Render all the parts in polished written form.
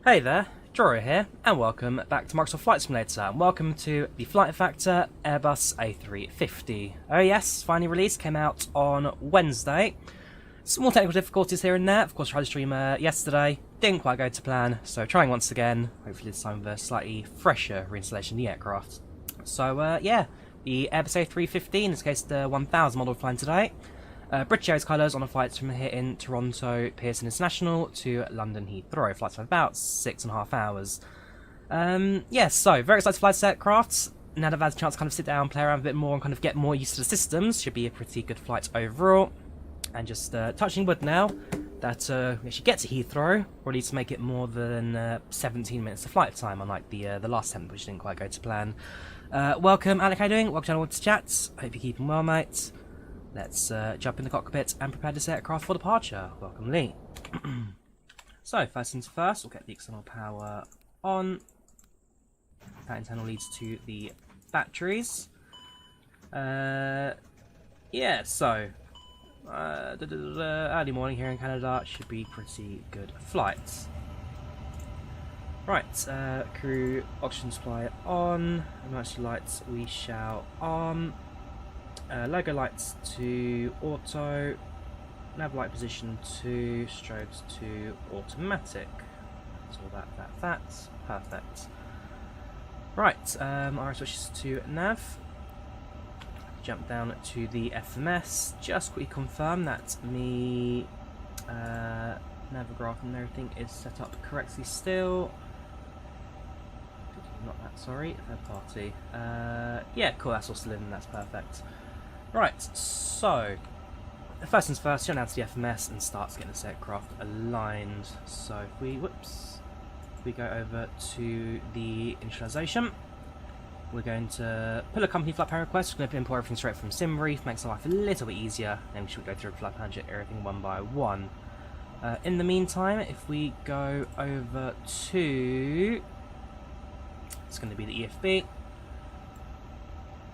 Hey there, Drawyah here, and welcome back to Microsoft Flight Simulator, and welcome to the Flight Factor Airbus A350. Oh yes, finally released, came out on Wednesday. Small technical difficulties here and there. Of course, I tried to stream yesterday, didn't quite go to plan, so trying once again, hopefully this time with a slightly fresher reinstallation of the aircraft. So yeah, the Airbus A350, in this case the 1000 model flying today. British Airways colours on a flight from here in Toronto-Pearson International to London Heathrow. Flights of about 6.5 hours. Yeah, so very excited to fly this aircraft. Now that I've had a chance to kind of sit down, play around a bit more, and kind of get more used to the systems, should be a pretty good flight overall. And just touching wood now that we actually get to Heathrow, or at least make it more than 17 minutes of flight time, unlike the last attempt, which didn't quite go to plan. Welcome, Alec. How you doing? Welcome to chat. Hope you're keeping well, mate. Let's jump in the cockpit and prepare this aircraft for departure. Welcome, Lee. So, first things first, we'll get the external power on. That internal leads to the batteries. Yeah, so, early morning here in Canada should be pretty good flights. Right, crew oxygen supply on, emergency lights we shall on. Logo lights to auto, nav light position to, strobes to automatic. That's all that's perfect. Right, our switches to nav. Jump down to the FMS. Just quickly confirm that me navgraph and everything is set up correctly still. Not that, sorry, third party. Yeah, cool, that's all still in, that's perfect. Right, so first things first, jump down to the FMS and start getting this aircraft aligned. So if we, we go over to the initialization, we're going to pull a company flight plan request. We're going to import everything straight from SimBrief, makes our life a little bit easier. Then we should go through a flight plan, check everything one by one. In the meantime, if we go over to, it's going to be the EFB,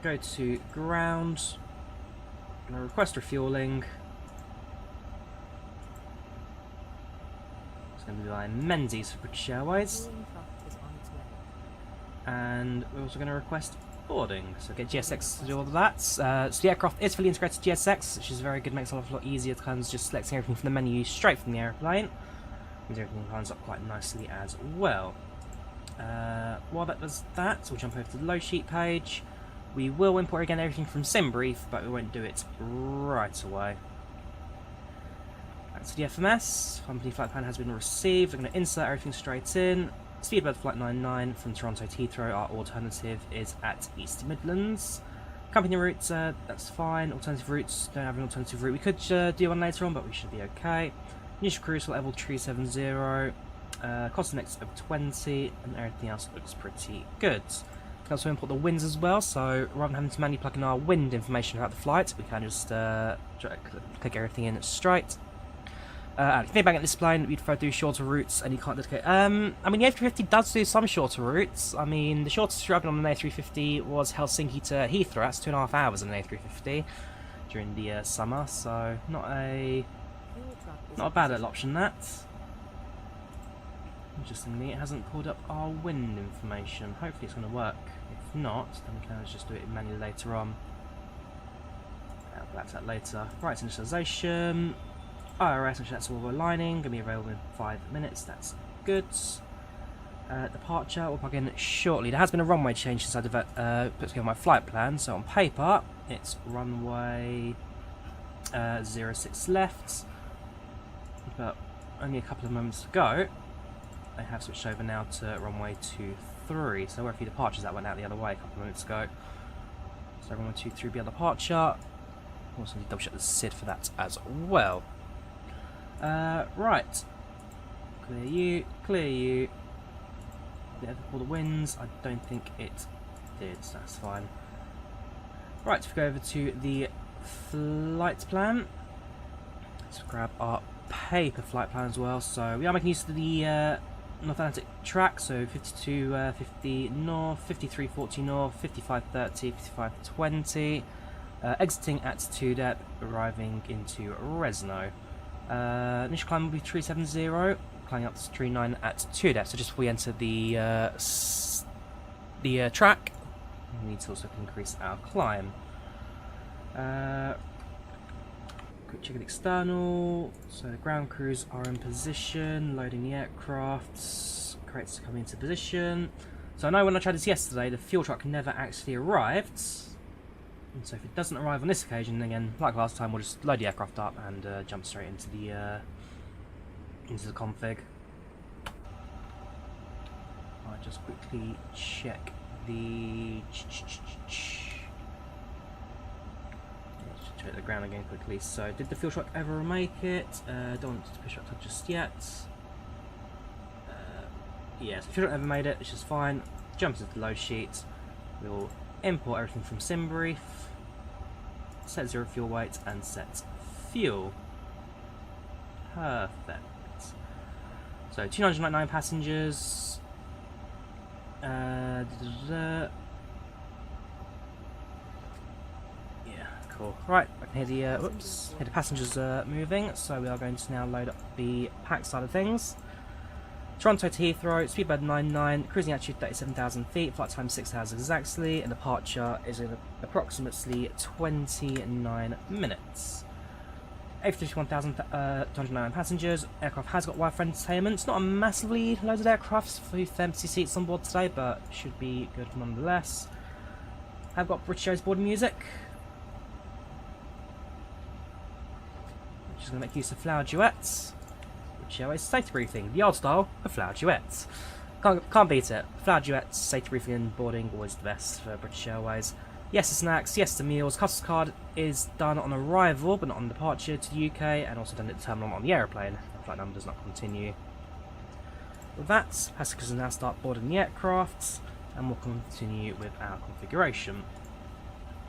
go to ground. Going to request refueling. It's going to be by Menzies for British Airways. And we're also going to request boarding. So get GSX to do all of that. So the aircraft is fully integrated to GSX, which is very good, makes it a lot easier to kind of just selecting everything from the menu straight from the airplane. Means everything lines up quite nicely as well. While that does that, we'll jump over to the low sheet page. We will import again everything from SimBrief, but we won't do it right away. Back to the FMS. Company flight plan has been received. We're going to insert everything straight in. Speedbird Flight 99 from Toronto to Heathrow. Our alternative is at East Midlands. Company routes, that's fine. Alternative routes, don't have an alternative route. We could do one later on, but we should be okay. Initial cruise level 370. Cost index of 20, and everything else looks pretty good. We can also import the winds as well, so rather than having to manually plug in our wind information throughout the flight, we can just click everything in straight. Feedback at this plane, we'd prefer to do shorter routes, and you can't dedicate. I mean, the A350 does do some shorter routes. I mean, the shortest route on an A350 was Helsinki to Heathrow. That's 2.5 hours on an A350 during the summer, so not a bad little option. That. Interestingly, it hasn't pulled up our wind information. Hopefully it's going to work. If not, then we can just do it manually later on. I'll go back to that later. Right, initialization. IRS, which that's all we're aligning. Going to be available in 5 minutes. That's good. Departure, we'll plug in shortly. There has been a runway change since I put together my flight plan. So on paper, it's runway 06 left. But only a couple of moments to go. I have switched over now to runway 23, so there were a few departures that went out the other way a couple of minutes ago. So runway 23 be our departure. Also need to double check the SID for that as well. Right. Clear you, clear you. Did it ever pull the winds? I don't think it did, so that's fine. Right, if we go over to the flight plan. Let's grab our paper flight plan as well. So we are making use of the North Atlantic track, so 5250 north, 5340 north, 5530, 5520, exiting at 2 depth, arriving into Resno. Initial climb will be 370, climbing up to tree 9 at 2 depth. So just before we enter the track, we need to also increase our climb. Quick check at external. So the ground crews are in position, loading the aircrafts, crates are coming into position. So I know when I tried this yesterday, the fuel truck never actually arrived. And so if it doesn't arrive on this occasion, again, like last time, we'll just load the aircraft up and jump straight into the config. I'll just quickly check the check the ground again quickly. So did the fuel truck ever make it? Don't want to push up just yet. Yes, if you don't ever made it, which is fine. Jump into the load sheet. We'll import everything from SimBrief. Set 0 fuel weight and set fuel. Perfect. So 299 passengers. Yeah, cool. Right, I can hear the hear the passengers moving. So we are going to now load up the pack side of things. Toronto to Heathrow, speedbird 99, cruising altitude 37,000 feet, flight time 6 hours exactly, and departure is in approximately 29 minutes. A350 1,209 passengers, aircraft has got Wi-Fi entertainment. It's not a massively loaded aircraft with empty seats on board today, but should be good nonetheless. I've got British Airways boarding music. Just going to make use of flower duets. Airways safety briefing, the old style of flower duets. Can't beat it. Flower duets, safety briefing and boarding, always the best for British Airways. Yes to snacks, yes to meals. Customs card is done on arrival but not on departure to the UK, and also done at the terminal on the aeroplane. The flight number does not continue. With that, passengers will now start boarding the aircraft, and we'll continue with our configuration.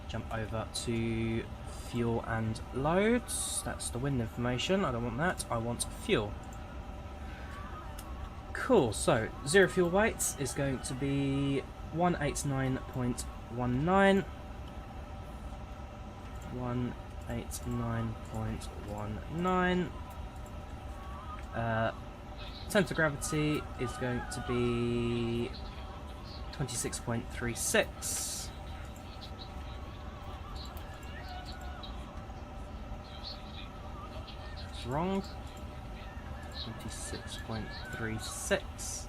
Jump over to fuel and loads. That's the wind information. I don't want that. I want fuel. Cool. So 0 fuel weight is going to be 189.19. 189.19. Center of gravity is going to be 26.36. That's wrong. 26.36.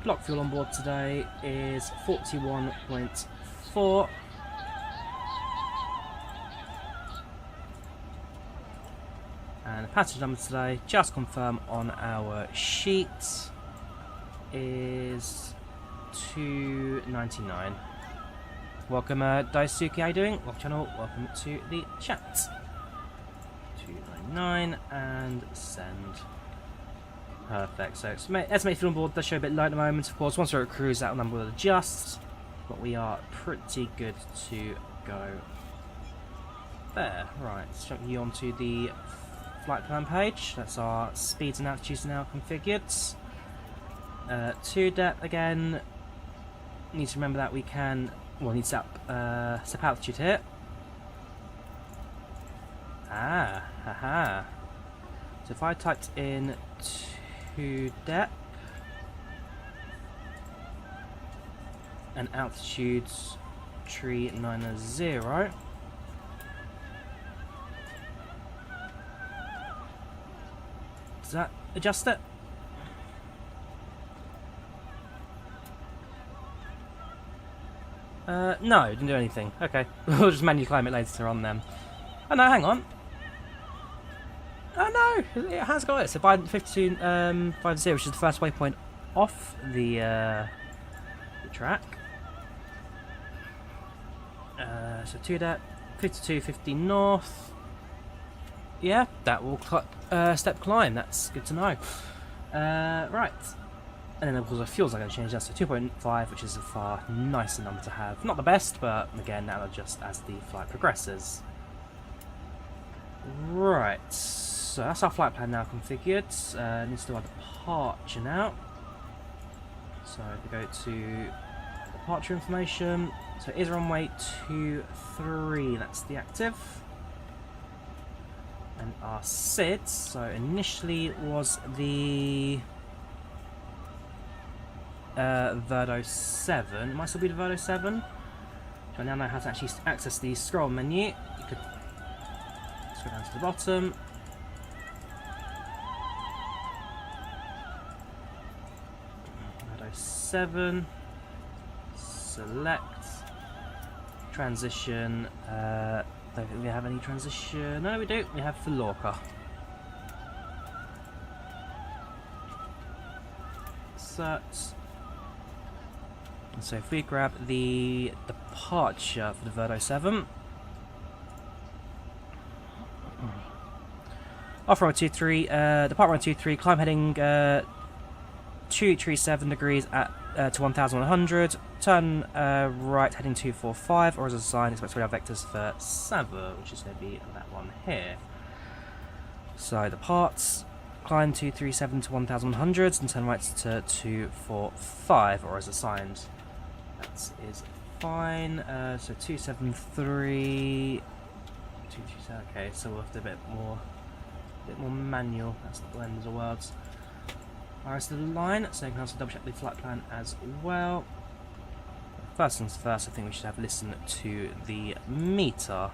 Block fuel on board today is 41.4. And the passenger number today, just confirm on our sheet, is 299. Welcome Daisuke, how you doing? Welcome channel, welcome to the chat. 299 and send. Perfect. So estimated fuel on board does show a bit low at the moment. Of course, once we're at cruise, that number will adjust, but we are pretty good to go there. Right, let's jump you onto the flight plan page. That's our speeds and altitudes now configured. 2 depth again. Need to remember that we can. Well, need to set altitude here. Haha. So if I typed in 2 depth and altitudes 390. Does that adjust it? No, it didn't do anything. Okay, we'll just manually climb it later on then. Oh no, hang on. Oh no, it has got it. So by 5250, which is the first waypoint off the track. So 2 depth, 5250 north. Yeah, that will step climb. That's good to know. Right. And then of course the fuels are going to change that, so 2.5, which is a far nicer number to have. Not the best, but again, that'll adjust as the flight progresses. Right, so that's our flight plan now configured. Needs to do our departure now. So if we go to departure information, so it is runway 23, that's the active. And our SID. So initially it was the Verdo 7. It might still be the Verdo 7. So I now know how to actually access the scroll menu. You could scroll down to the bottom. Verdo 7. Select. Transition. Don't think we have any transition. No, we do. We have for Lorca. Search. And so if we grab the departure for the Verdo 7. Off runway 23, depart runway 23, climb heading 237 degrees at to 1100, turn right heading 245, or as a sign, expect radar vectors for Sava, which is going to be that one here. So departs, climb 237 to 1100, and turn right to 245, or as assigned. That is fine. So 273, 227. Okay, so we'll have to do a bit more manual. That's the end of the words. Rest of the line, so you can also double check the flight plan as well. First things first, I think we should have listened to the meter.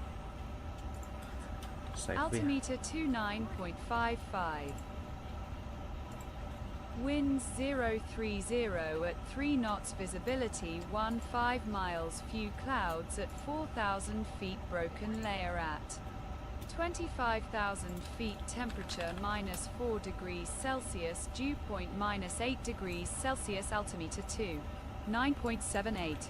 So altimeter 29.55. Winds 030 at 3 knots, visibility 15 miles, few clouds at 4,000 feet, broken layer at 25,000 feet, temperature -4 degrees Celsius, dew point -8 degrees Celsius, altimeter 9.78.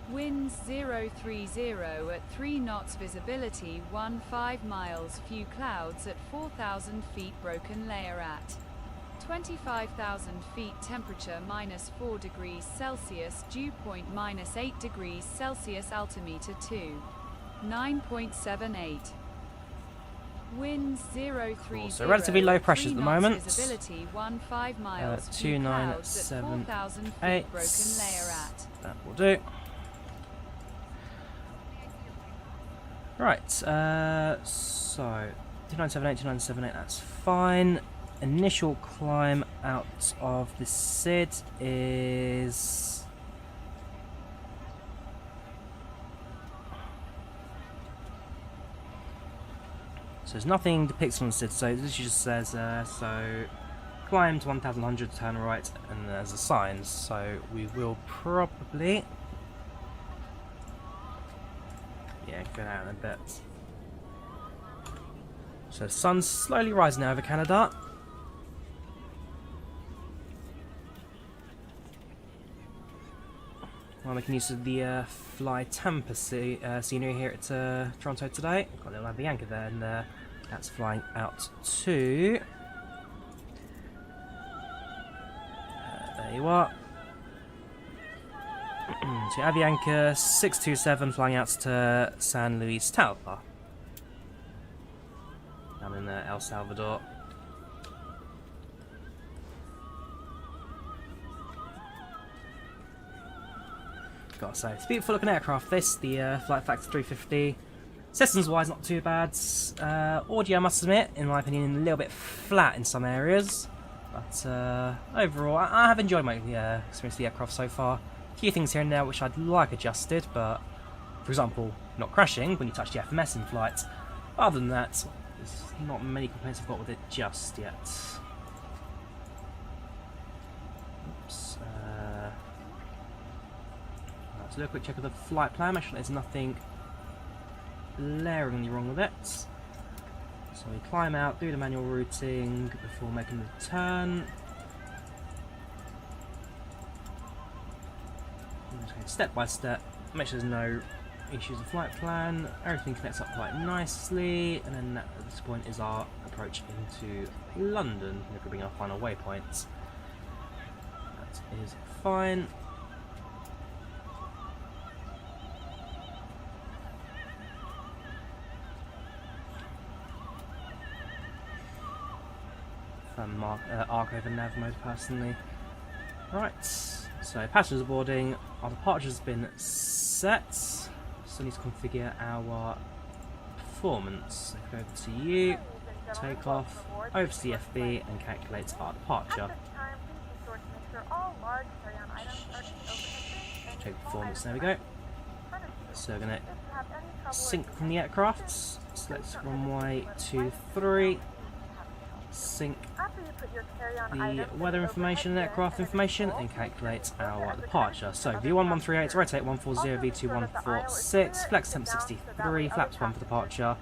Winds 030 at 3 knots, visibility 15 miles, few clouds at 4,000 feet, broken layer at 25,000 feet, temperature -4 degrees Celsius, dew point -8 degrees Celsius, altimeter 9.78. Winds 030. So relatively low pressures at the moment. Visibility 15 miles. 2978. Broken layer at. That will do. Right. So 2978, 2978. That's fine. Initial climb out of the SID is. So there's nothing depicted on the SID, so this just says, so climb to 1100, turn right, and there's a sign, so we will probably, go down a bit. So the sun's slowly rising over Canada. I'm making use of the flyTampa scenery here at Toronto today. Got a little Avianca there, and that's flying out to. There you are. So Avianca 627 flying out to San Luis Talpa, down in El Salvador. Gotta say, it's a beautiful looking aircraft this, the FlyLive A350. Systems wise not too bad. Audio I must admit, in my opinion, a little bit flat in some areas. But overall, I have enjoyed my experience with the aircraft so far. A few things here and there which I'd like adjusted, but for example, not crashing when you touch the FMS in flight. Other than that, there's not many complaints I've got with it just yet. Oops. So do a quick check of the flight plan, make sure there's nothing glaringly wrong with it. So we climb out, do the manual routing before making the turn. Step by step, make sure there's no issues with flight plan, everything connects up quite nicely, and then at this point is our approach into London, if we're bringing our final waypoint. That is fine. Arc over nav mode personally. Right, so passengers boarding, our departure's been set, so we need to configure our performance. So go over to you, takeoff, over to the FB and calculates our departure. Check performance, there we go. So we're going to sync from the aircraft. Select runway 23. Sync the weather information and aircraft information and calculate our departure. So V1138, rotate 140, V2146, flex temp 63, flaps 1 for departure,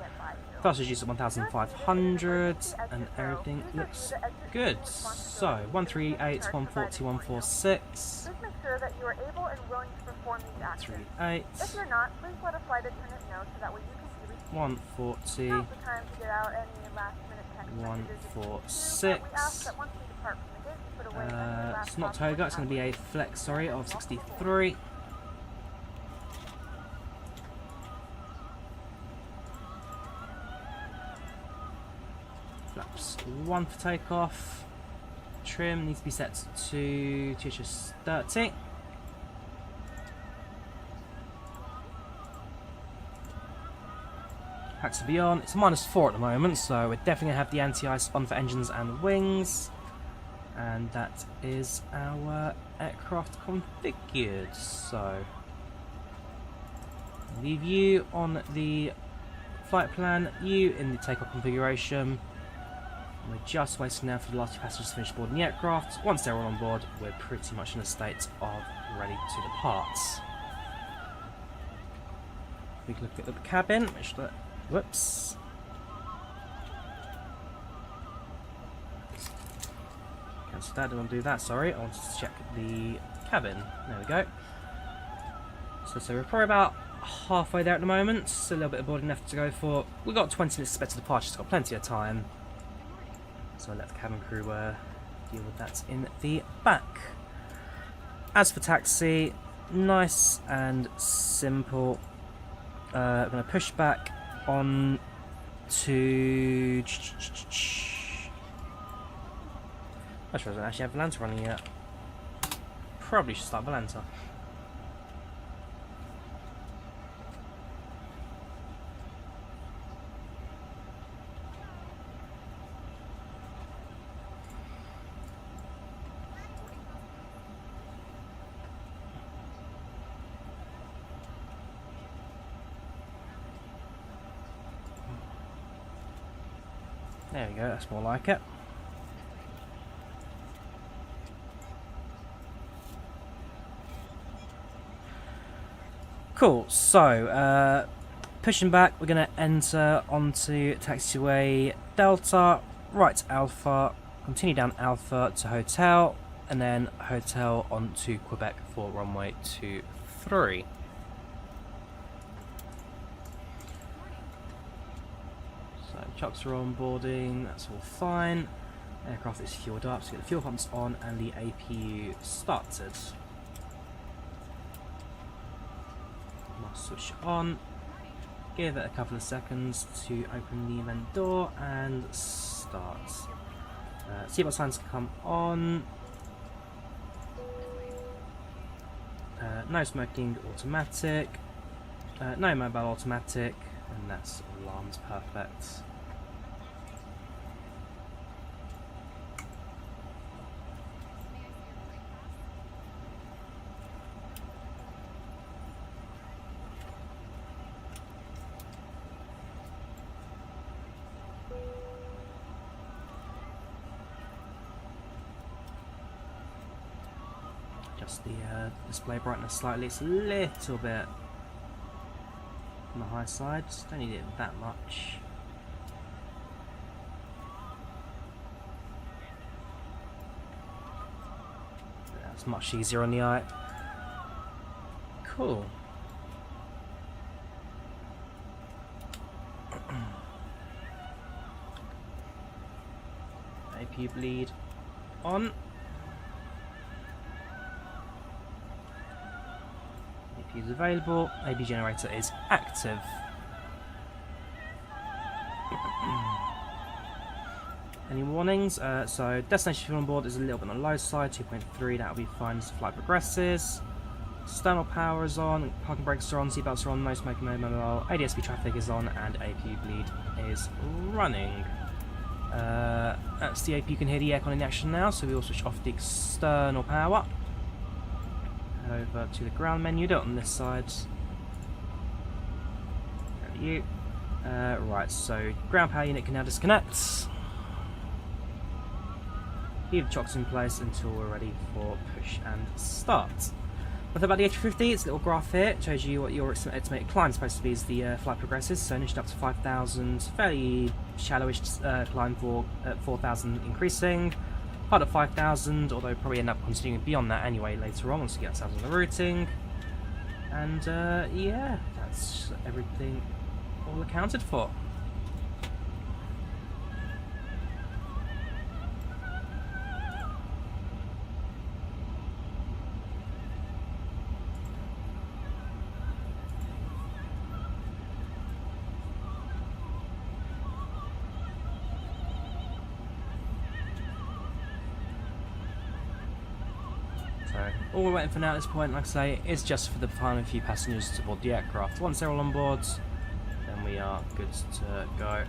thrust reduced at 1500, and everything looks good. So 138, 140, 146. Please make sure that you are able and willing to perform these actions. 138. If you're not, please let a flight attendant know so that way you can be received. 140. Now's the time to get out any last-minute text messages. 146. We ask that once we depart from the gate, you put away any last it's not toga, it's going to be a flex, sorry, of 63. Flaps 1 for takeoff. Trim needs to be set to THS 30. Packs to be on. It's a -4 at the moment, so we're definitely going to have the anti-ice on for engines and wings. And that is our aircraft configured. So, leave you on the flight plan, you in the takeoff configuration. We're just waiting now for the last 2 passengers to finish boarding the aircraft. Once they're all on board, we're pretty much in a state of ready to depart. We can look at the cabin, which whoops. Cancel that, don't want to do that, sorry. I wanted to check the cabin. There we go. So we're probably about halfway there at the moment. Still a little bit of boarding left to go for. We've got 20 minutes expected departure, so we've got plenty of time. So I'll let the cabin crew deal with that in the back. As for taxi, nice and simple. I'm going to push back on to... I suppose I don't actually have Volanta running yet. Probably should start Volanta. There we go, that's more like it. Cool, so pushing back, we're going to enter onto taxiway Delta, right Alpha, continue down Alpha to Hotel, and then Hotel onto Quebec for runway 23. So chocks are on boarding, that's all fine. Aircraft is fueled up, so get the fuel pumps on and the APU started. Switch on, give it a couple of seconds to open the event door and start. Seatbelt signs come on. No smoking automatic, no mobile automatic, and that's alarms perfect. The display brightness slightly, it's a little bit on the high side, just don't need it that much. That's much easier on the eye. Cool. APU bleed on. Is available. AB generator is active. Any warnings? So destination fuel on board is a little bit on the low side, 2.3. That'll be fine as the flight progresses. External power is on, parking brakes are on, seatbelts are on, no smoking, no mobile. ADSB traffic is on, and APU bleed is running. That's the AP. You can hear the aircon in action now, so we'll switch off the external power. Head over to the ground menu, do it on this side. There you. Right, so ground power unit can now disconnect. Leave the chocks in place until we're ready for push and start. What about the A350? It's a little graph here. It shows you what your estimated climb is supposed to be as the flight progresses. So initially up to 5,000, fairly shallowish climb for 4,000 increasing. Hard at 5,000, although probably end up continuing beyond that anyway later on once we get ourselves on the routing. And yeah, that's everything all accounted for. All we're waiting for now at this point, like I say, is just for the final few passengers to board the aircraft. Once they're all on board, then we are good to go.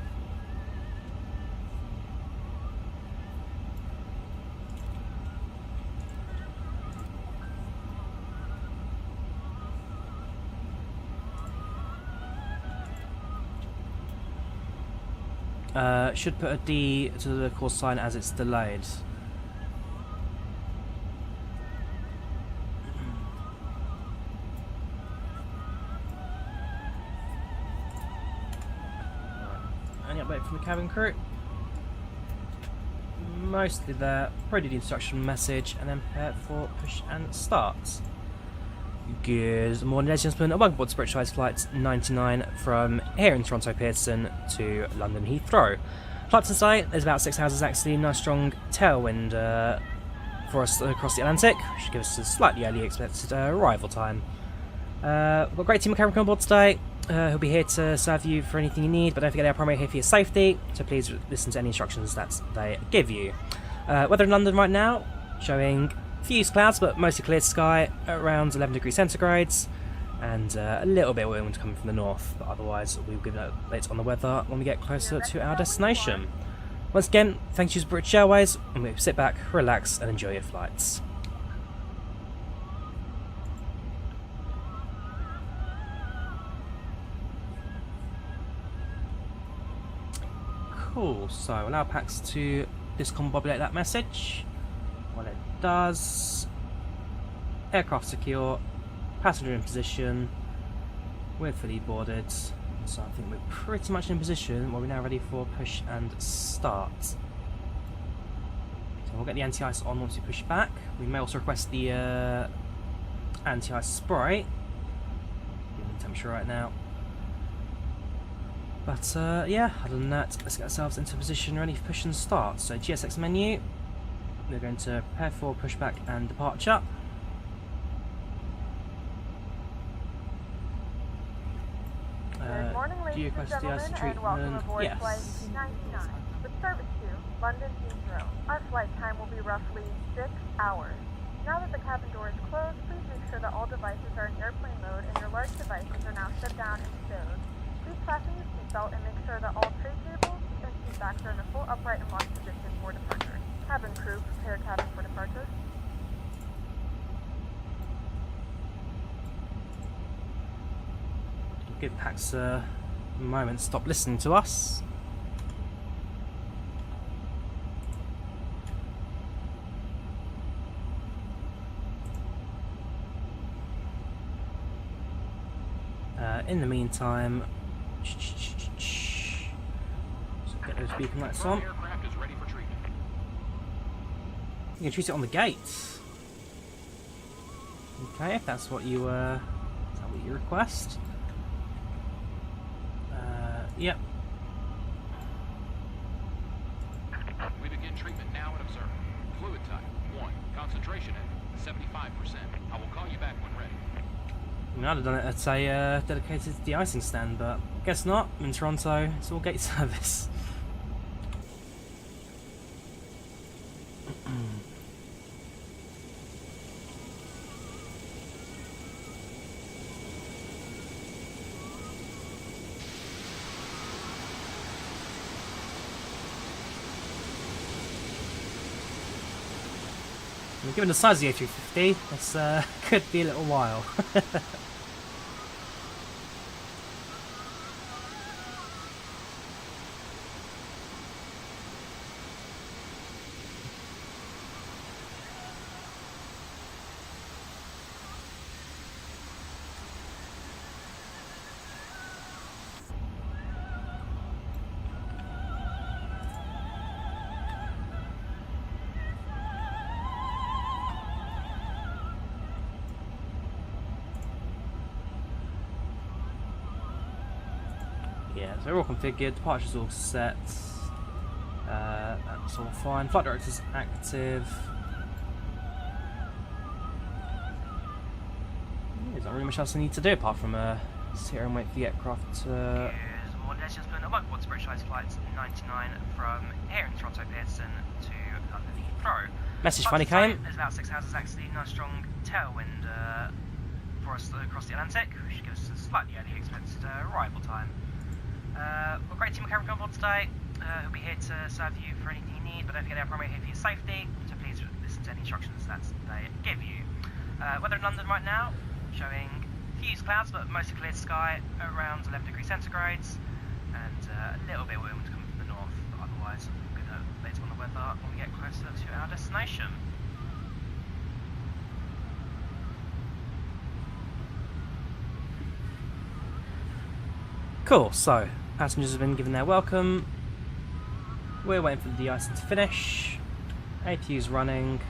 Should put a D to the course sign as it's delayed. From the cabin crew. Mostly there. Ready the instruction message and then prepare for push and start. Good morning, ladies and gentlemen, and welcome aboard Spirit Airlines Flight 99 from here in Toronto-Pearson to London Heathrow. Flight to say there's about 6 hours actually, nice strong tailwind for us across the Atlantic, which should give us a slightly early expected arrival time. We've got a great team of cabin crew on board today. Who'll be here to serve you for anything you need, but don't forget our primary here for your safety, so please listen to any instructions that they give you. Weather in London right now, showing fused clouds, but mostly clear sky, around 11 degrees centigrades, and a little bit of wind coming from the north, but otherwise we'll give an update on the weather when we get closer to our destination. Once again, thank you to British Airways, and we sit back, relax, and enjoy your flights. Cool, so allow PACX to discombobulate that message. While it does, aircraft secure, passenger in position, we're fully boarded, so I think we're pretty much in position where we're now ready for push and start. So we'll get the anti-ice on once we push back. We may also request the anti-ice spray, given the temperature right now. But yeah, other than that, let's get ourselves into position ready for push and start. So GSX menu, we're going to prepare for pushback and departure. Good morning, do you ladies and request the ice gentlemen, and welcome treatment? aboard Yes. Flight 99 with service to London Heathrow. Our flight time will be roughly 6 hours. Now that the cabin door is closed, please make sure that all devices are in airplane mode and your large devices are now shut down and stowed. Please fasten your seatbelt and make sure that all tray tables and seat backs are in a full upright and locked position for departure. Cabin crew, prepare cabin for departure. Give PACX a moment to stop listening to us. In the meantime, so get those beacon lights on. You can treat it on the gate. Okay, if that's what you request. Yep. We begin treatment now and observe. Fluid type 1. Concentration at 75%. I will call you back when ready. I might have done it at a dedicated de-icing stand, but guess not. In Toronto, it's all gate service. Given the size of the A350, this could be a little while. Yeah, so we're all configured, departure's all set, that's all fine, flight director's active. There's not really much else I need to do apart from sit here and wait for the aircraft to... Good morning, let's just put a whiteboard to British Flight 99 from here in Toronto-Pearson to London Heathrow. Message finally came. There's about 6 hours, actually, nice strong tailwind for us across the Atlantic, which gives us a slightly early expected arrival time. We're a great team of camera on board today, who'll be here to serve you for anything you need, but don't forget our primary here for your safety, so please listen to any instructions that they give you. Weather in London right now, showing fused clouds, but mostly clear sky, around 11 degrees centigrades, and a little bit of wind coming from the north, but otherwise, good later on the weather when we get closer to our destination. Cool, so passengers have been given their welcome. We're waiting for the de-icing to finish. APU's running.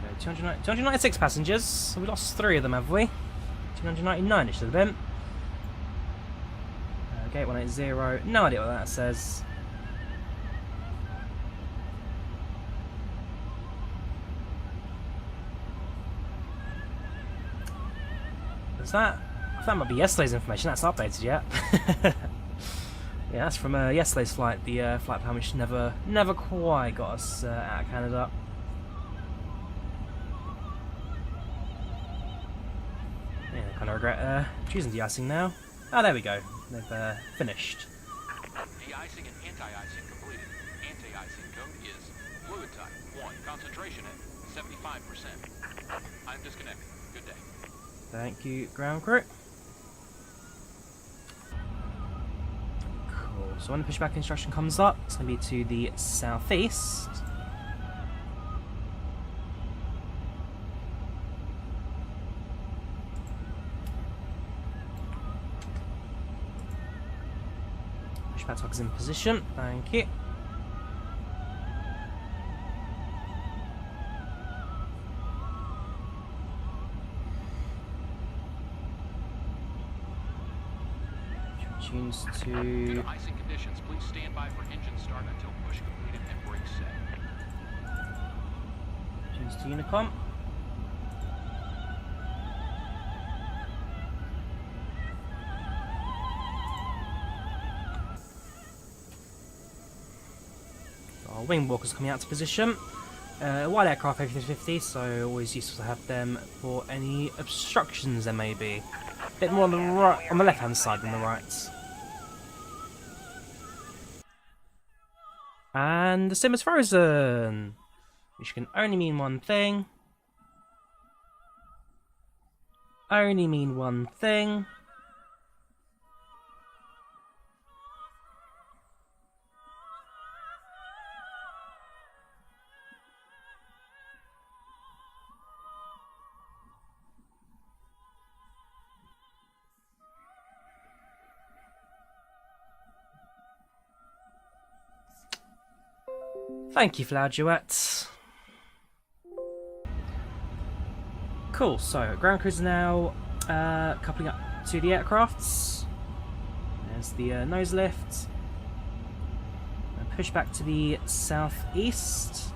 Okay, 296 passengers. So we lost 3 of them, have we? 299 it should have been. Gate 180. No idea what that says. That might be yesterday's information. That's updated yet. Yeah, that's from yesterday's flight. The flight plan which never quite got us out of Canada. Yeah, kind of regret choosing de-icing now. Oh, there we go. They've finished. De-icing and anti-icing completed. Anti-icing code is fluid type 1. Concentration at 75%. I'm disconnected. Good day. Thank you, ground crew. Cool. So when the pushback instruction comes up, it's going to be to the southeast. Pushback talk is in position. Thank you. Tunes to... Due to icing conditions, please stand by for engine start until push completed and brakes set. Tunes to Unicom. Our wing walkers coming out to position. Wide aircraft A350, so always useful to have them for any obstructions there may be. A bit more on the right, on the left-hand side than the right. And the sim is frozen, which can only mean one thing. Only mean one thing. Thank you, Fladuet. Cool, so ground crews now coupling up to the aircrafts. There's the nose lift. And push back to the southeast.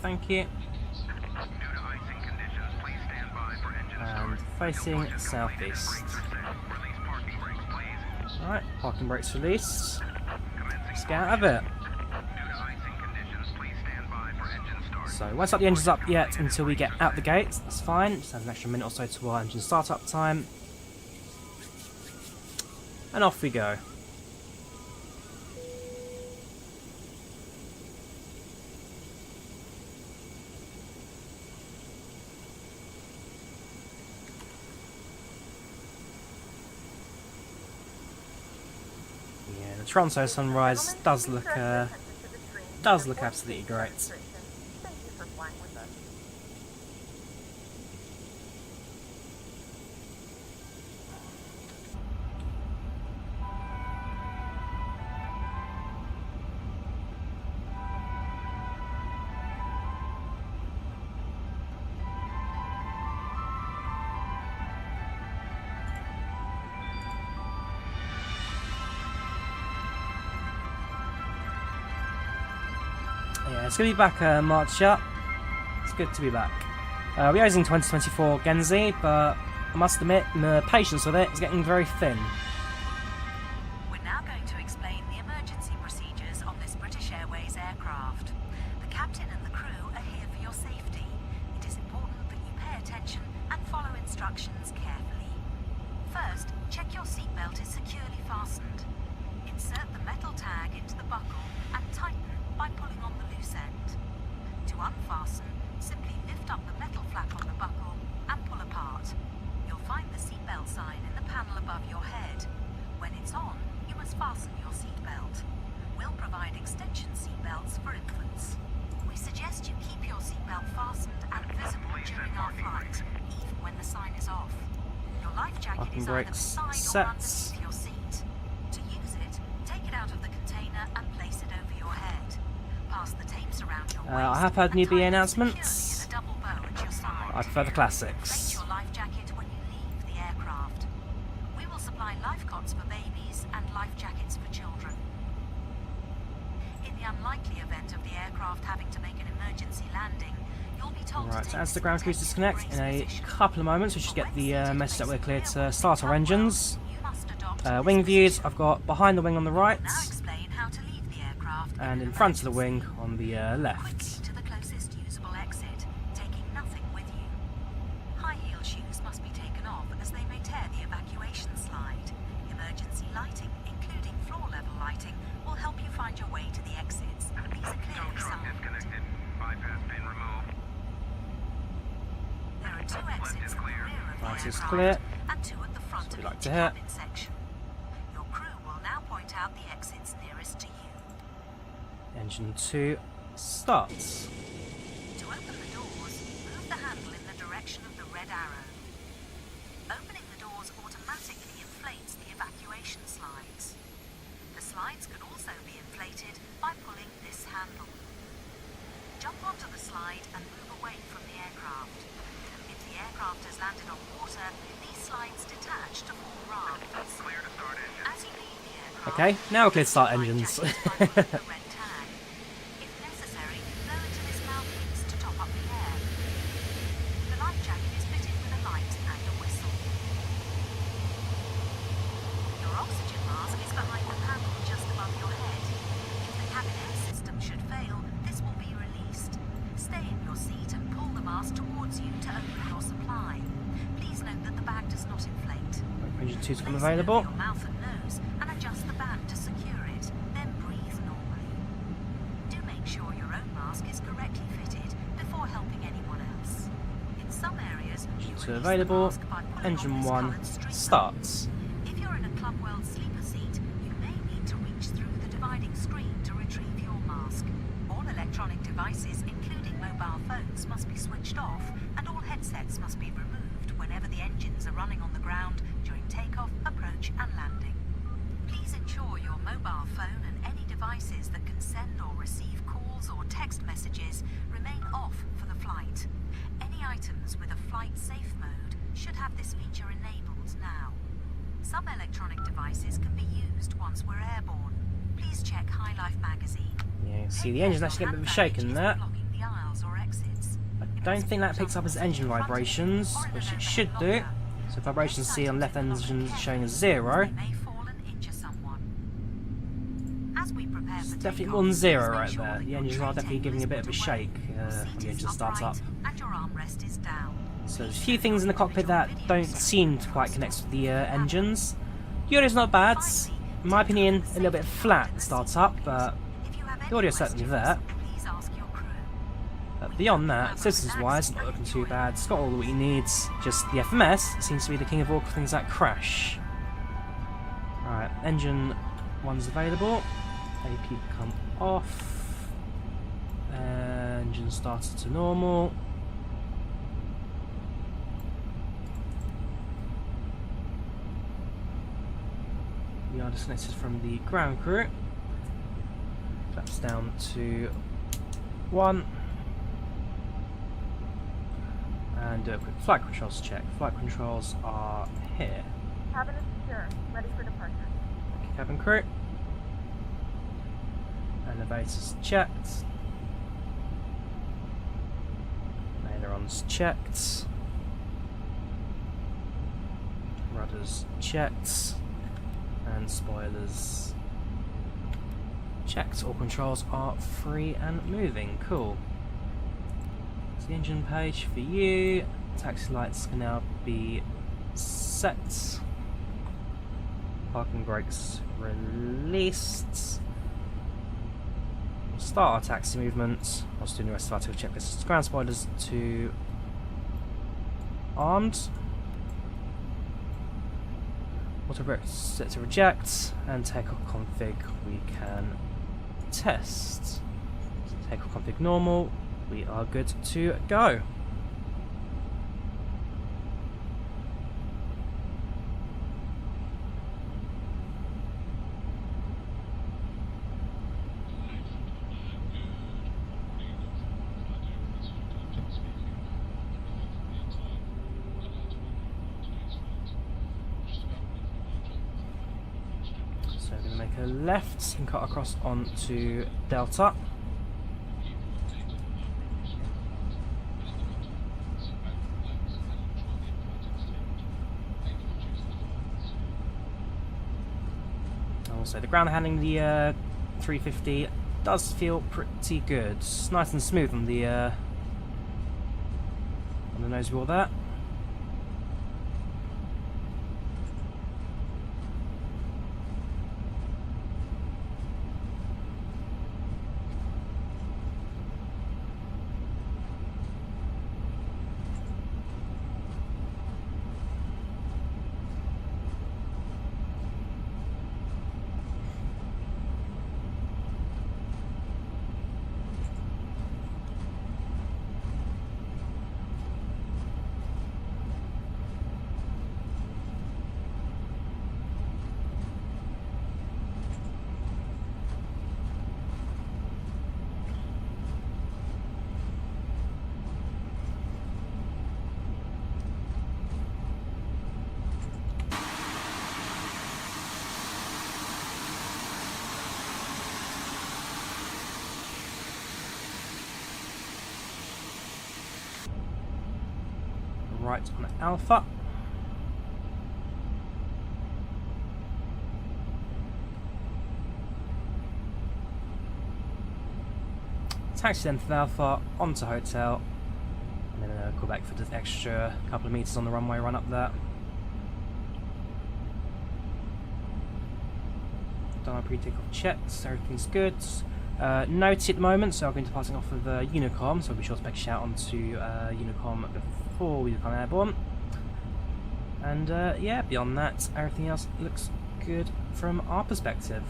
Thank you. And facing southeast. Alright, parking brakes released. Let's get out of it. So we won't start the engines up yet until we get out the gates. That's fine. Just have an extra minute or so to our engine startup time. And off we go. Yeah, the Toronto sunrise does look absolutely great. Thank you for flying with us. Yeah, it's good to be back, March up. It's good to be back. We're using 2024 Genzi, but I must admit, my patience with it is getting very thin. We're now going to explain the emergency procedures on this British Airways aircraft. The captain and the crew are here for your safety. It is important that you pay attention and follow instructions carefully. First, check your seatbelt is securely fastened. Insert the metal tag into the buckle and tighten by pulling on the loose end. To unfasten, simply lift up the metal flap on the buckle and pull apart. You'll find the seatbelt sign in the panel above your head. When it's on, you must fasten your seatbelt. We'll provide extension seatbelts for infants. We suggest you keep your seatbelt fastened and visible during our flight, even when the sign is off. Your life jacket Parking is either brakes beside or sets. underneath your seat. To use it, take it out of the container and place it over your head. Pass the tapes around your waist I have heard new and tie BA them announcements. securely in a double bow at your side. I prefer the Place classics. your life jacket when you leave the aircraft. We will supply life cots for babies and life jackets for children. In the unlikely event of the aircraft having to make an emergency landing, you'll be told Right, to take as the a ground crews safe disconnect in a position. couple of moments, we should get the message that we're clear to start our engines. You must adopt Wing this views, position. I've got behind the wing on the right, We'll now explain how to leave the aircraft and an in front of the emergency. wing on the Quickly left. to the closest usable exit, taking nothing with you. High heel shoes must be taken off as they may tear the evacuation slide. Emergency lighting, including floor level lighting, will help you find your way to the exits. These are clearly signed. There are two exits at the rear of the Right, it's aircraft clear. and two at the front That's what of we like each to hear. cabin section. Your crew will now point out the exits nearest to you. Engine 2 starts. To open the doors, move the handle in the direction of the red arrow. Opening the doors automatically inflates the evacuation slides. The slides can also be inflated by pulling this handle. Jump onto the slide and move away from the aircraft. If the aircraft has landed on water, these slides detach to form rafts. As you leave the aircraft, Okay, now we're clear to start life engines. jacket is by pulling the red tag. If necessary, blow into this mouthpiece to top up the air. The life jacket is fitted with a light and a whistle. Your oxygen mask is behind the panel just above your head. If the cabin air system should fail, this will be released. Stay in your seat and pull the mask towards you to open your supply. Please note that the bag does not inflate. Engine 2's come Place it over available. your mouth and nose and adjust the band to secure it, then breathe normally. Do make sure your own mask is correctly fitted before helping anyone else. In some areas, you Engine 2 release the available. mask by pulling on Engine this 1 coloured string. starts. If you're in a Club World sleeper seat, you may need to reach through the dividing screen to retrieve your mask. All electronic devices, including mobile phones, must be switched off, and all headsets must be removed whenever the engines are running on the ground during takeoff, approach, and landing. Please ensure your mobile phone and any devices that can send or receive calls or text messages remain off for the flight. Any items with a flight safe mode should have this feature enabled now. Some electronic devices can be used once we're airborne. Please check High Life magazine. Yeah, you can see the engine's actually getting a bit of a shaking there. Blocking the aisles or exits. I don't think that picks up as engine vibrations, which it should do. So vibrations see on left engine showing as 0. They may fall and injure never take Definitely off. more than 0 Just make right sure there. that The your engines are tray definitely table giving is a bit of a put shake away, your when seat the is engine starts up. upright, and your armrest is down. So there's a few things in the cockpit that don't seem to quite connect with the engines. The audio's not bad. In my opinion, a little bit flat at the start up, but If you have any the audio's certainly there. please ask your crew. But beyond that, systems-wise, not looking too bad. It's got all what it needs. Just the FMS seems to be the king of all things that crash. Alright, engine 1's available. AP come off. Engine started to normal. We are disconnected from the ground crew. Flaps down to 1. And do a quick flight controls check. Flight controls are here. Cabin is secure, ready for departure. Cabin crew. Elevators checked. Ailerons checked. Rudders checked. And spoilers checked. All controls are free and moving. Cool. It's the engine page for you. Taxi lights can now be set. Parking brakes released. We'll start our taxi movement. I'll just do the rest of our tool checklist. Ground spoilers to armed. Auto brakes set to reject, and takeoff config we can test. Takeoff config normal. We are good to go. So we're going to make a left and cut across onto Delta. Also, the ground handling the 350 does feel pretty good. It's nice and smooth on the nose wheel there. Right on Alpha. Taxi then from Alpha onto Hotel, and then go back for the extra couple of meters on the runway run up there. Done our pre-takeoff checks, everything's good. Noted at the moment, so I'm going to passing off with Unicom, so I'll be sure to make a shout onto Unicom before we become airborne. And yeah, beyond that, everything else looks good from our perspective.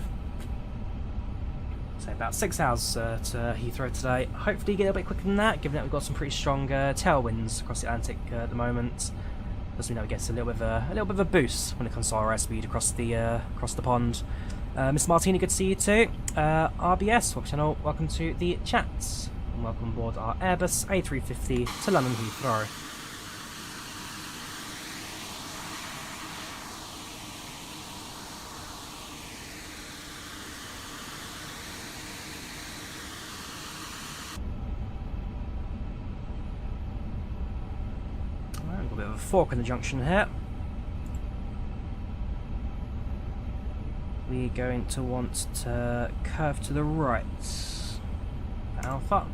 So about 6 hours to Heathrow today. Hopefully get a bit quicker than that, given that we've got some pretty strong tailwinds across the Atlantic at the moment. Does mean that we get a little bit of a boost when it comes to our airspeed across the pond. Mr. Martini, good to see you too. RBS, welcome channel, welcome to the chat, and welcome aboard our Airbus A350 to London Heathrow. Right, got a bit of a fork in the junction here. we're going to want to curve to the right. Alpha.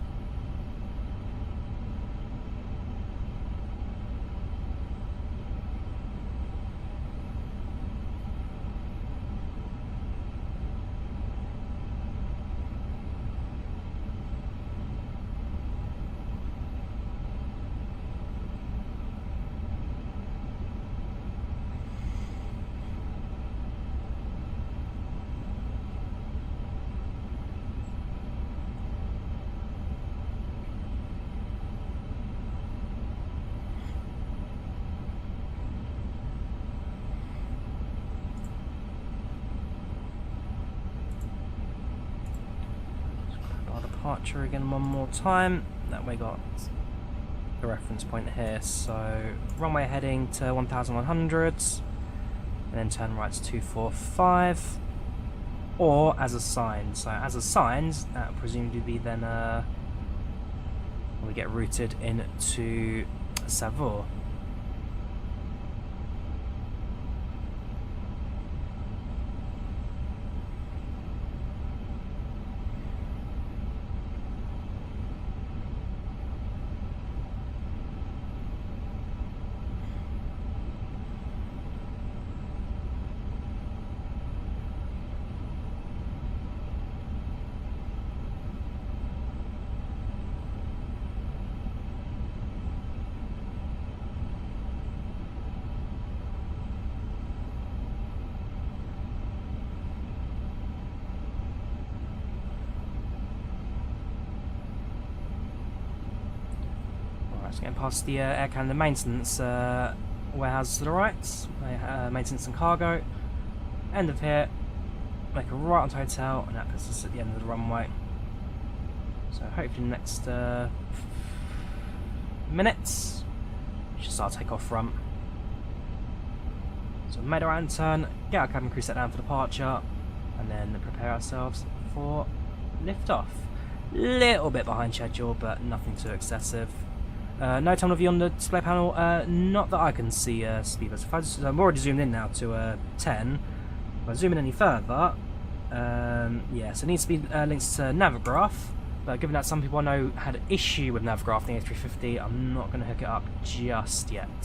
Departure again one more time. That way got the reference point here. So runway heading to 1100, and then turn right to 245, or as assigned. So as assigned, that presumably be then we get routed into Savoie. Getting past the air cannon maintenance warehouse to the right, maintenance and cargo. End of here, make a right onto hotel, and that puts us at the end of the runway. So hopefully in the next minutes, we should start takeoff run. So made our own turn, get our cabin crew set down for departure, and then prepare ourselves for liftoff. Little bit behind schedule, but nothing too excessive. No tunnel view on the display panel, not that I can see speedboost. If I'm already zoomed in now to 10. If I zoom in any further, yeah, so it needs to be linked to Navigraph, but given that some people I know had an issue with Navigraph in the A350, I'm not going to hook it up just yet.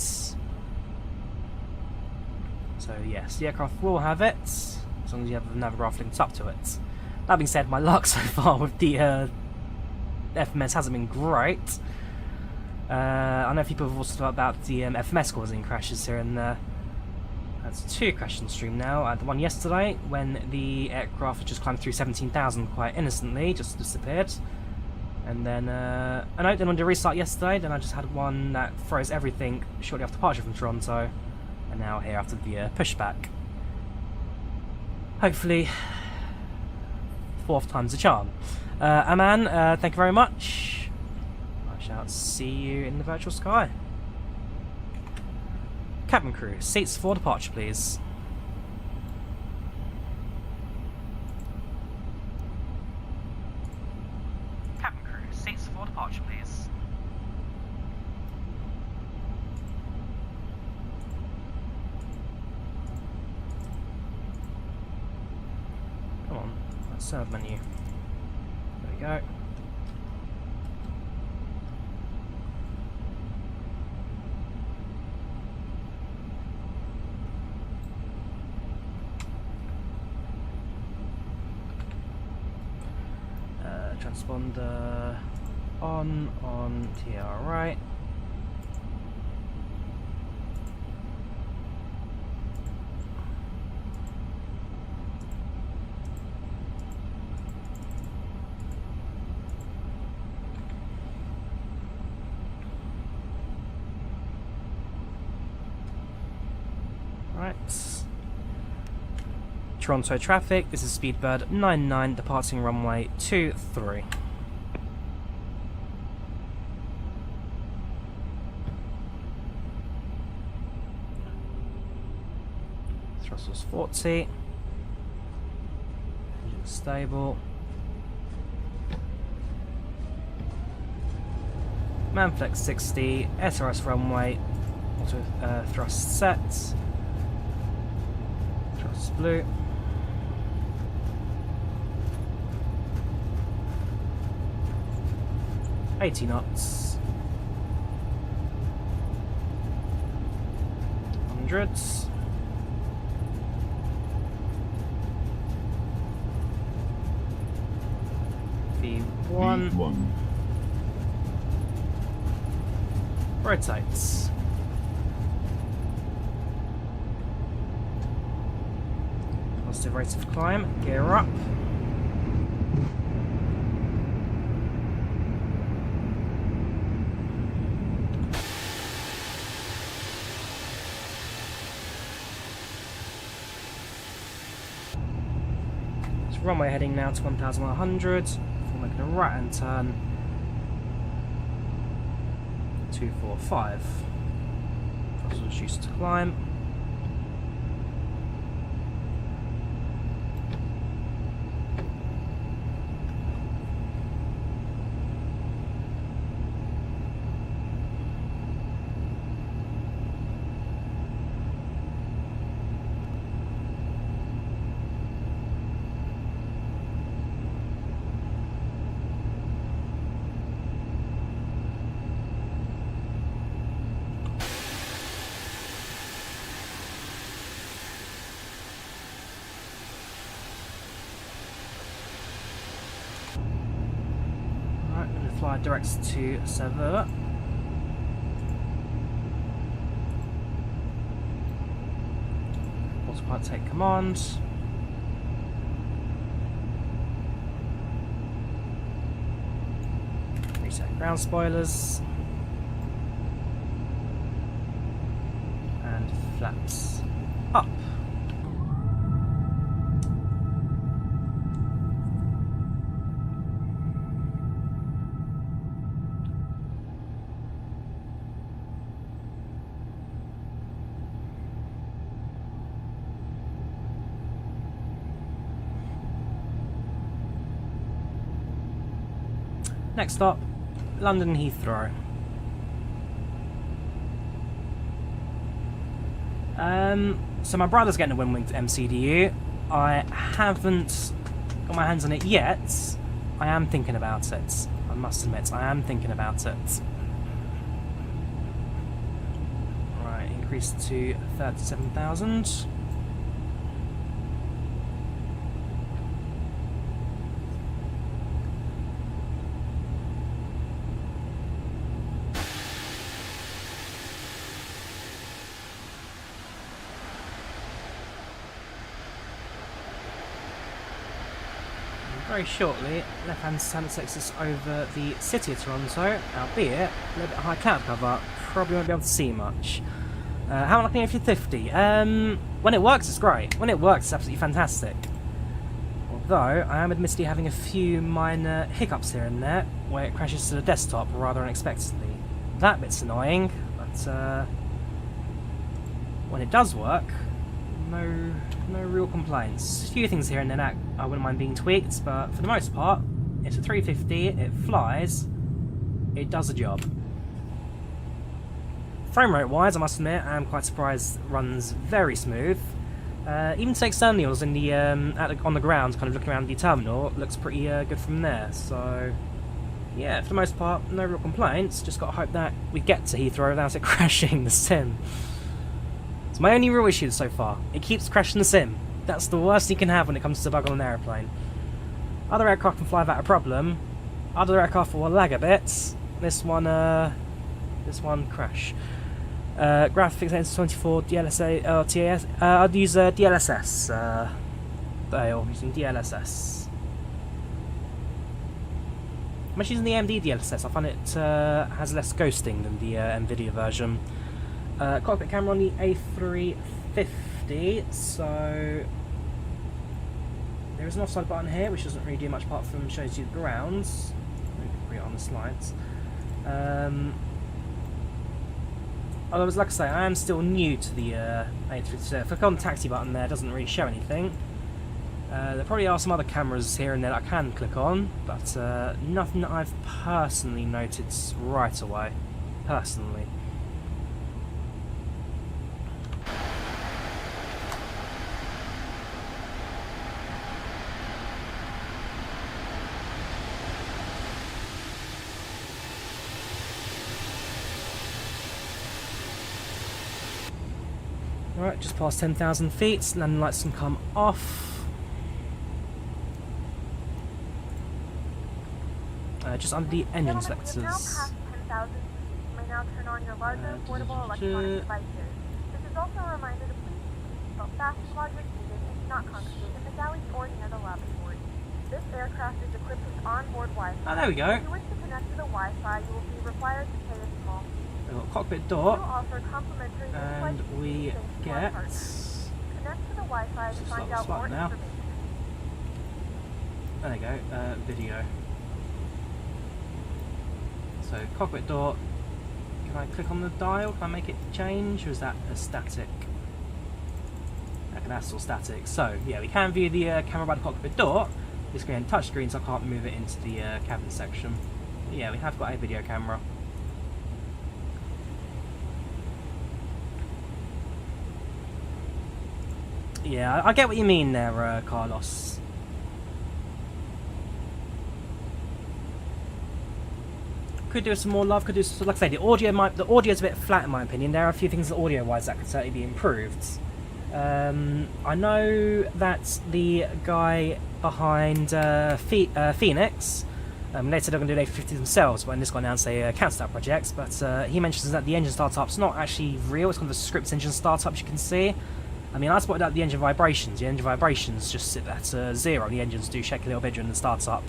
So yes, the aircraft will have it, as long as you have the Navigraph linked up to it. That being said, my luck so far with the FMS hasn't been great. I know people have also talked about the FMS causing crashes here and there. That's 2 crashes on stream now. The one yesterday, when the aircraft just climbed through 17,000 quite innocently, just disappeared. And then, I didn't want to restart yesterday, then I just had one that froze everything shortly after departure from Toronto. And now here after the pushback. Hopefully, 4th time's a charm. Aman, thank you very much. Shall see you in the virtual sky. Cabin crew, seats for departure, please. Cabin crew, seats for departure, please. Come on, serve menu. There we go. Transponder on TR right. Right. Toronto traffic, this is Speedbird 99 departing runway 23. Throttle's 40. Engine stable. Manflex 60, SRS runway, auto thrust set. Thrust blue. 80 knots. Hundreds. V1. V1. Rotates. Positive rate of climb. Gear up. Runway heading now to 1,100 before making a right hand turn. 245. Throttle reduced to climb. Fly directs to Seville. Autopilot take command. Reset ground spoilers. And flaps up. Next stop, London Heathrow. So my brother's getting a wing to MCDU. I haven't got my hands on it yet. I am thinking about it. I must admit, I am thinking about it. Right, increase to 37,000. Very shortly, left-hand standard takes us over the city of Toronto, albeit a little bit high cloud cover, probably won't be able to see much. How am I liking A350? When it works, it's great. When it works, it's absolutely fantastic. Although, I am admittedly having a few minor hiccups here and there, where it crashes to the desktop rather unexpectedly. That bit's annoying, but when it does work, no real complaints. A few things here and there that I wouldn't mind being tweaked, but for the most part, it's a 350, it flies, it does the job. Frame rate wise, I must admit, I am quite surprised it runs very smooth. Even to externals in the, on the ground, kind of looking around the terminal, it looks pretty good from there. So, yeah, for the most part, no real complaints. Just got to hope that we get to Heathrow without it crashing the sim. It's my only real issue so far. It keeps crashing the sim. That's the worst you can have when it comes to bug on an aeroplane. Other aircraft can fly without a problem. Other aircraft will lag a bit. This one crash. Graphics 24 DLSA TAS. I'd use DLSS. Dale using DLSS. I'm actually using the AMD DLSS. I find it has less ghosting than the NVIDIA version. Cockpit camera on the A350, so there is an offside button here, which doesn't really do much apart from shows you the grounds. Put it on the slides. Otherwise, like I say, I am still new to the A350. So if I click on the taxi button there, it doesn't really show anything. There probably are some other cameras here and there that I can click on, but nothing that I've personally noted right away. Personally. Alright, just past 10,000 feet, landing lights can come off. Just under the engine Gentlemen, we have now selectors. passed 10,000 feet. You may now turn on your larger portable electronic devices. This is also a reminder to please keep your seatbelt fastened while you're seated and do not congregate in the galleys or near the lavatory. This aircraft is equipped with onboard Wi-Fi. Oh, there we go. If you wish to connect to the Wi-Fi, you will be required to pay a small fee. We've got cockpit We door, will offer complimentary in-flight and we seating thanks to our get. partners. Connect to the Wi-Fi to Just find start out more now. information. There you go, video. So, cockpit door. Can I click on the dial? Can I make it change, or is that a static? Okay, that's all static. So, yeah, we can view the camera by the cockpit door. It's going to touch screen, so I can't move it into the cabin section. But yeah, we have got a video camera. Yeah, I get what you mean there, Carlos. Could do some more love. Could do some, like I say, the audio is a bit flat in my opinion. There are a few things audio-wise that could certainly be improved. I know that the guy behind Phoenix, they said they're going to do an A350 themselves, when this guy announced they cancelled that project. But he mentions that the engine startup's not actually real. It's kind of a script engine startup, as you can see. I mean, I spotted out the engine vibrations. The engine vibrations just sit at 0. The engines do shake a little bit during the startup.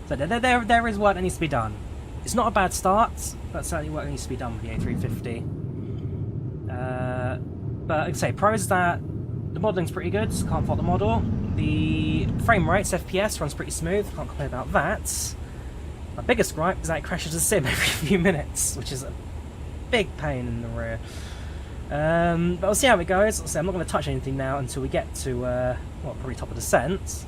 So there is work that needs to be done. It's not a bad start, but certainly work needs to be done with the A350. But like I say, pros is that the modelling's pretty good, can't fault the model. The frame rates, FPS, runs pretty smooth, can't complain about that. My biggest gripe is that it crashes a sim every few minutes, which is a big pain in the rear. But we'll see how it goes. I'll say I'm not going to touch anything now until we get to, well, probably top of descent.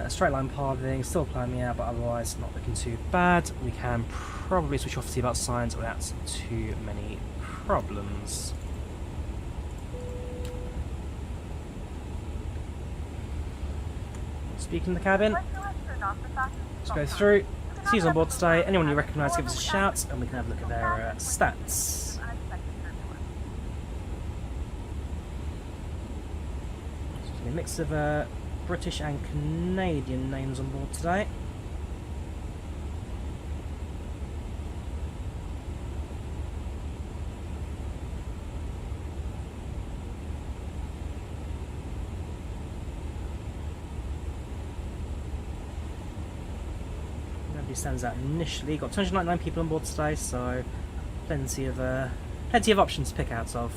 Straight line pathing, still climbing out, but otherwise not looking too bad. We can probably switch off seatbelt signs without too many problems. Speaking of the cabin, let's go through. See who's on board today. Anyone you recognise, give us a shout, and we can have a look at their stats. A mix of British and Canadian names on board today. Nobody stands out initially. Got 299 people on board today, so plenty of options to pick out of.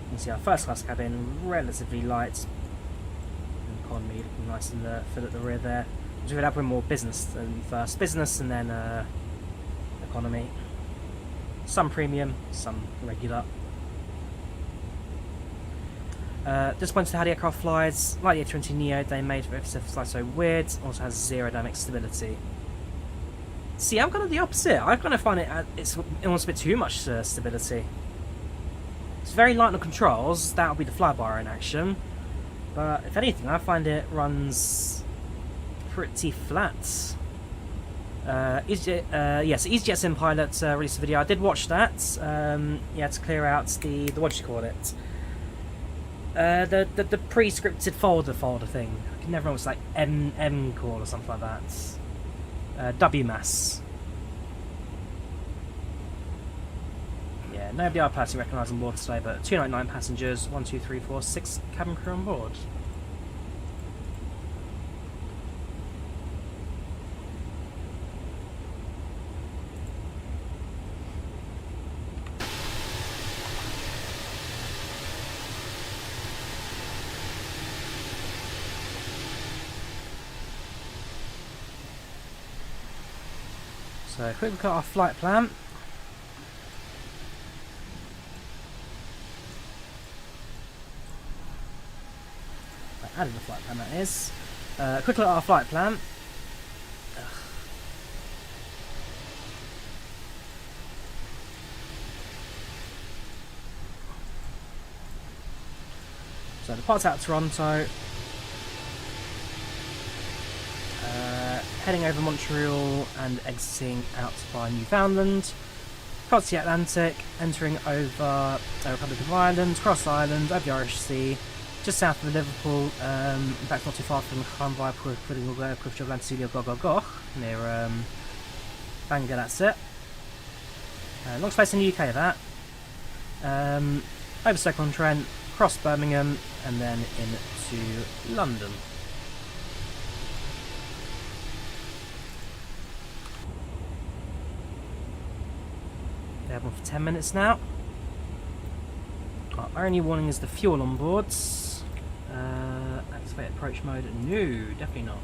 You can see our first class cabin, relatively light. Economy looking nice in the fill at the rear there. We'll do it up with more business than first. Business and then economy. Some premium, some regular. Just points to how the aircraft flies. Like the A320neo, they made for MSFS fly so weird. Also has zero dynamic stability. See, I'm kind of the opposite. I kind of find it's almost a bit too much stability. It's very light on the controls. That'll be the flyby in action. But if anything, I find it runs pretty flat. Yes, EasyJet Sim Pilot released a video. I did watch that. Yeah, to clear out the what do you call it? The pre-scripted folder thing. I can never remember. It's like M call or something like that. WMAS. Yeah, nobody I personally recognise on board today, but 299 passengers, 1, 2, 3, 4, 6 cabin crew on board. So, quick look at our flight plan. I added the flight plan, that is. Quick look at our flight plan. So, departs out of Toronto. Heading over Montreal and exiting out by Newfoundland. across the Atlantic, entering over the Republic of Ireland, cross Ireland, over the Irish Sea, just south of Liverpool, in fact not too far from Llanfair, Volanta Studio, near Bangor, that's it. Long space in the UK, that. Over Stoke-on-Trent, across Birmingham, and then into London. They have one for 10 minutes now. Our only warning is the fuel on board. Activate approach mode. No, definitely not.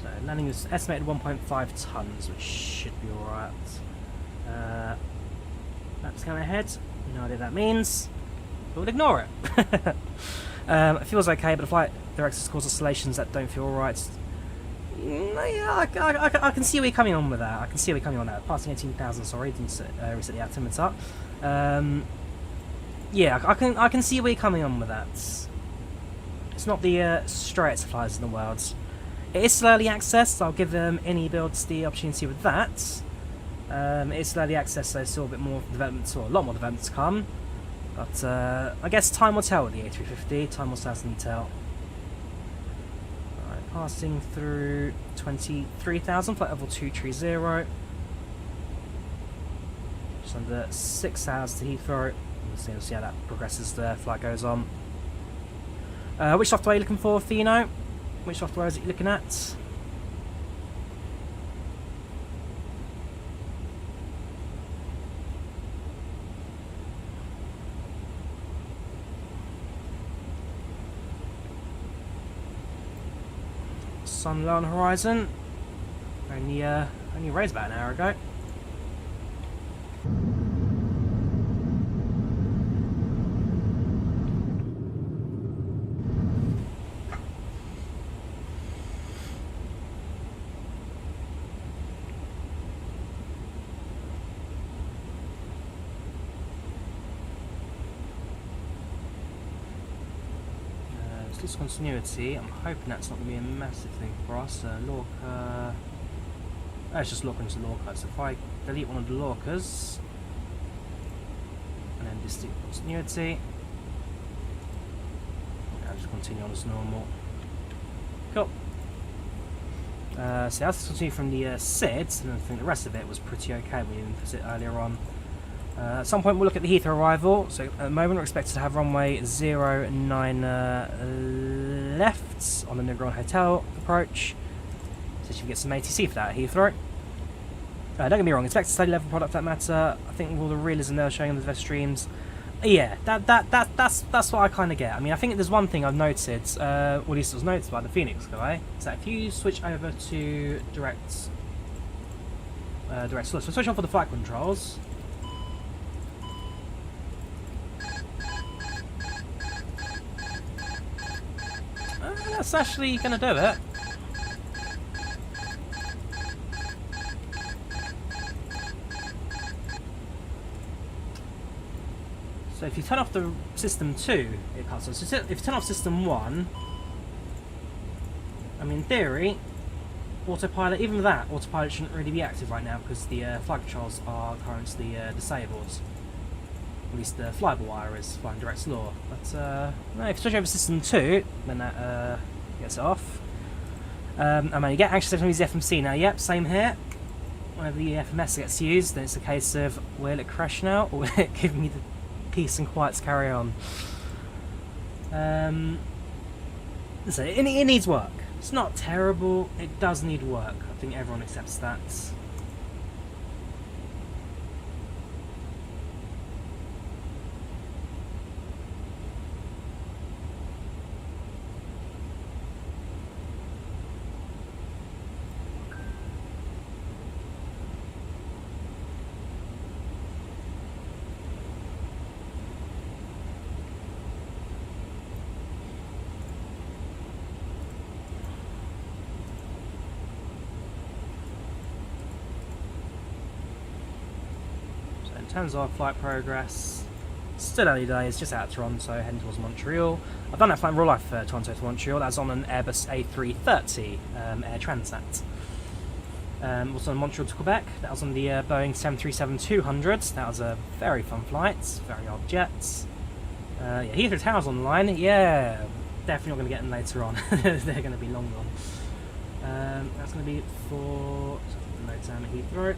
So landing is estimated 1.5 tons, which should be alright. That's going ahead. No idea what that means, but we'll ignore it. It feels okay, but the flight directors cause oscillations that don't feel right. Yeah, I can see where you're coming on with that. I can see where you're coming on that. Passing 18,000, sorry, didn't reset the altimeter. Yeah, I can see where you're coming on with that. It's not the straightest flies in the world. It is slowly accessed. I'll give iniBuilds the opportunity with that. It is slowly accessed, so still a bit more development, or a lot more development to come. But I guess time will tell with the A350. Time will certainly tell. Passing through 23,000, flight level 230. Just under 6 hours to Heathrow. We'll see how that progresses, the flight goes on. Which software are you looking for, Fino? Which software is it you're looking at? Sun low on the horizon. Only raised about an hour ago. Continuity. I'm hoping that's not going to be a massive thing for us. Lorca. It's just Lorca into Lorca. So if I delete one of the Lorcas and then distinct continuity, I'll just continue on as normal. Cool. So that's continue from the SID, and I think the rest of it was pretty okay. We input it earlier on. At some point we'll look at the Heathrow arrival. So at the moment we're expected to have runway 09 left on the Negron Hotel approach. So you can get some ATC for that at Heathrow. Don't get me wrong, expect a steady level product that matter. I think with all the realism they're showing on the dev streams. Yeah, that's what I kind of get. I mean, I think there's one thing I've noted, or at least it was noted by the Phoenix guy, is that if you switch over to direct source, so switch on for the flight controls. That's actually going to do it. So if you turn off the system 2, it cuts off. So if you turn off system 1, I mean in theory, autopilot, even with that, autopilot shouldn't really be active right now because the flight controls are currently disabled. At least the flyable wire is flying direct law. But no, if you switch over to system 2, then that gets it off. And when you get anxious to use the FMC now, yep, same here. Whenever the FMS gets used, then it's a case of will it crash now, or will it give me the peace and quiet to carry on? So it needs work. It's not terrible, it does need work. I think everyone accepts that. In terms of flight progress, Still early days, just out of Toronto, heading towards Montreal. I've done that flight in real life for Toronto to Montreal. That's on an Airbus A350 Air Transat. Also in Montreal to Quebec, that was on the Boeing 737-200. That was a very fun flight, very odd jets. Yeah, Heathrow Tower's online. Yeah, definitely not going to get them later on. They're going to be long gone. That's going to be for no time at Heathrow.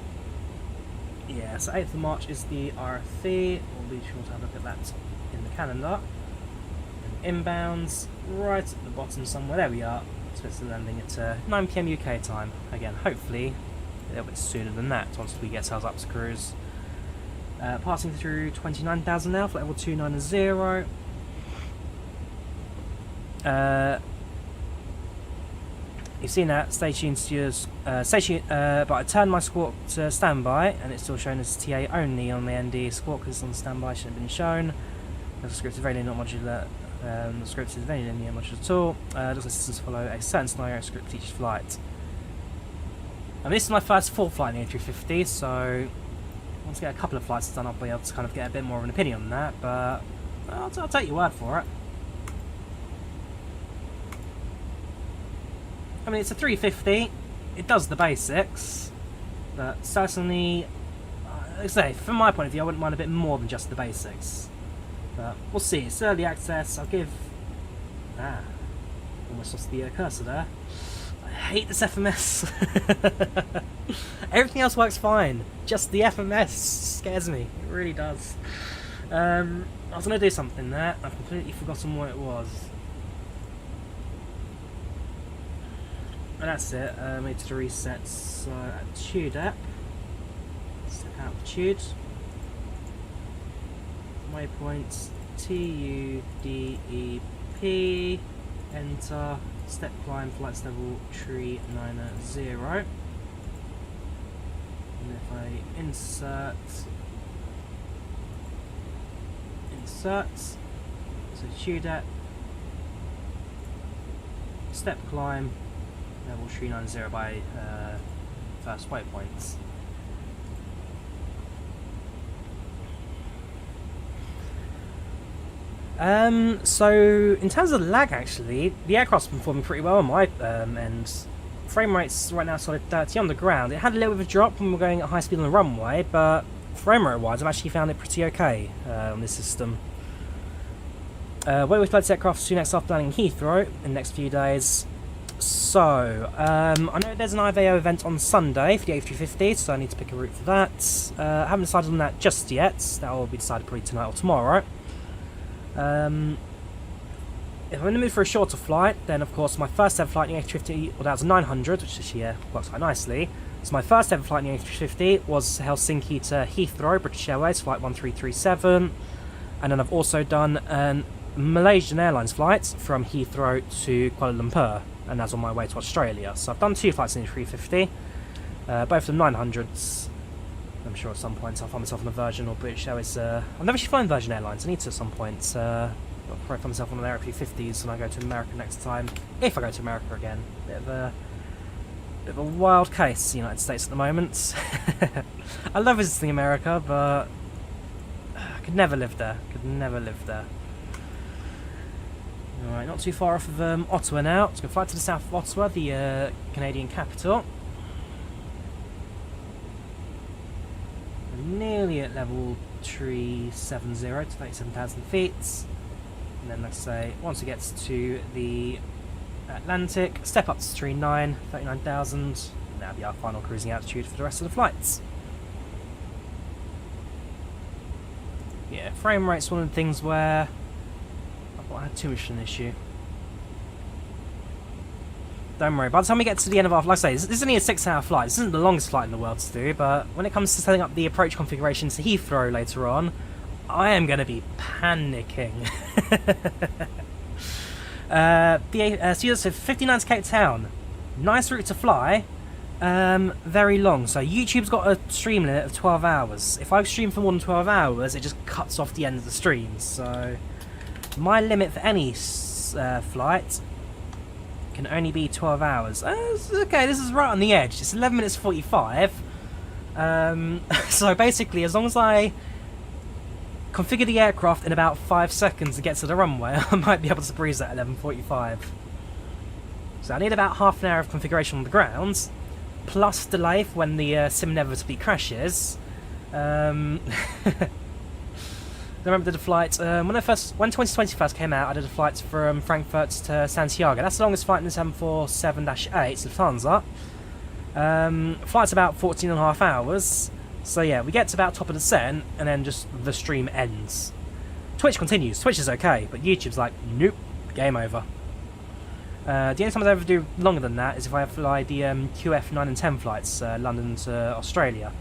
Yeah, so 8th of March is the RFE. We'll be sure to have a look at that in the calendar. And inbounds, right at the bottom somewhere. There we are. Supposed to be landing at 9 PM UK time. Again, hopefully a little bit sooner than that once we get ourselves up to cruise. Passing through 29,000 now for level 290. You've seen that, stay tuned to your, but I turned my squawk to standby and it's still shown as TA only on the ND. Squawk is on standby, shouldn't have been shown. The script is very linear, not modular. The script is very linear, not modular at all. Looks like systems follow a certain scenario script each flight. And this is my first full flight in the A350, so once I get a couple of flights done, I'll be able to kind of get a bit more of an opinion on that, but I'll take your word for it. I mean, it's a 350, it does the basics, but certainly, like I say, from my point of view, I wouldn't mind a bit more than just the basics. But we'll see, it's early access, I'll give... almost lost the cursor there. I hate this FMS. Everything else works fine, just the FMS scares me, it really does. I was going to do something there, I've completely forgotten what it was. And that's it, I need to reset Tude app. Step out of Tude. Waypoints TUDEP. Enter. Step climb, flights level 390. And if I insert, so Tude app. Step climb. Level 390 by first waypoints. So in terms of lag, actually, the aircraft's been performing pretty well on my end. Frame rate's right now solid 30 on the ground. It had a little bit of a drop when we were going at high speed on the runway, but frame rate wise, I've actually found it pretty okay on this system. When we fly this aircraft soon next after landing in Heathrow in the next few days. So, I know there's an IVAO event on Sunday for the A350, so I need to pick a route for that. I haven't decided on that just yet. That will be decided probably tonight or tomorrow. If I'm in the mood for a shorter flight, then of course my first ever flight in the A350, well, that was a 900, which this year works quite nicely. So my first ever flight in the A350 was Helsinki to Heathrow, British Airways, flight 1337. And then I've also done a Malaysian Airlines flight from Heathrow to Kuala Lumpur, and that's on my way to Australia. So I've done 2 flights in the 350, both of them 900s. I'm sure at some point I'll find myself on a Virgin or British Airways. I've never actually flown Virgin Airlines, I need to at some point. I'll probably find myself on an A350s when I go to America next time, if I go to America again. Bit of a wild case, the United States at the moment. I love visiting America, but I could never live there. Alright, not too far off of Ottawa now. Let's go fly to the south of Ottawa, the Canadian capital. We're nearly at level 370 to 37,000 feet. And then let's say, once it gets to the Atlantic, step up to 39,000. That'll be our final cruising altitude for the rest of the flights. Yeah, frame rate's one of the things where I had too much of an issue. Don't worry, by the time we get to the end of our, like I say, this is only a 6-hour flight. This isn't the longest flight in the world to do, but when it comes to setting up the approach configuration to Heathrow later on, I am going to be panicking. So 59 to Cape Town, nice route to fly, very long. So YouTube's got a stream limit of 12 hours. If I stream for more than 12 hours, it just cuts off the end of the stream. So my limit for any flight can only be 12 hours. Okay, this is right on the edge. It's 11 minutes 45. So basically, as long as I configure the aircraft in about 5 seconds to get to the runway. I might be able to breeze that at 11:45. So I need about half an hour of configuration on the ground, plus delay for when the sim inevitably crashes. I remember I did a flight when 2020 first came out. I did a flight from Frankfurt to Santiago. That's the longest flight in the 747-8 Lufthansa. Flight's about 14.5 hours. So yeah, we get to about top of descent, and then just the stream ends. Twitch continues. Twitch is okay, but YouTube's like, nope, game over. The only time I ever do longer than that is if I fly the QF 9 and 10 flights, London to Australia.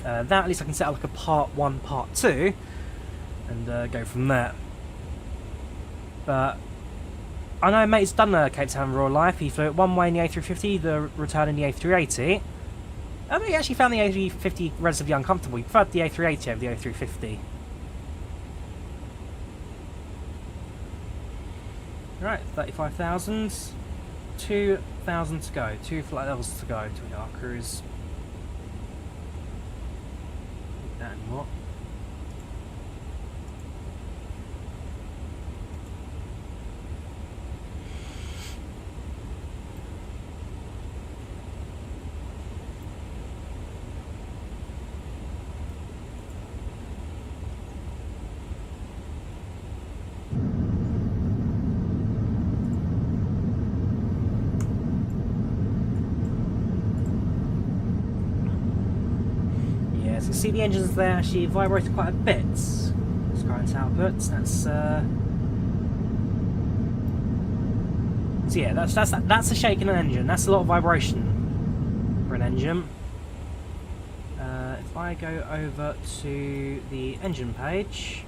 That at least I can set up like a part 1, part 2, and go from there. But I know mate's done Cape Town real life. He flew it one way in the A350, the return in the A380. I think he actually found the A350 relatively uncomfortable. He preferred the A380 over the A350. Right, 35,000. 2,000 to go. 2 flight levels to go to our cruise. Not that anymore. See the engines there actually vibrated quite a bit. This current output. That's so yeah, that's a shake in an engine. That's a lot of vibration for an engine. If I go over to the engine page,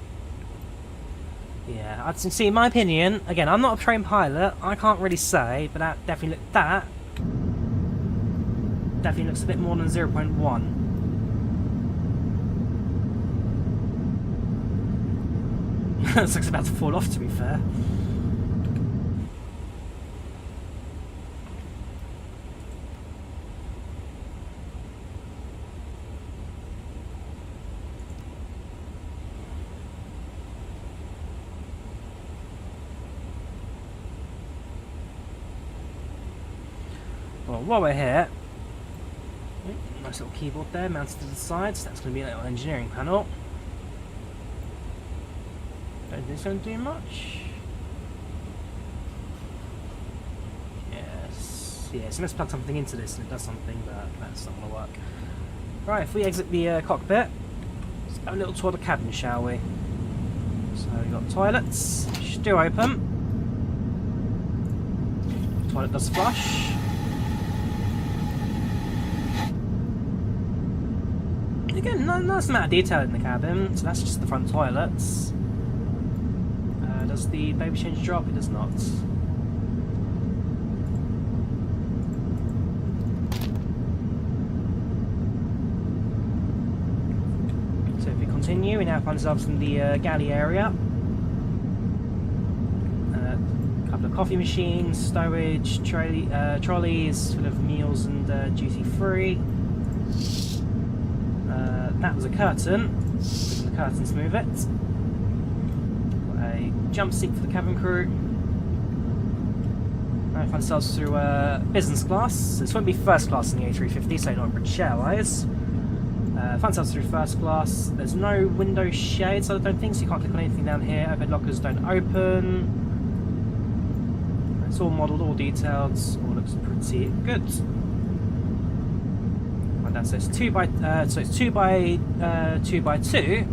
yeah, I'd see. In my opinion, again, I'm not a trained pilot. I can't really say, but that definitely looks a bit more than 0.1. Looks like it's about to fall off, to be fair. Well, while we're here, nice little keyboard there mounted to the sides. That's going to be a little engineering panel. Don't think it's going to do much. Yes, let's plug something into this and it does something, but that's not going to work. Right, if we exit the cockpit, let's have a little tour of the cabin, shall we? So we've got toilets, which do open. Toilet does flush. Again, nice amount of detail in the cabin, so that's just the front toilets. Does the baby change drop? It does not. So if we continue, we now find ourselves in the galley area. A couple of coffee machines, stowage, trolleys full of meals and duty free. That was a curtain. Open the curtain to move it. Jump seat for the cabin crew. Right, find ourselves through business class. This won't be first class in the A350, so not British Airways. Find ourselves through first class. There's no window shades, I don't think, so you can't click on anything down here. Overhead lockers don't open. It's all modelled, all detailed, all looks pretty good. And that's it's 2 by 2 by 2,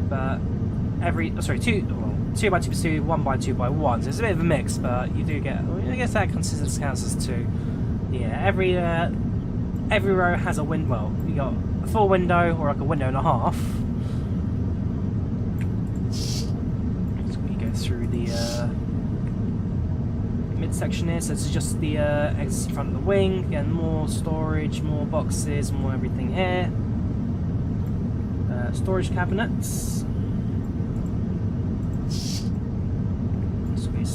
but 2 by 2 by 2, 1 by 2 by 1. So it's a bit of a mix, but you do get. Well, I guess that considers counts as 2. Yeah, every row has a window. Well, you got a full window or like a window and a half. So we go through the midsection here. So this is just the exit front of the wing. Again, more storage, more boxes, more everything here. Storage cabinets.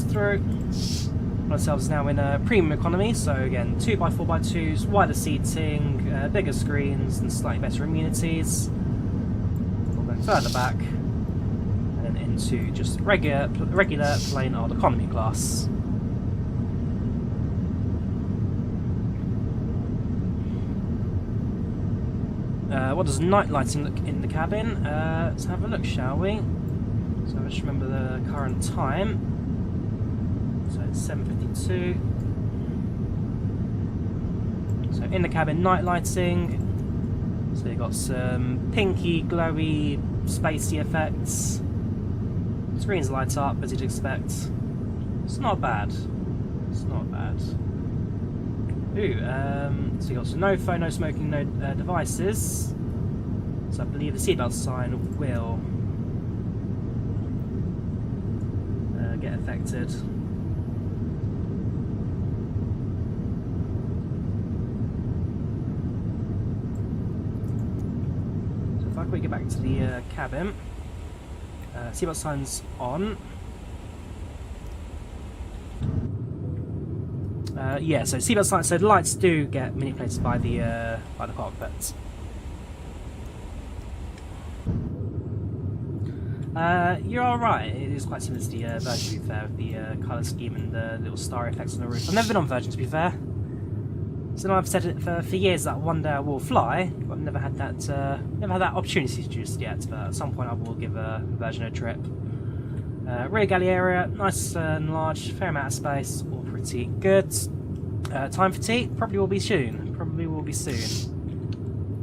Through. Ourselves now in premium economy, so again 2 by 4 by 2s, wider seating, bigger screens and slightly better amenities. We'll go further back. then into just regular plain old economy class. What does night lighting look in the cabin? Let's have a look, shall we? So let's remember the current time. So it's 7:52. So in the cabin, night lighting. So you've got some pinky, glowy, spacey effects. Screens light up as you'd expect. It's not bad. It's not bad. Ooh, so you've got some no phone, no smoking, no devices. So I believe the seatbelt sign will get affected. So if I quickly get back to the cabin, seatbelt sign's on. Yeah, so seatbelt sign. So the lights do get manipulated by the cockpit. You're alright, it is quite similar to the Virgin, to be fair, with the colour scheme and the little star effects on the roof. I've never been on Virgin, to be fair. So I've said it for years that one day I will fly, but I've never had that opportunity just yet, but at some point I will give a Virgin a trip. Rear galley area, nice and large, fair amount of space, all pretty good. Time for tea, probably will be soon.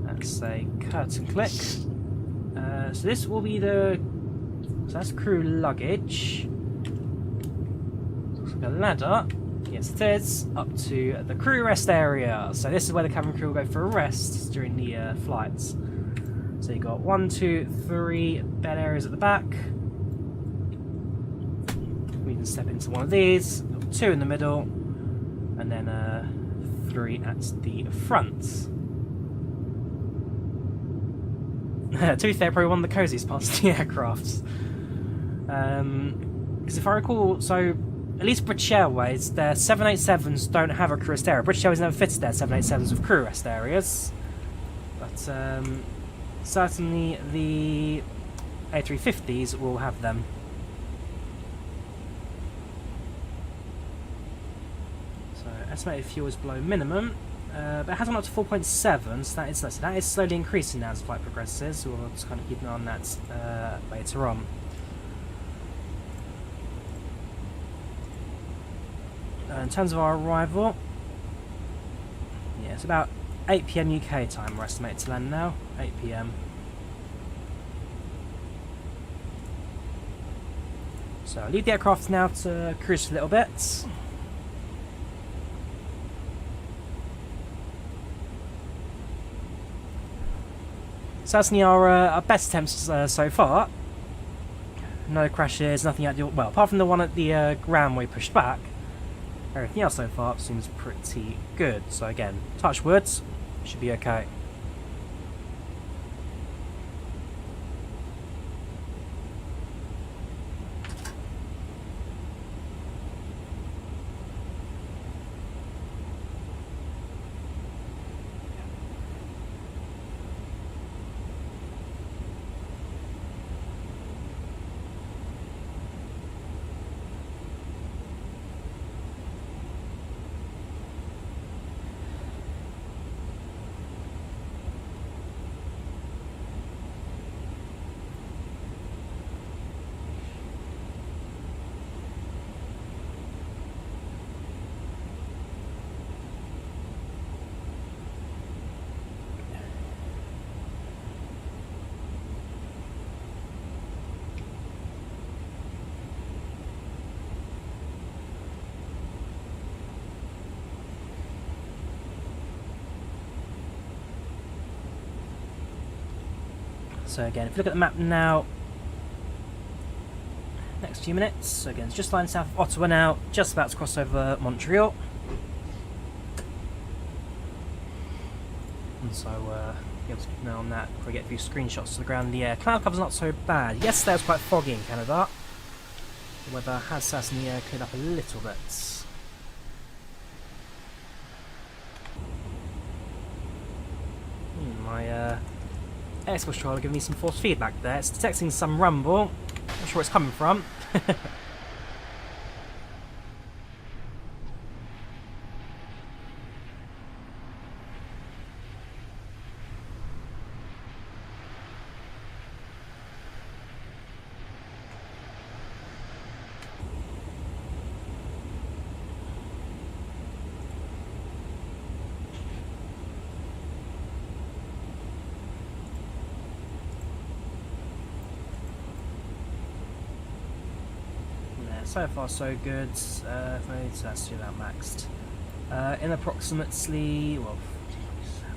Let's say curtain click. So this will be so that's crew luggage. Looks like a ladder. Yes, it is. Up to the crew rest area. So this is where the cabin crew will go for a rest during the flights. So you've got 1, 2, 3 bed areas at the back. We can step into one of these. Got 2 in the middle, and then 3 at the front. To be fair, probably one of the coziest parts of the aircraft. Because if I recall, so at least British Airways, their 787s don't have a crew rest area. British Airways never fitted their 787s with crew rest areas. But certainly the A350s will have them. So estimated fuel is below minimum. But it has gone up to 4.7, so that is slowly increasing now as the flight progresses, so we'll just kind of keep an eye on that later on. In terms of our arrival, yeah, it's about 8 PM UK time we're estimated to land now, 8 PM. So I'll leave the aircraft now to cruise for a little bit. So that's our best attempts so far. No crashes, nothing out the... Well, apart from the one at the ground we pushed back, everything else so far seems pretty good. So again, touch wood, should be okay. So again, if you look at the map now, next few minutes, so again, it's just lying south of Ottawa now, just about to cross over Montreal. And so, be able to keep an eye on that before we get a few screenshots to the ground. The cloud cover's not so bad. Yesterday was quite foggy in Canada. The weather has certainly cleared up a little bit. My Xbox controller giving me some forced feedback there. It's detecting some rumble. Not sure where it's coming from. So far so good. If I need to let's do that maxed. In approximately, well, 47.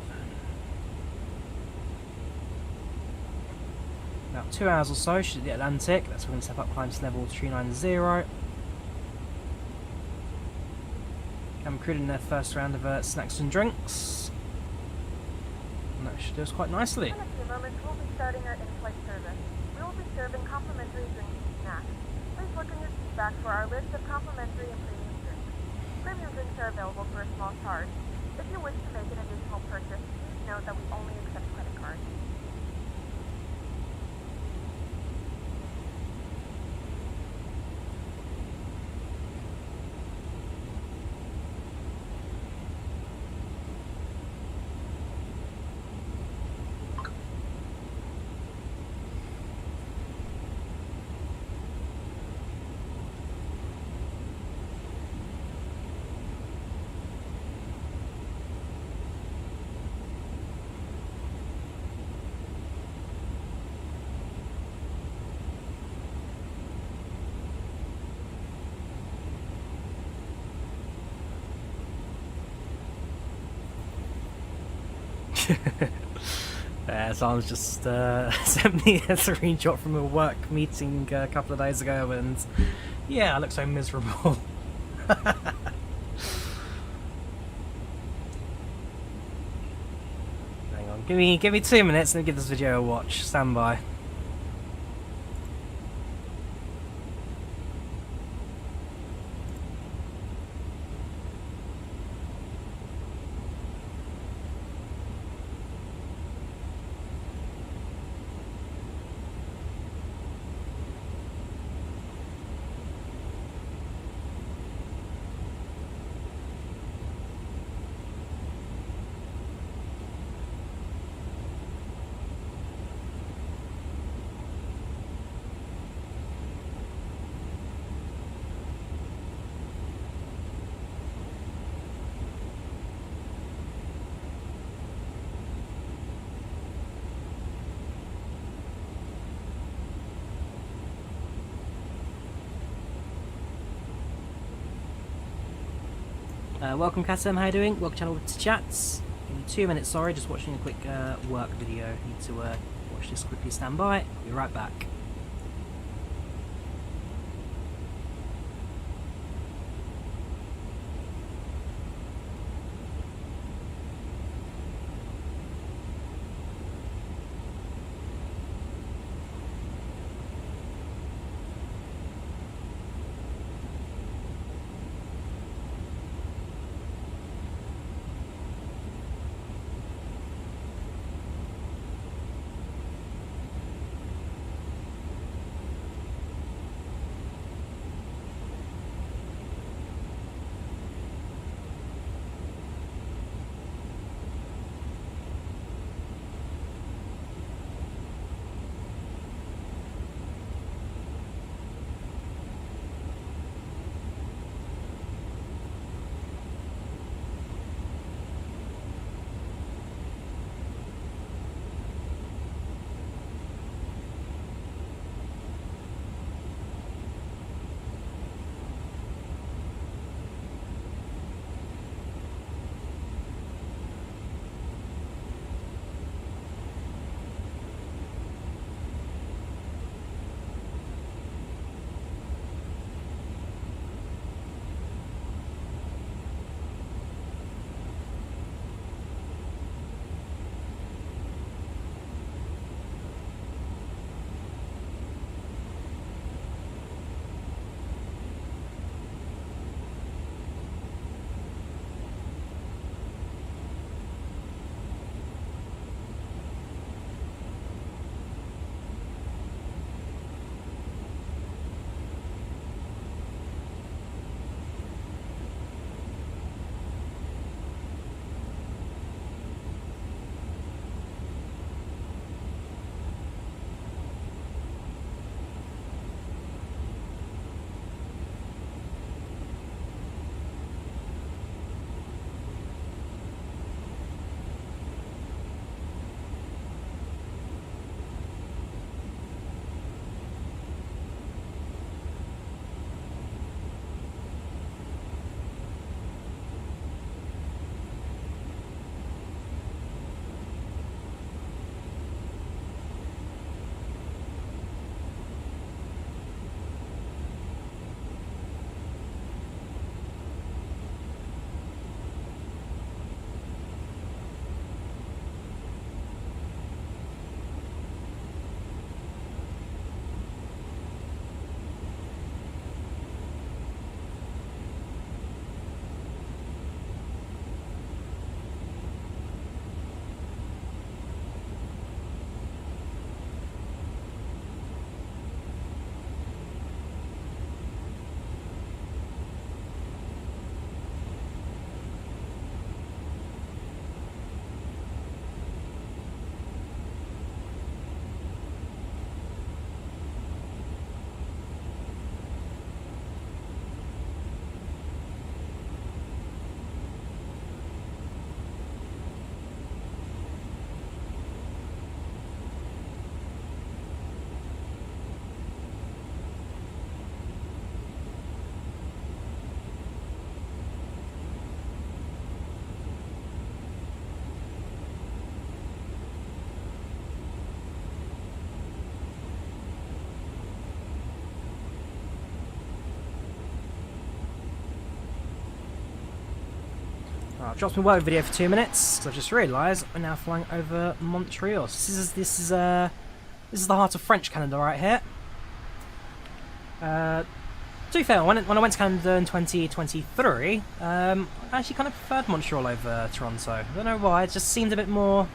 About 2 hours or so, should the Atlantic. That's when we're going to step up climb to level 390. I'm recruiting their first round of snacks and drinks. And that should do us quite nicely. In a few moments, we'll be starting our in-flight service. We will be serving complimentary drinks and snacks. Please look in your feedback for our list of complimentary and premium drinks. Premium drinks are available for a small charge. If you wish to make an additional purchase, please note that we only accept credit cards. Someone's just sent me a screenshot from a work meeting a couple of days ago, and yeah, I look so miserable. Hang on, give me 2 minutes and give this video a watch. Stand by. Welcome Katem, how you doing? Welcome channel to chats. Give me 2 minutes, sorry, just watching a quick work video. Need to watch this quickly, stand by. Be right back. I've dropped my work video for 2 minutes because I've just realised we're now flying over Montreal. So this is the heart of French Canada right here. To be fair, when I went to Canada in 2023, I actually kind of preferred Montreal over Toronto. I don't know why. It just seemed a bit more.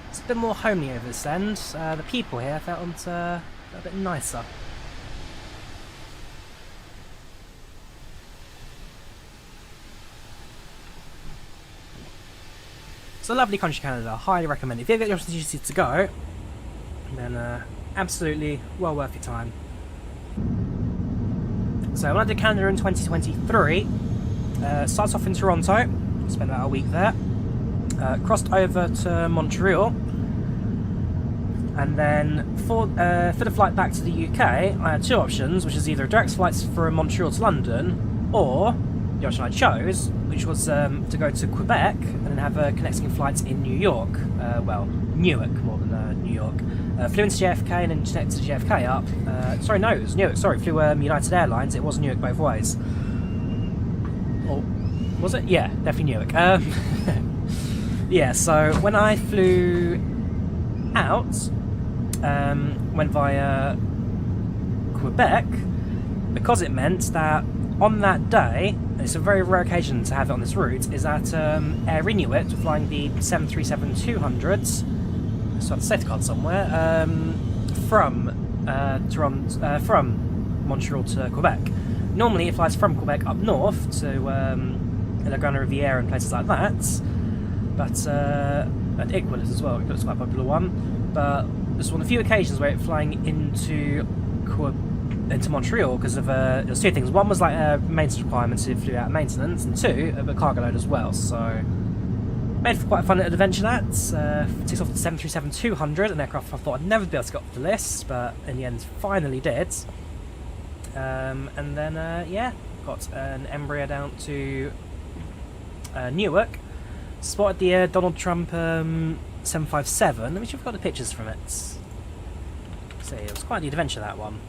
It's a bit more homely over this end. The people here felt a bit nicer. It's a lovely country, Canada. Highly recommend it. If you ever get the opportunity to go, then absolutely well worth your time. So when I did Canada in 2023, started off in Toronto, spent about a week there, crossed over to Montreal, and then for the flight back to the UK, I had two options, which is either direct flights from Montreal to London, or the option I chose, which was to go to Quebec and then have connecting flights in New York. Well, Newark more than New York. Flew into JFK and then connected to JFK up. Sorry, no, it was Newark. Sorry, flew United Airlines. It was Newark both ways. Or was it? Yeah, definitely Newark. Yeah, so when I flew out, went via Quebec, because it meant that on that day, and it's a very rare occasion to have it on this route, is that Air Inuit were flying the 737-200s, so I have the safety card somewhere, from Montreal to Quebec. Normally it flies from Quebec up north to La Grande Rivière and places like that, but and Iqaluit as well. Iqaluit's quite a popular one, but this is one of the few occasions where it's flying into Montreal because of there's two things. One was like maintenance requirements, so it flew out of maintenance, and two, a cargo load as well. So made for quite a fun little adventure. That takes off the 737-200, an aircraft I thought I'd never be able to get off the list, but in the end finally did. And then yeah, got an Embraer down to Newark. Spotted the Donald Trump 757. Let me see if I've got the pictures from it. See, it was quite the adventure, that one.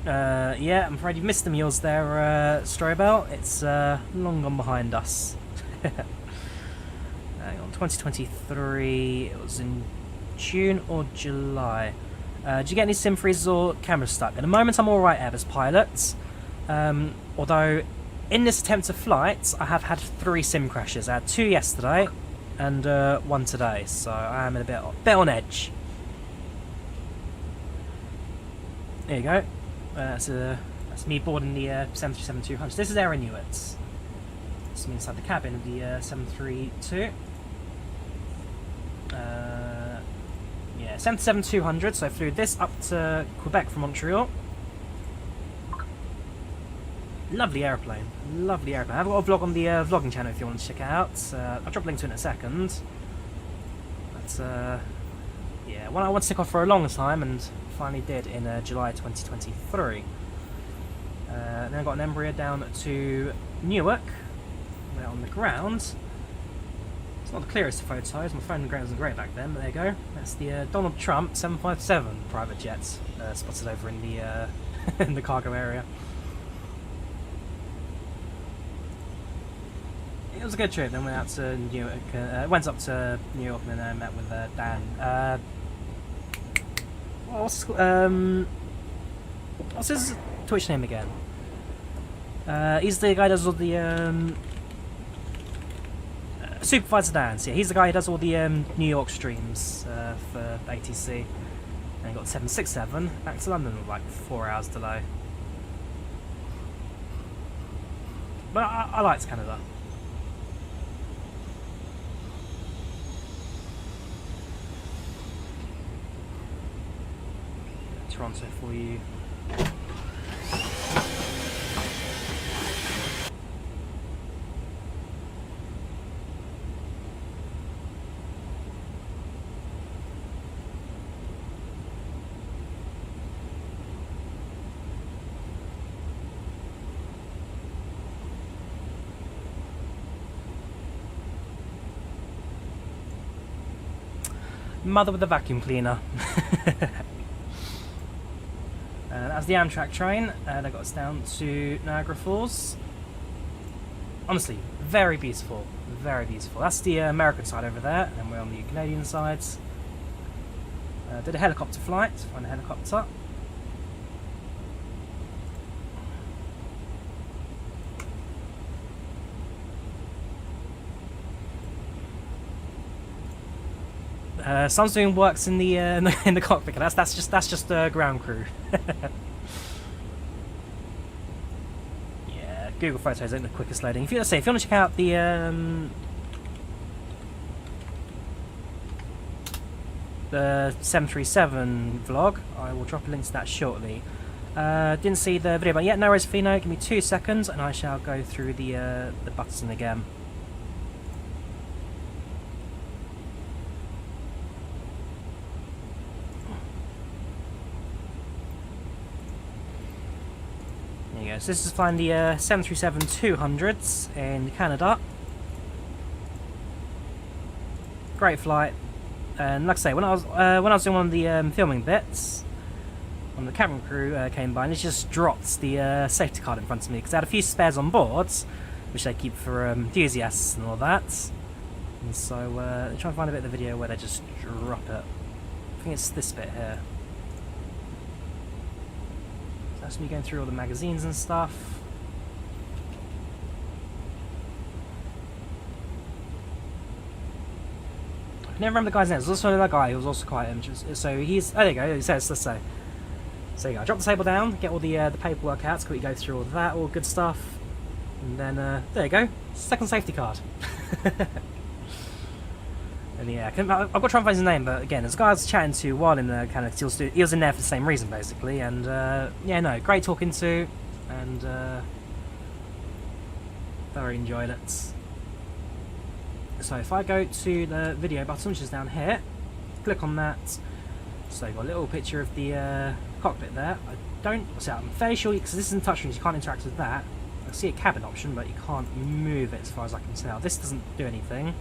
Yeah, I'm afraid you've missed the mules there, Strobel. It's long gone behind us. Hang on, 2023, it was in June or July. Did you get any sim freezes or cameras stuck? At the moment I'm alright, Airbus pilot. Although, in this attempt of flight, I have had 3 sim crashes. I had 2 yesterday, and 1 today, so I am a bit on edge. There you go. That's me boarding the 737-200. This is Air Inuit. This is me inside the cabin of the 732. Yeah, 737-200. So I flew this up to Quebec from Montreal. Lovely airplane. Lovely airplane. I've got a vlog on the vlogging channel if you want to check it out. I'll drop a link to it in a second. But yeah, one I want to stick off for a long time, and finally did in July 2023. Then I got an Embraer down to Newark, where on the ground. It's not the clearest of photos, my phone wasn't great back then, but there you go. That's the Donald Trump 757 private jet, spotted over in the in the cargo area. It was a good trip. Then went out to Newark, went up to New York, and then met with Dan. What's his Twitch name again? He's the guy who does all the Supervisor Dan. So yeah, he's the guy who does all the New York streams for ATC. And he got 767 back to London with like 4 hours delay. But I liked Canada. Toronto for you. Mother with the vacuum cleaner. That was the Amtrak train. That got us down to Niagara Falls. honestly, very beautiful, very beautiful. That's the American side over there, and we're on the Canadian side. Did a helicopter flight, find a helicopter. Someone's doing works in the in the cockpit. That's just ground crew. Yeah, Google Photos ain't the quickest loading. If you want to check out the 737 vlog, I will drop a link to that shortly. Didn't see the video, but yeah, no worries, Fino. Give me 2 seconds, and I shall go through the button again. There you go. So this is flying the 737-200s in Canada. Great flight. And like I say, when I was doing one of the filming bits, one of the cabin crew came by and it just dropped the safety card in front of me because they had a few spares on board, which they keep for enthusiasts and all that. And so they try and find a bit of the video where they just drop it. I think it's this bit here. So that's me going through all the magazines and stuff. I never remember the guy's name. There's also another guy who was also quite interesting. So he's... Oh, there you go. He says, let's say. So you go. Drop the table down, get all the paperwork out, so we go through all that, all good stuff. And then, there you go. Second safety card. And yeah, I've got to try and find his name, but again, there's a guy I was chatting to while in the Canada, he was in there for the same reason, basically. And, yeah, no, great talking to, and thoroughly enjoyed it. So if I go to the video button, which is down here, click on that. So you've got a little picture of the cockpit there. I'm fairly sure, because this isn't touchscreen, you can't interact with that. I see a cabin option, but you can't move it as far as I can tell. This doesn't do anything.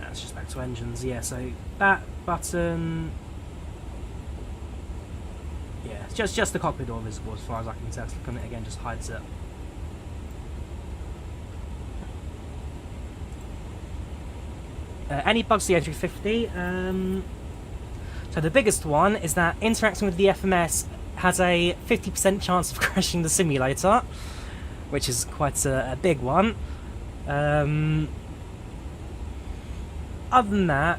That's just back to engines. Yeah, so that button. Yeah, it's just the cockpit door visible as far as I can tell. Click on it again, just hides it. iniBuilds A350. So the biggest one is that interacting with the FMS has a 50% chance of crashing the simulator, which is quite a big one. Other than that,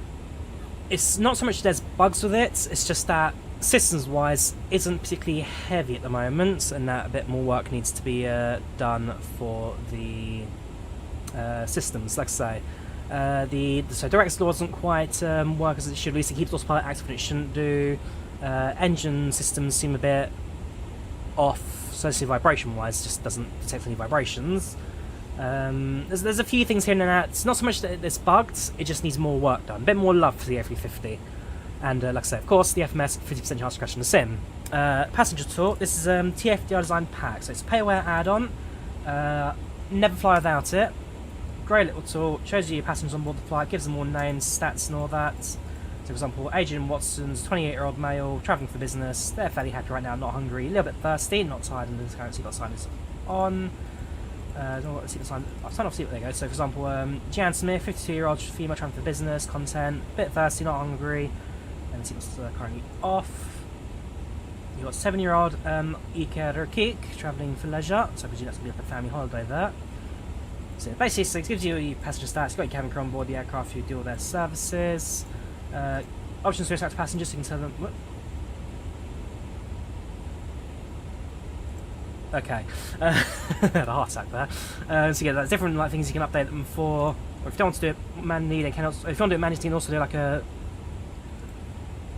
it's not so much there's bugs with it, it's just that systems-wise isn't particularly heavy at the moment, and that a bit more work needs to be done for the systems, like I say. So direct doesn't quite work as it should. At least it keeps autopilot active when it shouldn't do. Engine systems seem a bit off, especially vibration-wise, just doesn't detect any vibrations. There's a few things here and there. It's not so much that it's bugged, it just needs more work done. A bit more love for the A350. And like I said, of course, the FMS, 50% chance of crashing the sim. Passenger tour, this is TFDi designed pack, so it's a pay-aware add-on. Never fly without it. Great little tool, shows you your passengers on board the flight, gives them all names, stats and all that. So for example, Adrian Watson's 28-year-old male, travelling for business, they're fairly happy right now, not hungry, a little bit thirsty, not tired, and this currency got signed on. I've turned off see what they go. So for example, Jan Smith, 52-year-old female, travelling for business, content, a bit thirsty, not hungry, and see what's currently off. You've got 7-year-old Iker Rukik, travelling for leisure, so I presume that's going to be like a family holiday there. So basically, it gives you your passenger stats, you've got your cabin crew on board the aircraft who do all their services. Options to interact with passengers, so you can tell them... Whoop. Okay. I had a heart attack there. So yeah, there's different things you can update them for. Or if you don't want to do it manually, they can also... If you want to do it manually, you can also do like a...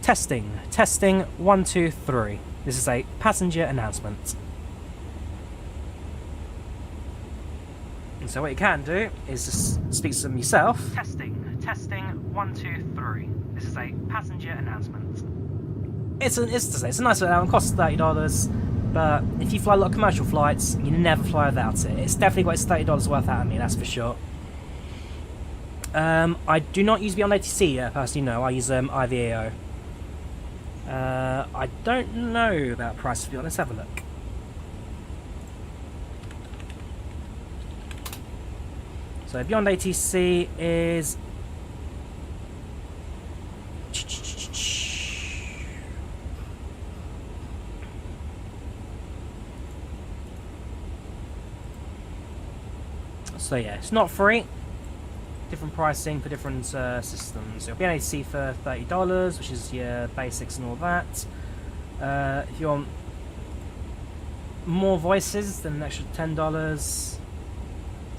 Testing. Testing 1, 2, 3. This is a passenger announcement. So what you can do is just speak to them yourself. Testing 1, 2, 3. This is a passenger announcement. It's a nice little add-on, costs $30, but if you fly a lot of commercial flights, you never fly without it. It's definitely got its $30 worth out of me, that's for sure. I do not use Beyond ATC personally, no. I use IVAO. I don't know about price, to be honest. Have a look. So beyond ATC is so yeah, it's not free. Different pricing for different systems. It'll be an ATC for $30, which is your basics and all that. If you want more voices, then an extra $10.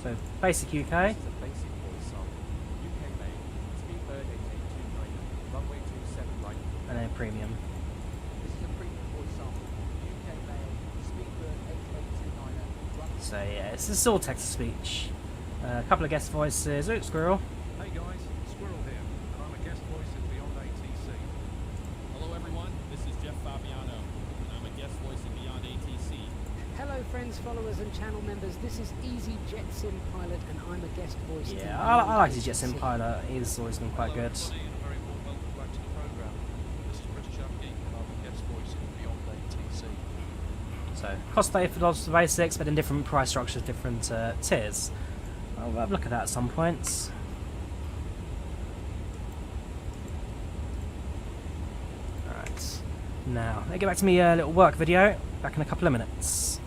So basic UK. This is a basic voice sample. UK made. Speedbird 8829. Runway 27 right. And then premium. This is a premium voice sample. UK made. Speedbird 8829. So yeah, this is all text to speech. A couple of guest voices. Oops, squirrel. Hey guys, Squirrel here, and I'm a guest voice in Beyond ATC. Hello everyone, this is Jeff Fabiano, and I'm a guest voice in Beyond ATC. Hello friends, followers and channel members, this is Easy Jet Sim Pilot and I'm a guest voice. Yeah, I like his Jet Sim Pilot. He's always been quite good. Hello everybody, and a very warm welcome back to the programme. This is British Upgeek, and I'm a guest voice in Beyond ATC. So cost $30 for basics, but in different price structures, different tiers. I'll have a look at that at some points. Alright, now let's get back to my little work video. Back in a couple of minutes.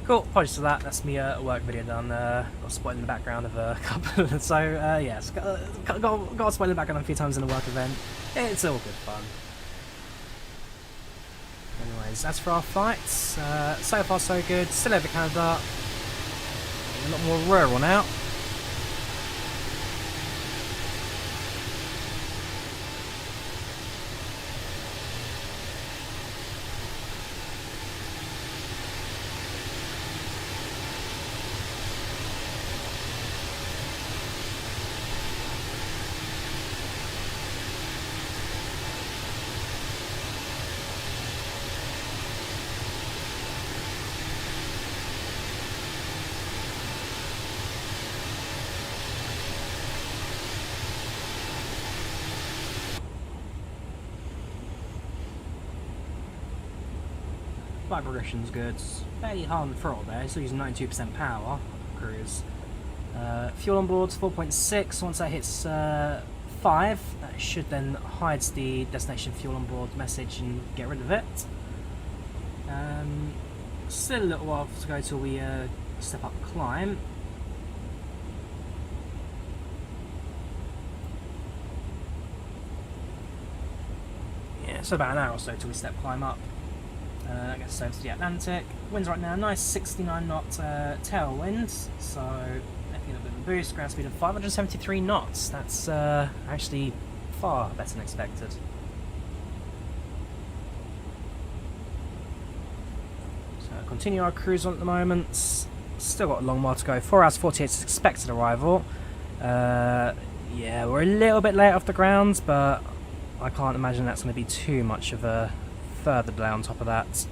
Cool, apologies for that, that's me a work video done, got spotted in the background of a couple, so yes, got spotted in the background a few times in a work event, it's all good fun. Anyways, as for our flights, so far so good, still over Canada, a lot more rural now. Flight progression's good. Fairly hard on the throttle there, still using 92% power cruise. Fuel on board 4.6. Once that hits 5, that should then hide the destination fuel on board message and get rid of it. Still a little while to go till we step up climb. Yeah, so about an hour or so till we step climb up. I guess over to the Atlantic. Winds right now, nice 69 knot tailwind, so making a bit of a boost. Ground speed of 573 knots. That's actually far better than expected. So continue our cruise on at the moment. Still got a long while to go. 4 hours 48 is expected arrival. Yeah, we're a little bit late off the ground, but I can't imagine that's going to be too much of a further delay on top of that.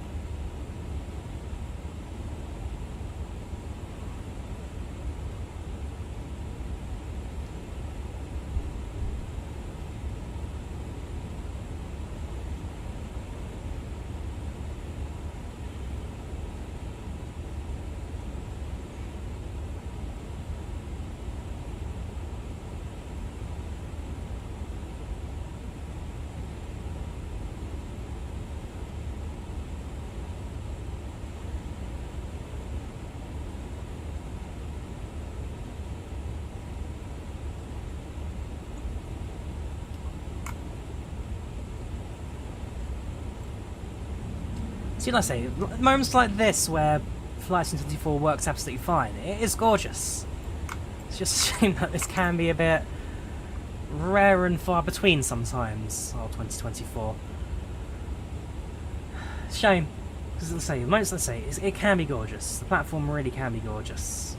See, like I say, moments like this where Flight Sim 24 works absolutely fine, it is gorgeous. It's just a shame that this can be a bit rare and far between sometimes, 2024. Shame, because let's say, moments let's say, it can be gorgeous. The platform really can be gorgeous.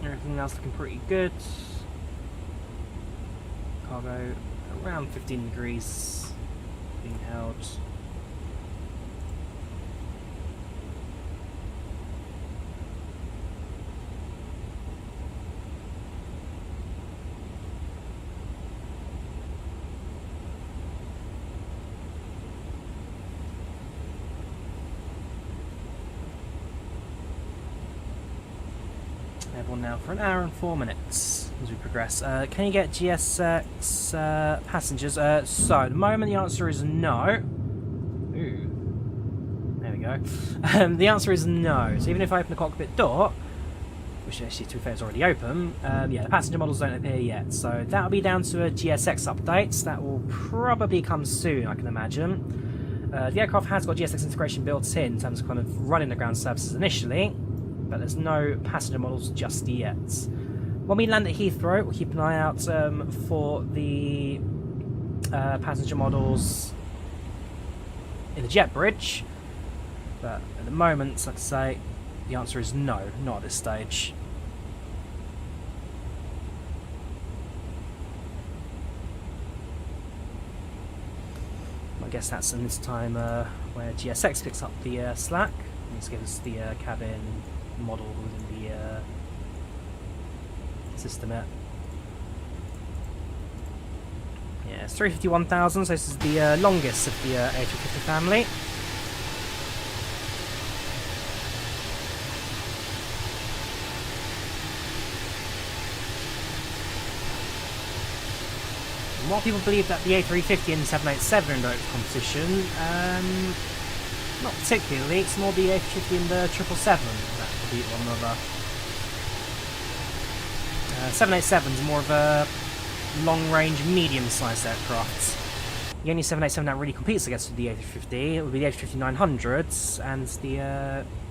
Everything else looking pretty good. Cargo around 15 degrees being held. Airborne now for an hour and 4 minutes as we progress. Can you get GSX passengers? So, at the moment the answer is no. Ooh. There we go. The answer is no. So even if I open the cockpit door, which actually to be fair is already open, yeah, the passenger models don't appear yet. So that'll be down to a GSX update. That will probably come soon, I can imagine. The aircraft has got GSX integration built in terms of kind of running the ground services initially, but there's no passenger models just yet. When we land at Heathrow, we'll keep an eye out for the passenger models in the jet bridge, but at the moment, like I say, the answer is no, not at this stage. I guess that's in this time where GSX picks up the slack. Let's give us the cabin model within the system it. Yeah, it's 351,000, so this is the longest of the A350 family. A lot of people believe that the A350 and the 787 are in direct competition. Not particularly, it's more the A350 and the 777 that compete one another. 787 is more of a long-range, medium-sized aircraft. The only 787 that really competes against the A350 would be the A350-900s and the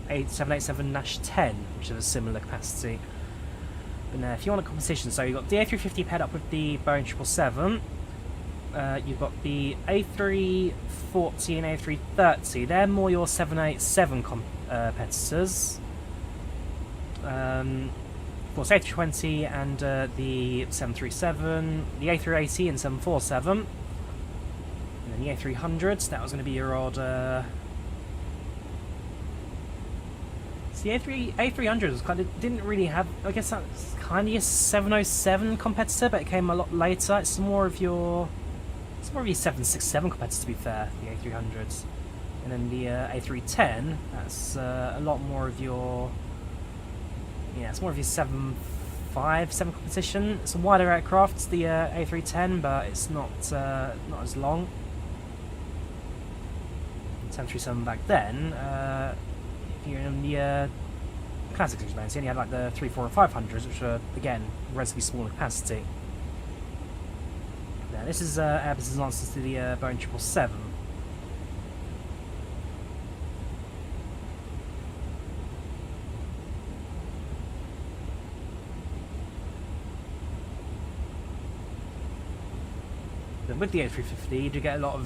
787-10, which have a similar capacity. But now, if you want a competition, so you've got the A350 paired up with the Boeing 777. You've got the A340 and A330. They're more your 787 competitors. Of course, A320 and the 737, the A380 and 747, and then the A300s. That was going to be your odd. So the A300 was kind of didn't really have. I guess that's kind of your 707 competitor, but it came a lot later. It's more of your 767 competitor, to be fair. The A300s, and then the A310. That's a lot more of your. Yeah, it's more of your 757 competition. It's a wider aircraft, it's the A310, but it's not as long. 737 back then, if you're in the classic experience, you only had like the 3, 4, and 500s, which are again relatively small capacity. Now, this is Airbus's answer to the Boeing 777. With the A350, you do get a lot of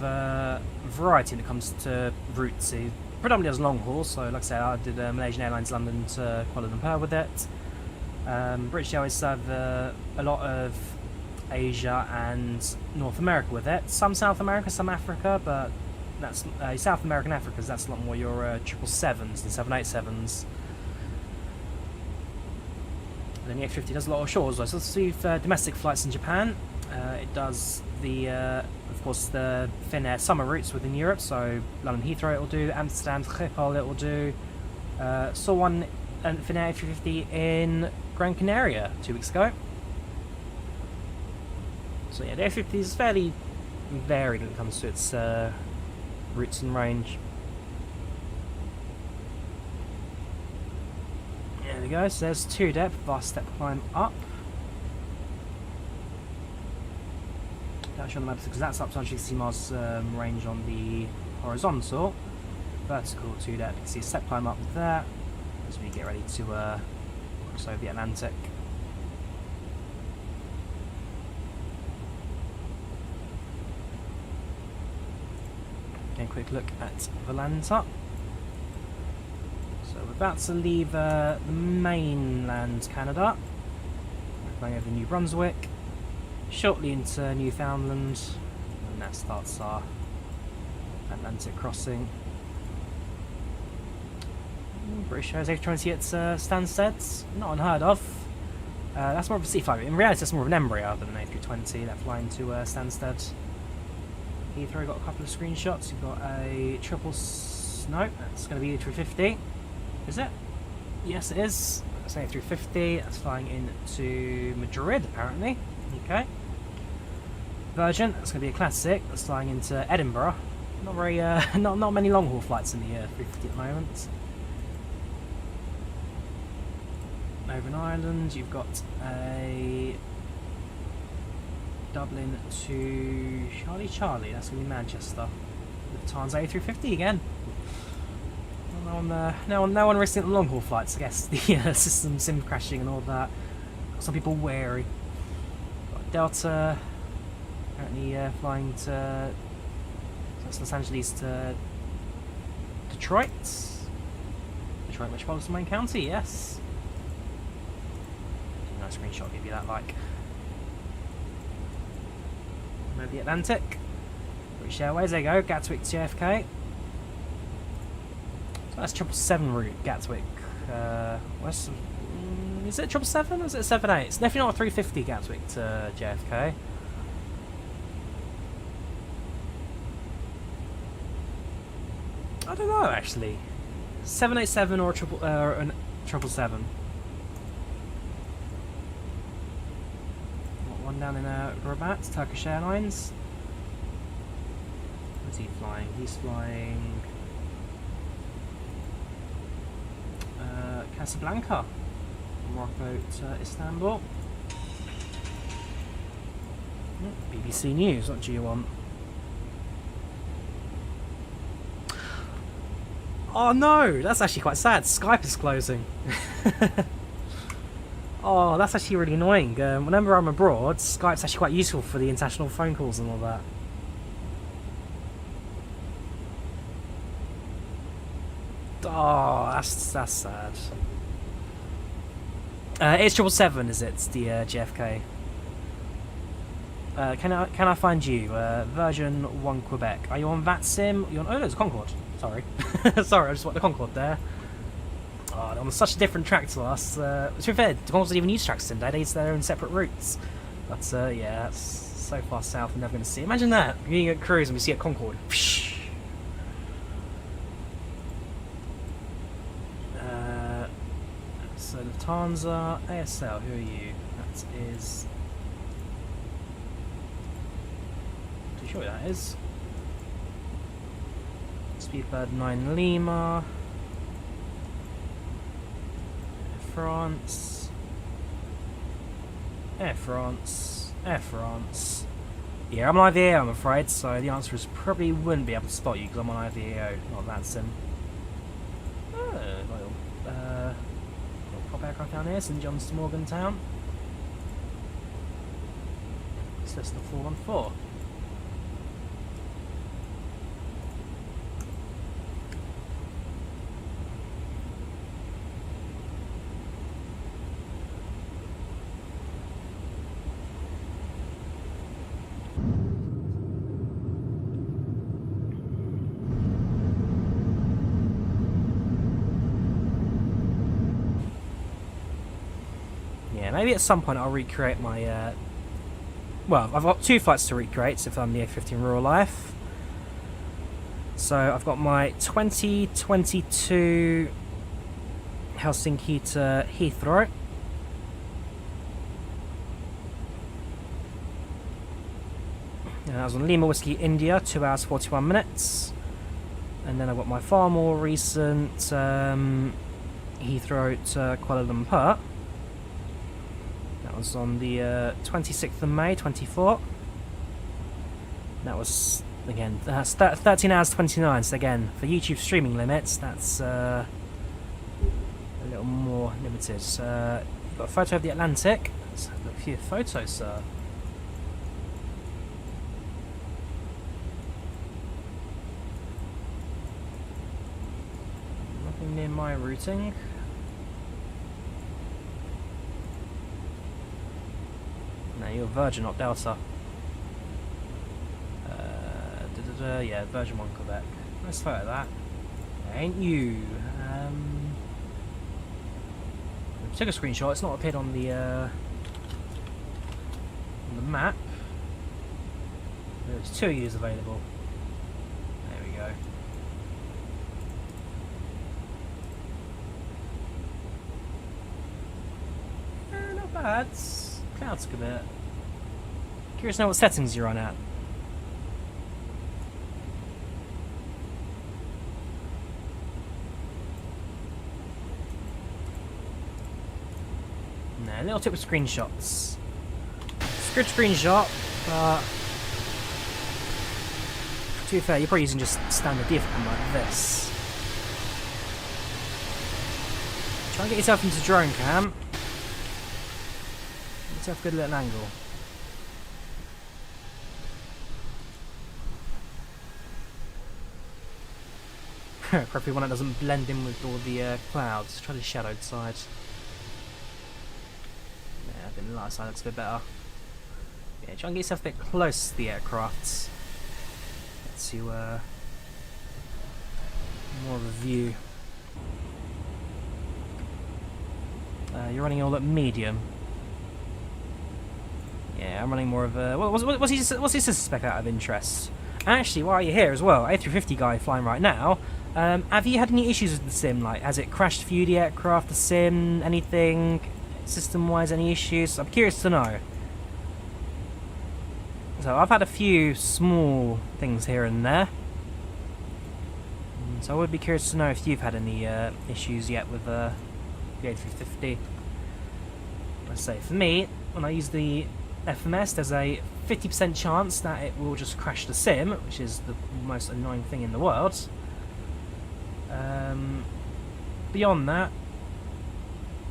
variety when it comes to routes. It predominantly has long haul, so like I said, I did Malaysian Airlines London to Kuala Lumpur with it. British Airways have a lot of Asia and North America with it. Some South America, some Africa, but that's South America and Africa, that's a lot more your 777s and 787s. And then the A350 does a lot of shores, so let's see domestic flights in Japan. It does the, of course, the Finnair summer routes within Europe, so London Heathrow it will do, Amsterdam, Schiphol it will do. Saw one Finnair A350 in Gran Canaria 2 weeks ago. So yeah, the A350 is fairly varied when it comes to its routes and range. There we go, so there's 2 depth, vast step climb up. On the map because that's up to 160 miles range on the horizontal. Vertical 2 depth, you can see a step climb up there as we get ready to cross over the Atlantic. Again, a quick look at Volanta. So we're about to leave the mainland Canada. We're going over New Brunswick. Shortly into Newfoundland, and that starts our Atlantic crossing. British Airways A320 at Stansted, not unheard of. That's more of a sea flight. In reality, that's more of an Embraer than an A320 that flying to Stansted. Heathrow got a couple of screenshots. You've got a no, that's going to be A350. Is it? Yes, it is. That's an A350. That's flying into Madrid, apparently. Okay. Virgin, that's going to be a classic. That's flying into Edinburgh. Not very, not many long haul flights in the 350 at the moment. Over in Ireland, you've got a Dublin to Charlie. That's going to be Manchester. With Lufthansa A350 again. No one risking the long haul flights. I guess the system sim crashing and all that. Got some people wary. Delta apparently flying to Los Angeles to Detroit Metropolitan County, yes. Nice screenshot, give you that like. Over the Atlantic. British Airways, there you go, Gatwick to JFK. So that's 777 route, Gatwick. Is it 777 or is it 78? It's definitely not a 350 Gatwick to JFK. I don't know actually. 787 or a 777. one down in Rabat, Turkish Airlines. Where's he flying? He's flying Casablanca, Morocco to Istanbul. BBC News, what do you want? Oh no, that's actually quite sad. Skype is closing. Oh, that's actually really annoying. Whenever I'm abroad, Skype's actually quite useful for the international phone calls and all that. Oh, that's sad. It's 777, is it? The JFK. Can I find you? Version 1 Quebec. Are you on VATSIM? You're on, oh, there's a Concorde. Sorry. Sorry, I just want the Concorde there. Oh, they're on such a different track to us. To be fair, the Concorde doesn't even use tracks today. They use their own separate routes. But yeah, that's so far south I'm never going to see. Imagine that. You're at cruise and we see a Concorde. So Lufthansa, ASL, who are you? That is... Pretty sure that is. Speedbird 9 Lima. France. Air France. Air France. Yeah, I'm on IVAO, I'm afraid, so the answer is probably wouldn't be able to spot you because I'm on IVAO, not VATSIM. Pop aircraft down here, St John's to Morgantown. Cessna 414. Maybe at some point I'll recreate my, well, I've got 2 flights to recreate if I'm the A350 in real life. So I've got my 2022 Helsinki to Heathrow. And that was on Lima Whiskey India, 2 hours 41 minutes. And then I've got my far more recent Heathrow to Kuala Lumpur. That was on the 26th of May, 24. That was, again, that's 13 hours 29, so again, for YouTube streaming limits, that's a little more limited. You've got a photo of the Atlantic. Let's have a look for your photos, sir. Nothing near my routing. No, you're Virgin, not Delta. Yeah, Virgin 1 Quebec. Let's photo that. Ain't you? Took a screenshot. It's not appeared on the map. There's 2 years available. There we go. Not bad. Clouds a bit. Curious to know what settings you're on at. Nah, a little tip with screenshots. Good screenshot, but to be fair, you're probably using just standard diaphragm like this. Try and get yourself into drone cam. Get yourself a good little angle. Preferably one that doesn't blend in with all the clouds. Try the shadowed side. Yeah, I think the light side looks a bit better. Yeah, try and get yourself a bit close to the aircraft. Gets you more of a view. You're running all at medium. Yeah, I'm running more of a... What's his spec out of interest? Actually, while you're here as well, A350 guy flying right now, have you had any issues with the sim? Like, has it crashed for you, the aircraft, the sim, anything? System-wise, any issues? I'm curious to know. So I've had a few small things here and there. So I would be curious to know if you've had any issues yet with the A350. Let's say for me, when I use the FMS, there's a 50% chance that it will just crash the sim, which is the most annoying thing in the world. Beyond that,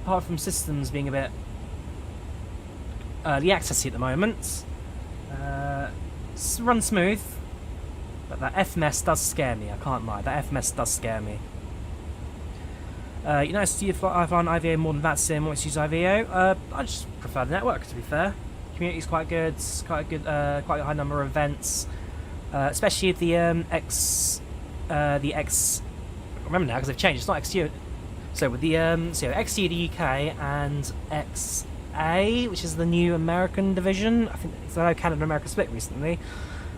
apart from systems being a bit early accessy at the moment, run smooth, but that FMS does scare me, I can't lie, that FMS does scare me. You notice I find IVAO more than that sim once you use IVAO. I just prefer the network, to be fair. Community's quite good, quite a high number of events, especially the X, I remember now because they've changed. It's not XU. So with the XU the UK and XA, which is the new American division. I think it's Canada and America split recently.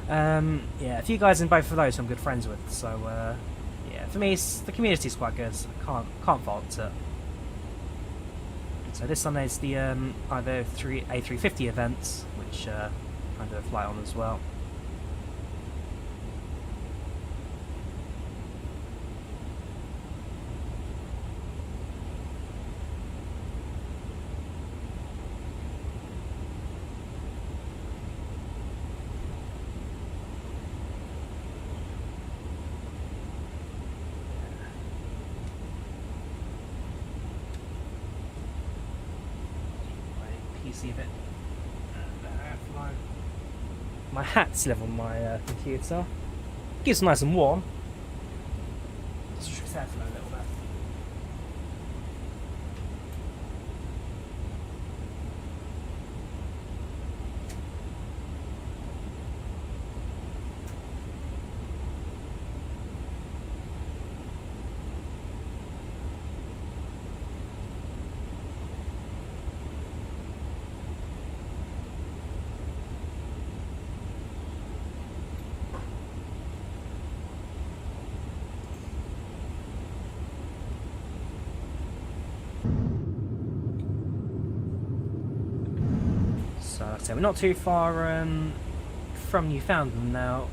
Yeah, a few guys in both of those who I'm good friends with. So yeah, for me, the community's quite good. So can't fault it. So this Sunday is the IVAO A350 event, which I'm trying to fly on as well. PC a bit. My hat's still on my computer. Keeps it nice and warm. Just reduce airflow a little bit. So we're not too far from Newfoundland now.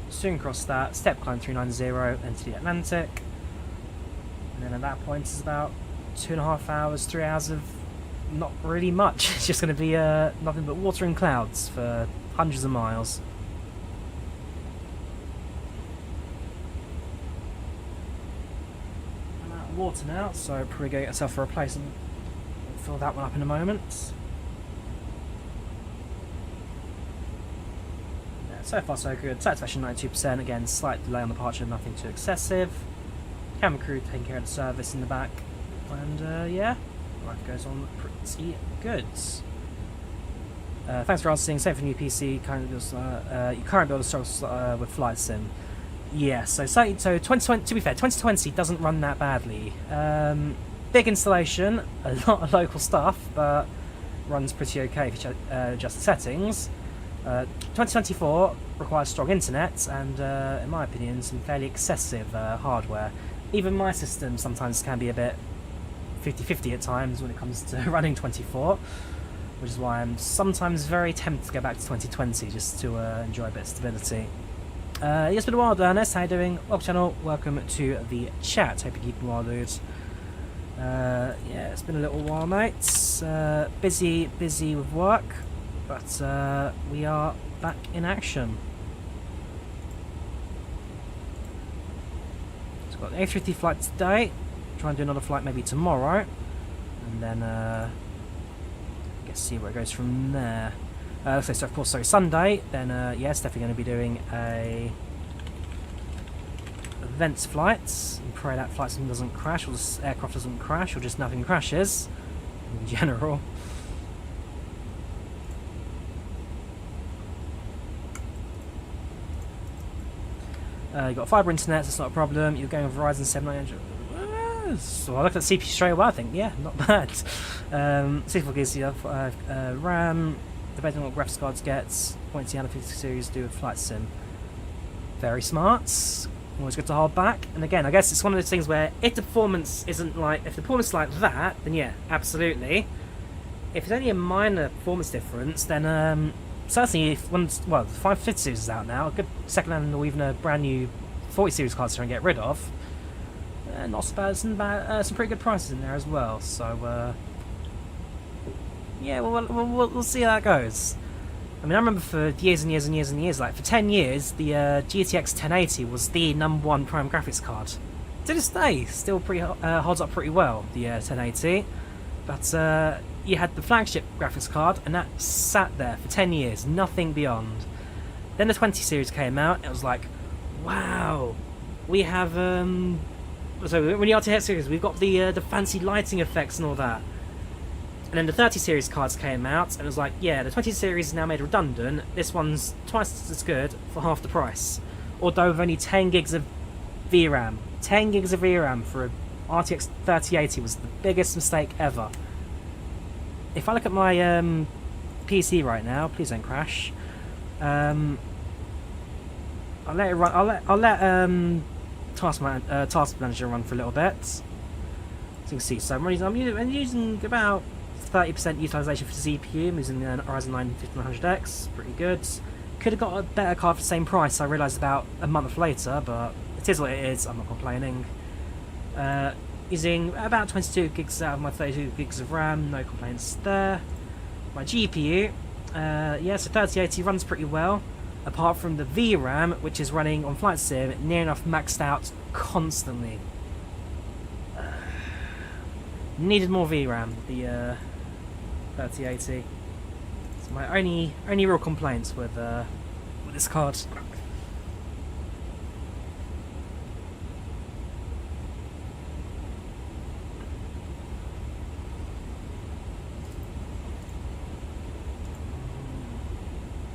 Soon cross that, step climb 390 into the Atlantic, and then at that point it's about 2.5 hours, 3 hours of not really much. It's just going to be nothing but water and clouds for hundreds of miles. I'm out of water now, so probably go get yourself a replacement. I'll fill that one up in a moment. So far so good. Satisfaction 92%. Again, slight delay on the departure, nothing too excessive. Camera crew taking care of the service in the back, and yeah, life goes on pretty good. Thanks for asking. Same for new PC. Your current build struggles with flight sim. Yeah. So 2020. To be fair, 2020 doesn't run that badly. Big installation, a lot of local stuff, but runs pretty okay if you adjust the settings. 2024 requires strong internet and, in my opinion, some fairly excessive hardware. Even my system sometimes can be a bit 50-50 at times when it comes to running 24, which is why I'm sometimes very tempted to go back to 2020 just to enjoy a bit of stability. It's been a while, Ernest. How you doing? Welcome to the channel. Welcome to the chat. Hope you're keeping well, dude. Yeah, it's been a little while, mates. Busy with work. But we are back in action. So we've got the A350 flight today. Try and do another flight maybe tomorrow. And then I guess see where it goes from there. So of course, Sunday, then yes, definitely going to be doing a events flight. And pray that flight doesn't crash, or the aircraft doesn't crash, or just nothing crashes in general. You've got fibre internet, so that's not a problem. You're going with Ryzen 7900. So I looked at CPU straight away, I think, yeah, not bad. 64 gigs RAM, depending on what graphics cards gets. 0.2 series do with flight sim. Very smart. Always good to hold back. And again, I guess it's one of those things where if the performance isn't like, if the performance is like that, then yeah, absolutely. If it's only a minor performance difference, then certainly, if once, well, the 550 series is out now, a good second-hand or even a brand new 40 series card to try and get rid of. Not so bad, some pretty good prices in there as well. So, yeah, we'll see how that goes. I mean, I remember for years and years and years and years, like for 10 years, the GTX 1080 was the #1 prime graphics card. To this day, still pretty holds up pretty well, the 1080. But you had the flagship graphics card, and that sat there for 10 years, nothing beyond. Then the 20 series came out, and it was like, wow, we have so when the RTX series, we've got the fancy lighting effects and all that. And then the 30 series cards came out, and it was like, yeah, the 20 series is now made redundant. This one's twice as good for half the price. Although with only 10 gigs of VRAM. 10 gigs of VRAM for a RTX 3080 was the biggest mistake ever. If I look at my PC right now, please don't crash. I'll let it run. I'll let Task Manager run for a little bit. So you can see. So I'm using about 30% utilization for the CPU. I'm using the Ryzen 9 5100X. Pretty good. Could have got a better card for the same price. I realised about a month later, but it is what it is. I'm not complaining. Using about 22 gigs out of my 32 gigs of RAM. No complaints there. My GPU. Yeah, so 3080 runs pretty well. Apart from the VRAM, which is running on Flight Sim near enough maxed out constantly. Needed more VRAM, the 3080. It's my only real complaints with this card.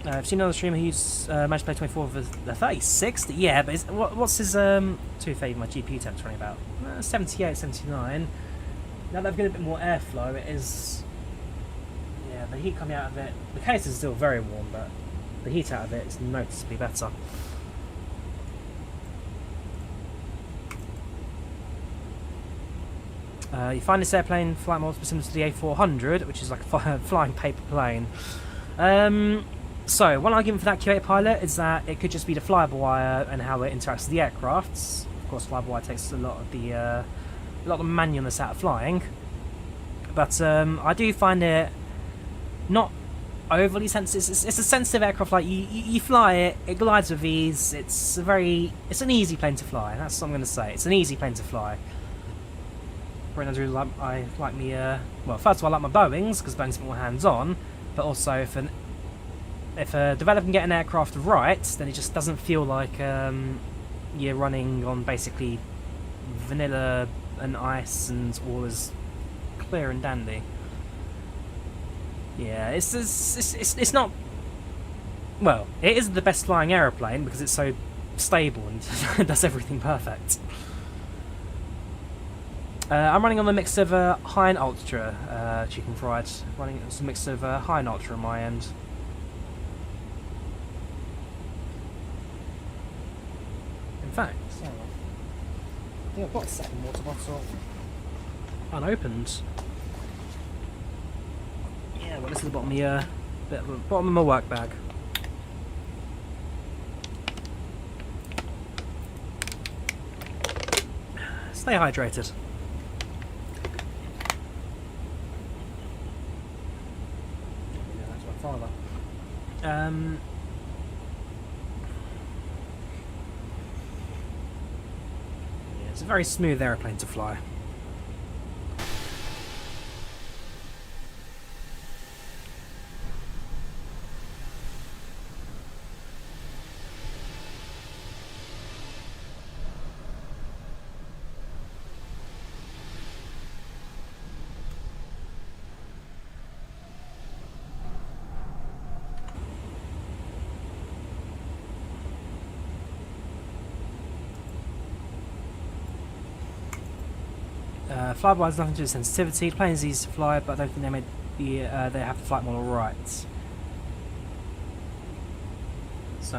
I've seen another streamer who's managed to play 24 with the 3060. Yeah, but what's his 230 my GPU temp's running about? 78, 79. Now that I've got a bit more airflow, it is. Yeah, the heat coming out of it. The case is still very warm, but the heat out of it is noticeably better. You find this airplane flight model similar to the A400, which is like a flying paper plane. So, one argument for that Q8 pilot is that it could just be the fly-by-wire and how it interacts with the aircrafts. Of course, fly-by-wire takes a lot of the manualness out of flying. But I do find it not overly sensitive. It's a sensitive aircraft. Like you fly it, it glides with ease. It's an easy plane to fly. That's what I'm going to say. It's an easy plane to fly. Well, first of all, I like my Boeings because Boeing's a bit more hands-on. But also, if a developer can get an aircraft right, then it just doesn't feel like you're running on basically vanilla and ice and all is clear and dandy. Yeah, it's not. Well, it is the best flying aeroplane because it's so stable and does everything perfect. I'm running on a mix of high and ultra chicken fried. Running a mix of high and ultra on my end. In fact, I think I've got a second water bottle unopened. Yeah, well, this is the bottom of bottom of my work bag. Stay hydrated. Yeah, that's my father. Yeah, it's a very smooth aeroplane to fly. Flyby has nothing to do with sensitivity. The plane is easy to fly, but I don't think they have the flight model right. So,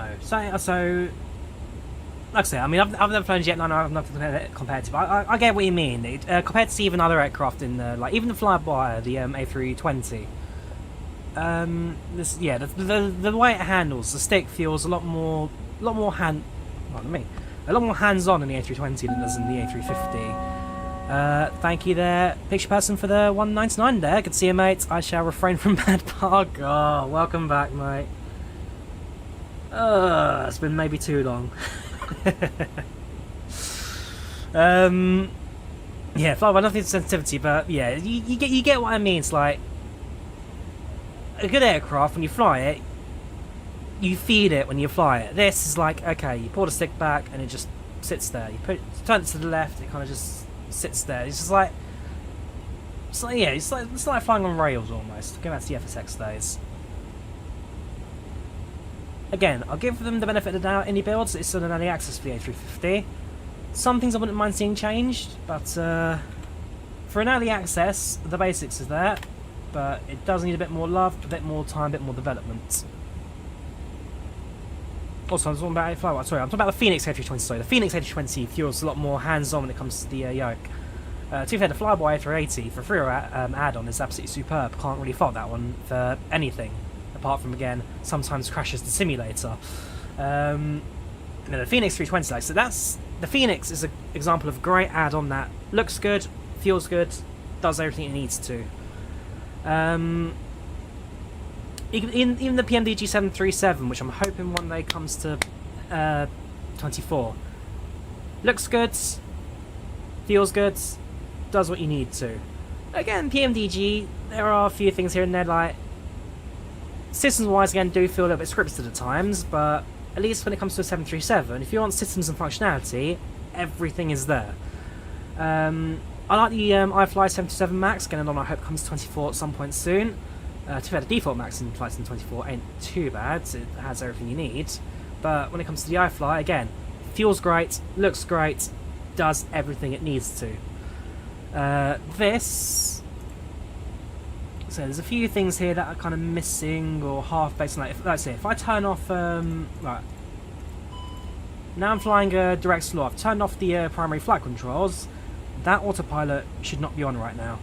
like I say, I mean, I've never flown a jet, and I've never compared to. But I get what you mean. Compared to even other aircraft in like even the flyby, the A320. the way it handles the stick feels a lot more hands-on in the A320 than it does in the A350. Thank you there, picture person, for the 199 there. Good to see you, mate. I shall refrain from bad park. Oh, welcome back, mate. It's been maybe too long. Yeah, FlyLive, nothing to sensitivity, but yeah, you get what I mean. It's like a good aircraft, when you fly it, you feed it when you fly it. This is like, okay, you pull the stick back and it just sits there. You turn it to the left, it kind of just sits there. It's just like, it's like flying on rails almost. Going back to the FSX days. Again, I'll give them the benefit of the doubt. iniBuilds, it's still an early access for the A350. Some things I wouldn't mind seeing changed, but for an early access, the basics is there. But it does need a bit more love, a bit more time, a bit more development. Also, I'm talking about I'm talking about the Phoenix A320. Sorry, the Phoenix A320 feels a lot more hands-on when it comes to the yoke. To be fair, the Flyby A380 for a free add-on is absolutely superb. Can't really fault that one for anything, apart from, again, sometimes crashes the simulator. The Phoenix 320, like, so that's the Phoenix is an example of a great add-on that looks good, feels good, does everything it needs to. Even the PMDG 737, which I'm hoping one day comes to 24, looks good, feels good, does what you need to. Again, PMDG, there are a few things here and there, like systems-wise, again, do feel a little bit scripted at times, but at least when it comes to a 737, if you want systems and functionality, everything is there. I like the iFly 727 Max, again, I hope comes to 24 at some point soon. To be fair, the default Max in Flight Sim 24 ain't too bad, it has everything you need. But when it comes to the iFly, again, feels great, looks great, does everything it needs to. So there's a few things here that are kind of missing or half-baked. Like, let's say, if I turn off, right, now I'm flying a direct slot. I've turned off the primary flight controls. That autopilot should not be on right now.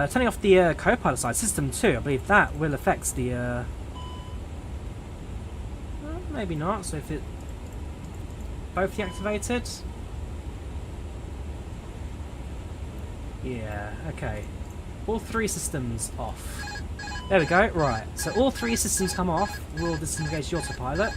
Turning off the co-pilot side system too, I believe that will affect the. Well, maybe not. So if it both deactivated. Yeah, okay. All three systems off. There we go, right. So all three systems come off. We'll disengage the autopilot.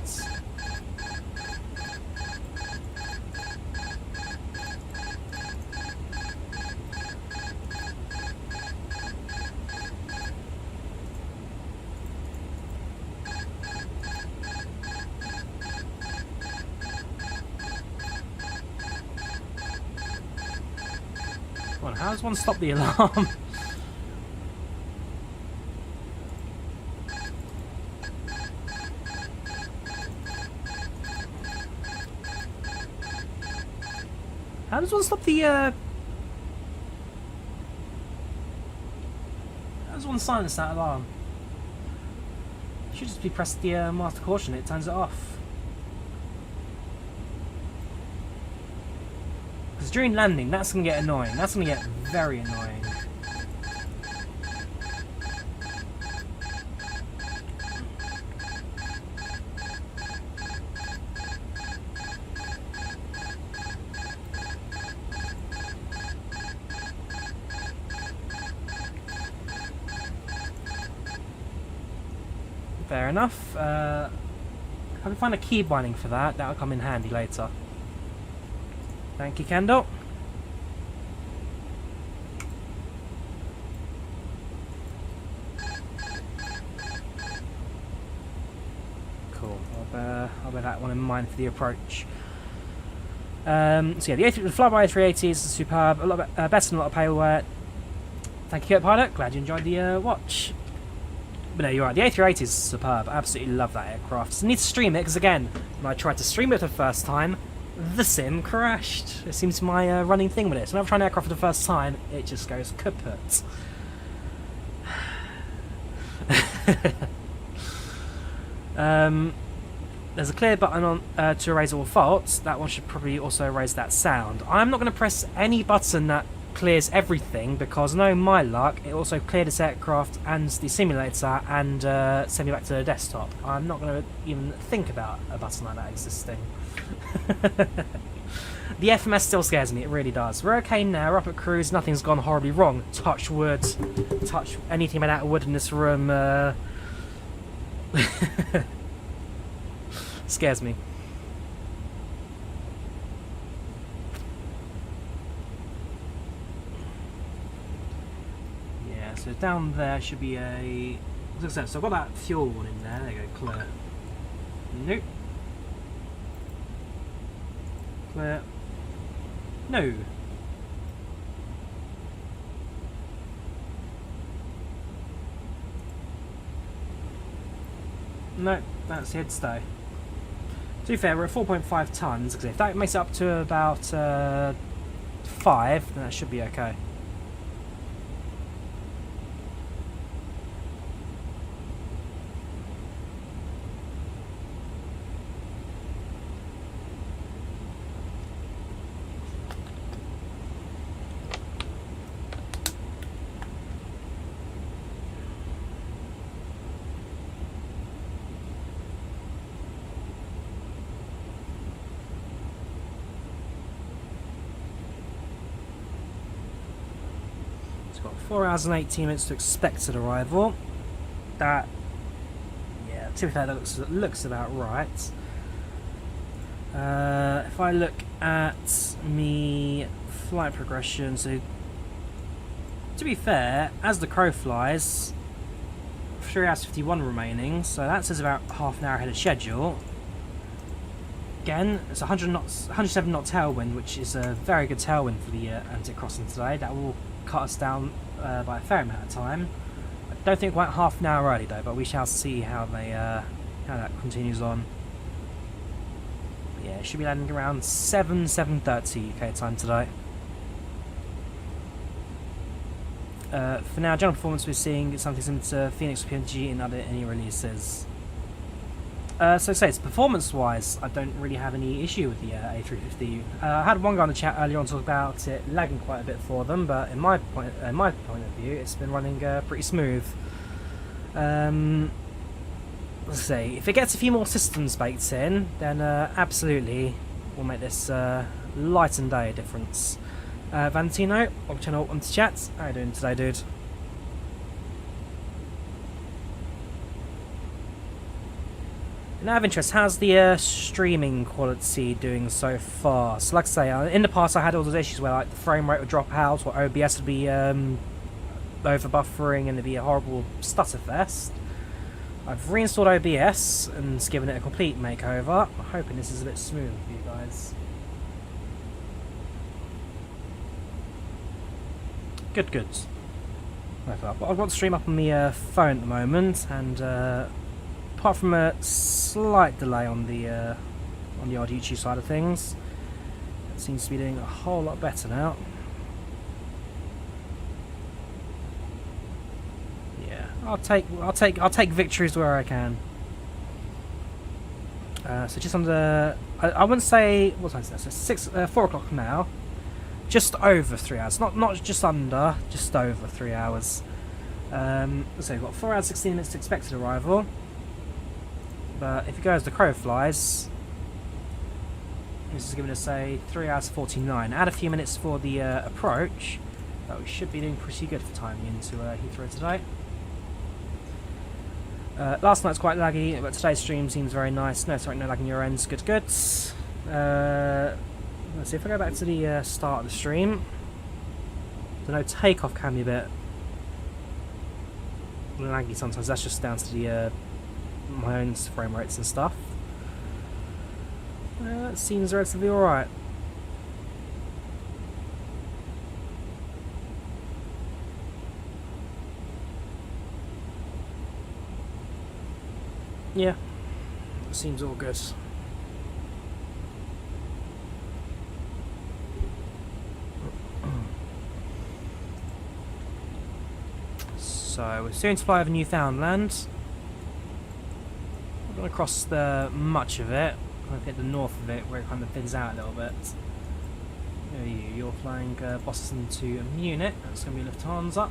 How does one stop the alarm? How does one stop the how does one silence that alarm? Should just be pressed the master caution, it turns it off. Because during landing, that's going to get annoying. That's going to get very annoying. Fair enough. If I can find a key binding for that, that'll come in handy later. Thank you, Kendall. Cool. I'll bear that one in mind for the approach. So yeah, the Flyby A380 is superb. A lot better than a lot of payware. Thank you, Pilot. Glad you enjoyed the watch. But no, you're right. The A380 is superb. I absolutely love that aircraft. I need to stream it because, again, when I tried to stream it for the first time, the sim crashed. It seems to be my running thing with it. So whenever I try an aircraft for the first time, it just goes kaput. There's a clear button on to erase all faults. That one should probably also erase that sound. I'm not going to press any button that clears everything, because no, my luck, it also cleared this aircraft and the simulator and sent me back to the desktop. I'm not going to even think about a button like that existing. The FMS still scares me, it really does. We're okay now, we're up at cruise, nothing's gone horribly wrong. Touch wood. Touch anything made out of wood in this room. Scares me. Yeah, so down there should be a... So I've got that fuel one in there. There you go, clear. Nope. Clear. No. No, that's here to stay. To be fair, we're at 4.5 tons, because if that makes it up to about 5, then that should be okay. It's got 4 hours and 18 minutes to expected arrival. That, yeah, to be fair, that looks about right. If I look at me flight progression, so to be fair, as the crow flies, 3 hours 51 remaining, so that says about half an hour ahead of schedule. Again, it's 107 knot tailwind, which is a very good tailwind for the Atlantic crossing today. That will cut us down by a fair amount of time. I don't think quite half an hour early though, but we shall see how that continues on. Yeah, it should be landing around 7:30 UK time today. For now, general performance we're seeing something similar to Phoenix PNG in any releases. So say it's performance-wise, I don't really have any issue with the A350. I had one guy on the chat earlier on talk about it lagging quite a bit for them, but in my point of view, it's been running pretty smooth. Let's say if it gets a few more systems baked in, then absolutely will make this light and day a difference. Valentino, welcome channel on to chat. How are you doing today, dude? Now of interest, how's the streaming quality doing so far? So like I say, in the past I had all those issues where like the frame rate would drop out, or OBS would be over buffering and it'd be a horrible stutter fest. I've reinstalled OBS and given it a complete makeover. I'm hoping this is a bit smooth for you guys. Good, good. I've got the stream up on the phone at the moment, and apart from a slight delay on the odd YouTube side of things, it seems to be doing a whole lot better now. Yeah, I'll take victories where I can. So just under, I wouldn't say what time is that? So 4 o'clock now. Just over 3 hours, not just under, just over 3 hours. So we've got 4 hours 16 minutes to expected arrival. But if it goes the crow flies, this is giving us a 3 hours 49. Add a few minutes for the approach, but we should be doing pretty good for timing into Heathrow today. Last night's quite laggy, but today's stream seems very nice. No, sorry, no lag on your ends. Good, good. Let's see if I go back to the start of the stream. I know takeoff can be a bit laggy sometimes. That's just down to the my own frame rates and stuff. It seems relatively alright. Yeah, it seems all good. So we're soon to fly over Newfoundland. We're going to cross the much of it. I'm going to hit the north of it where it kind of thins out a little bit. You're flying Boston to Munich. That's going to be Lufthansa.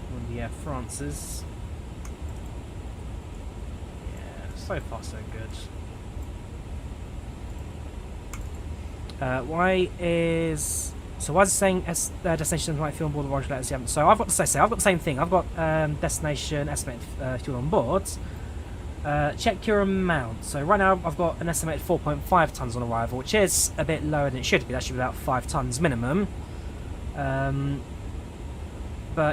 One of the Air France's. Yeah, so far so good. Why is it saying destination might fuel on board the Roger letters you haven't? So I've got the same thing. I've got destination estimated fuel on board. Check your amount. So right now I've got an estimated 4.5 tons on arrival, which is a bit lower than it should be. That should be about 5 tons minimum. But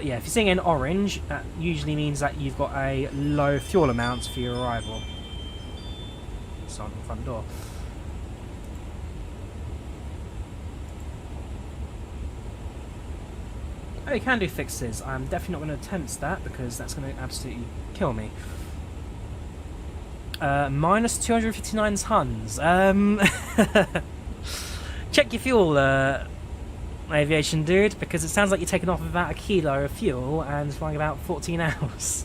yeah, if you're seeing in orange, that usually means that you've got a low fuel amount for your arrival. So on the front door. Oh, you can do fixes. I'm definitely not going to attempt that because that's going to absolutely kill me. Minus 259 tons. Check your fuel, aviation dude, because it sounds like you're taking off about 1 kilo of fuel and flying about 14 hours.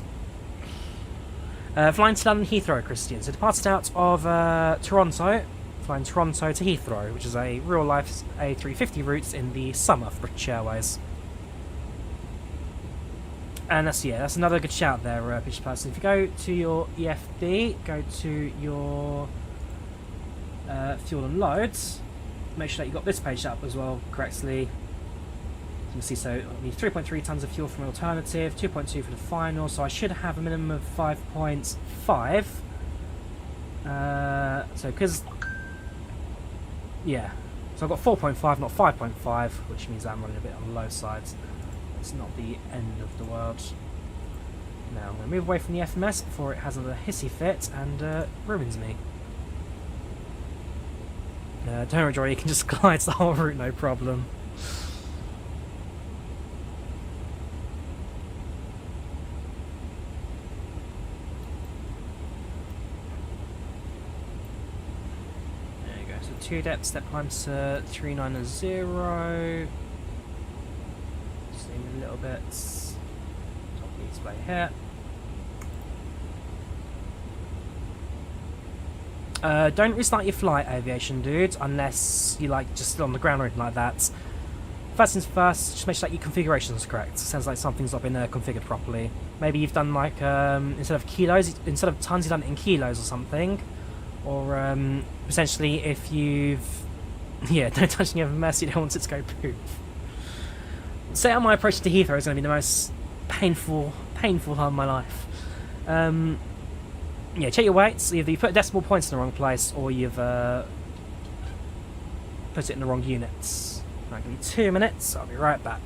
Flying to London Heathrow, Christian. So departed out of Toronto, flying Toronto to Heathrow, which is a real-life A350 route in the summer for British Airways. And that's another good shout there, British person. If you go to your EFD, go to your fuel and loads, make sure that you've got this page up as well correctly. You can see, so I need 3.3 tons of fuel from an alternative, 2.2 for the final, so I should have a minimum of 5.5. So because, yeah, so I've got 4.5, not 5.5, which means I'm running a bit on the low side. It's not the end of the world. Now I'm going to move away from the FMS before it has another hissy fit and ruins me. Don't worry, Drawyah, you can just glide the whole route, no problem. There you go, so 2 depth, step climb to 390. A little bit. Top of the display here. Don't restart your flight, aviation dude, unless you like just on the ground or anything like that. First things first, just make sure that your configuration is correct. It sounds like something's not been configured properly. Maybe you've done like instead of kilos, instead of tons, you've done it in kilos or something. Or essentially, if you've don't touch any other mess, you don't want it to go poof. Say how my approach to Heathrow is going to be the most painful time of my life. Check your weights. Either you put decimal points in the wrong place or you've put it in the wrong units. Right, give me 2 minutes. I'll be right back.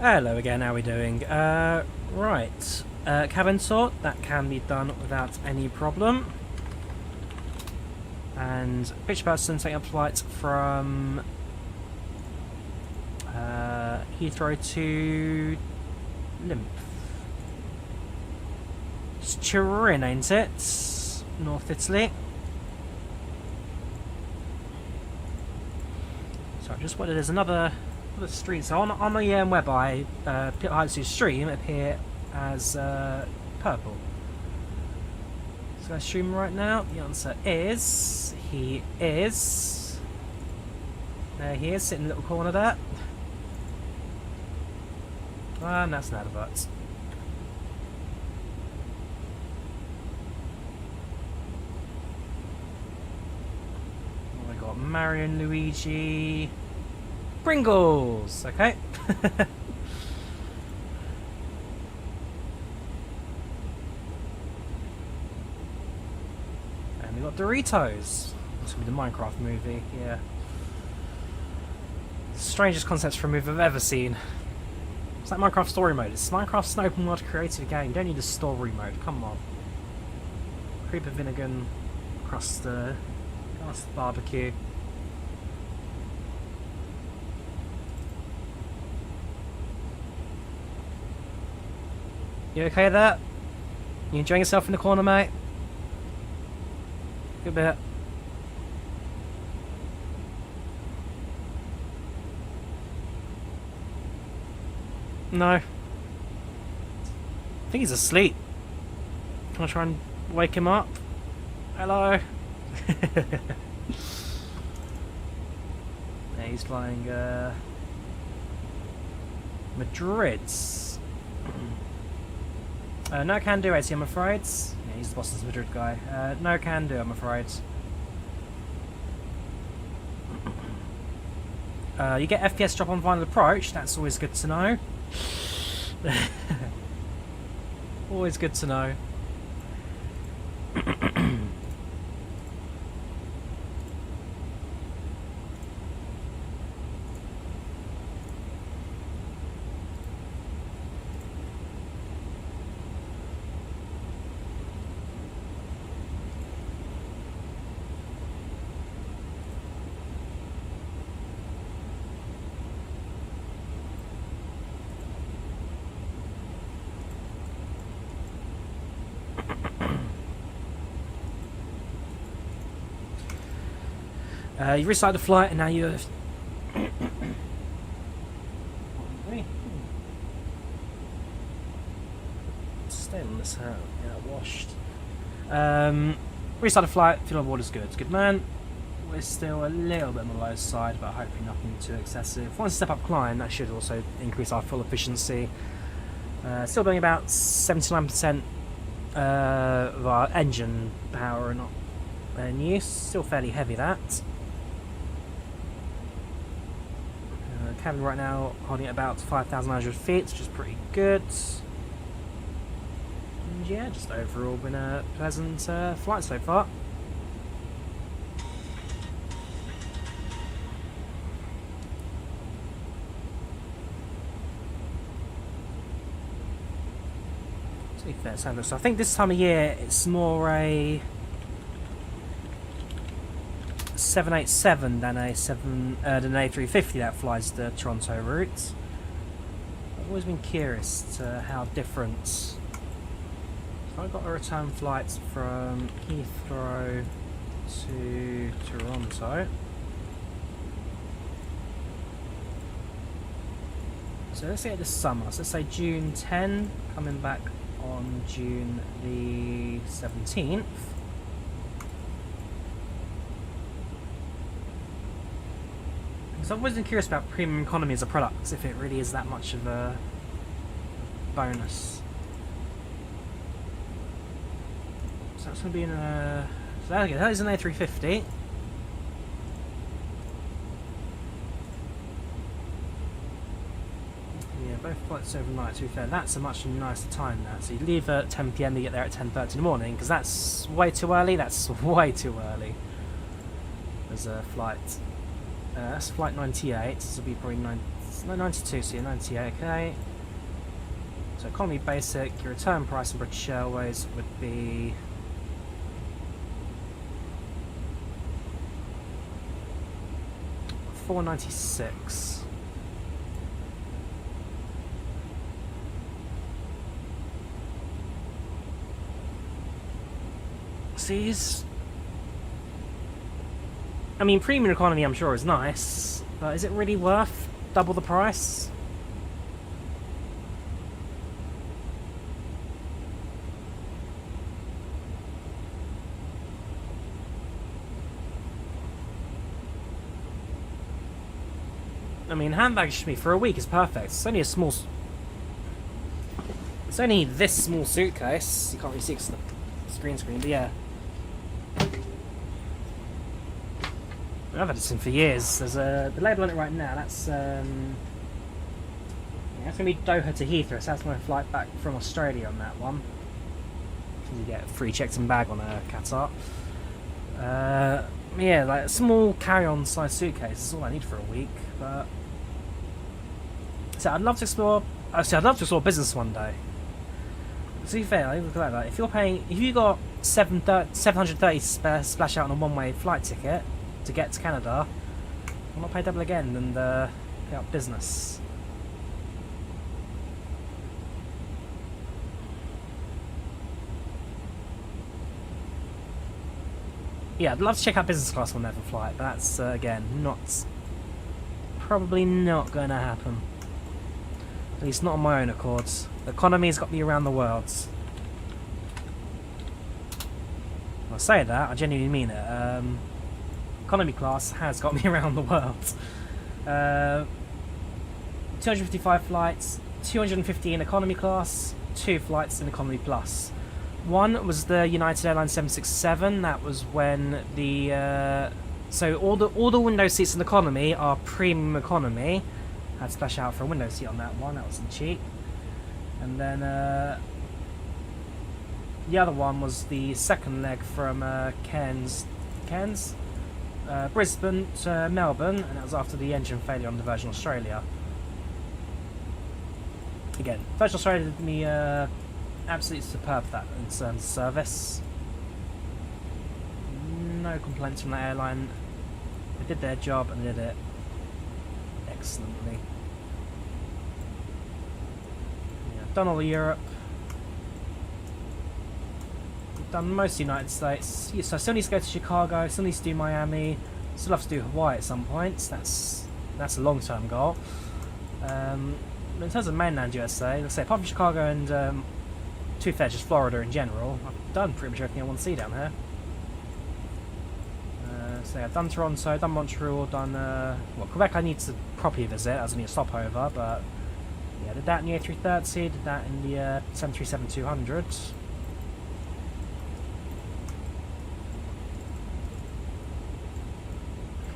Hello again, how are we doing? Right. Cabin sort, that can be done without any problem. And picture person taking up flight from Heathrow to Limp. It's Turin, ain't it? North Italy. So I just wanted there's another stream. So on the whereby Pit stream appear as purple. So I stream right now. The answer is he is. There he is, sitting in the little corner there. And that's an advert. Oh, I got Mario and Luigi. Pringles! Okay. And we got Doritos. This will be the Minecraft movie, yeah. Strangest concepts for a movie I've ever seen. It's like Minecraft story mode. It's Minecraft's an open world creative game. You don't need a story mode. Come on. Creeper vinegar, crust barbecue. You okay there? You enjoying yourself in the corner, mate? Good bit. No. I think he's asleep. Can I try and wake him up? Hello? Yeah, he's flying Madrid's. No can do, AC, I'm afraid. Yeah, he's the Boston's Madrid guy. No can do, I'm afraid. You get FPS drop on final approach, that's always good to know. Always good to know. You restarted the flight and now you have... Stay on this hat, yeah, washed. Restart the flight, feel on board is good. Good man. We're still a little bit on the low side, but hopefully nothing too excessive. Once we step up climb, that should also increase our full efficiency. Still doing about 79% of our engine power in use. Still fairly heavy, that. Cabin right now holding at about 5,900 feet, which is pretty good. And yeah, just overall been a pleasant flight so far. To be fair, so I think this time of year it's more a 787 than a A350 that flies the Toronto route. I've always been curious to how different. So I got a return flight from Heathrow to Toronto. So let's say this summer. So let's say June 10, coming back on June the 17th. So I've always been curious about premium economy as a product, if it really is that much of a bonus. So that's going to be in a... So there we go, that is an A350. Yeah, both flights overnight, to be fair. That's a much nicer time now. So you leave at 10 PM, you get there at 10:30 in the morning, because that's way too early. That's way too early as a flight. That's flight 98, this will be probably It's 92, so you're 98, okay. So economy basic, your return price in British Airways would be $496. Sees. I mean, premium economy I'm sure is nice, but is it really worth double the price? I mean, handbags should be for a week is perfect. It's only a small. It's only this small suitcase. You can't really see the screen, but yeah. I've had this in for years. There's the label on it right now. That's yeah, that's gonna be Doha to Heathrow. So that's my flight back from Australia on that one. You get free checks and bag on a Qatar. Yeah, like a small carry-on size suitcase is all I need for a week. But so I'd love to explore. Actually, I'd love to explore business one day. To be fair, look at that. If you got 730 splash out on a one-way flight ticket to get to Canada, I'll not pay double again and pay up business. Yeah, I'd love to check out business class on that flight, but that's again probably not going to happen. At least not on my own accord. The economy's got me around the world. When I say that, I genuinely mean it. Economy class has got me around the world. 255 flights, 250 in economy class, 2 flights in economy plus. One was the United Airlines 767. That was when the so all the window seats in economy are premium economy. Had to splash out for a window seat on that one. That wasn't cheap. And then the other one was the second leg from Brisbane to Melbourne, and that was after the engine failure on the Virgin Australia. Again, Virgin Australia did me absolutely superb that in terms of service. No complaints from that airline. They did their job and did it excellently. Yeah, I've done all of Europe. I've done most of the United States. Yeah, so I still need to go to Chicago, still need to do Miami, still have to do Hawaii at some point. That's a long-term goal. In terms of mainland USA, let's say apart from Chicago and to be fair, just Florida in general, I've done pretty much everything I want to see down here. So yeah, I've done Toronto, done Montreal, done well, Quebec I need to properly visit as I need a stopover, but yeah, I did that in the A330, did that in the 737-200.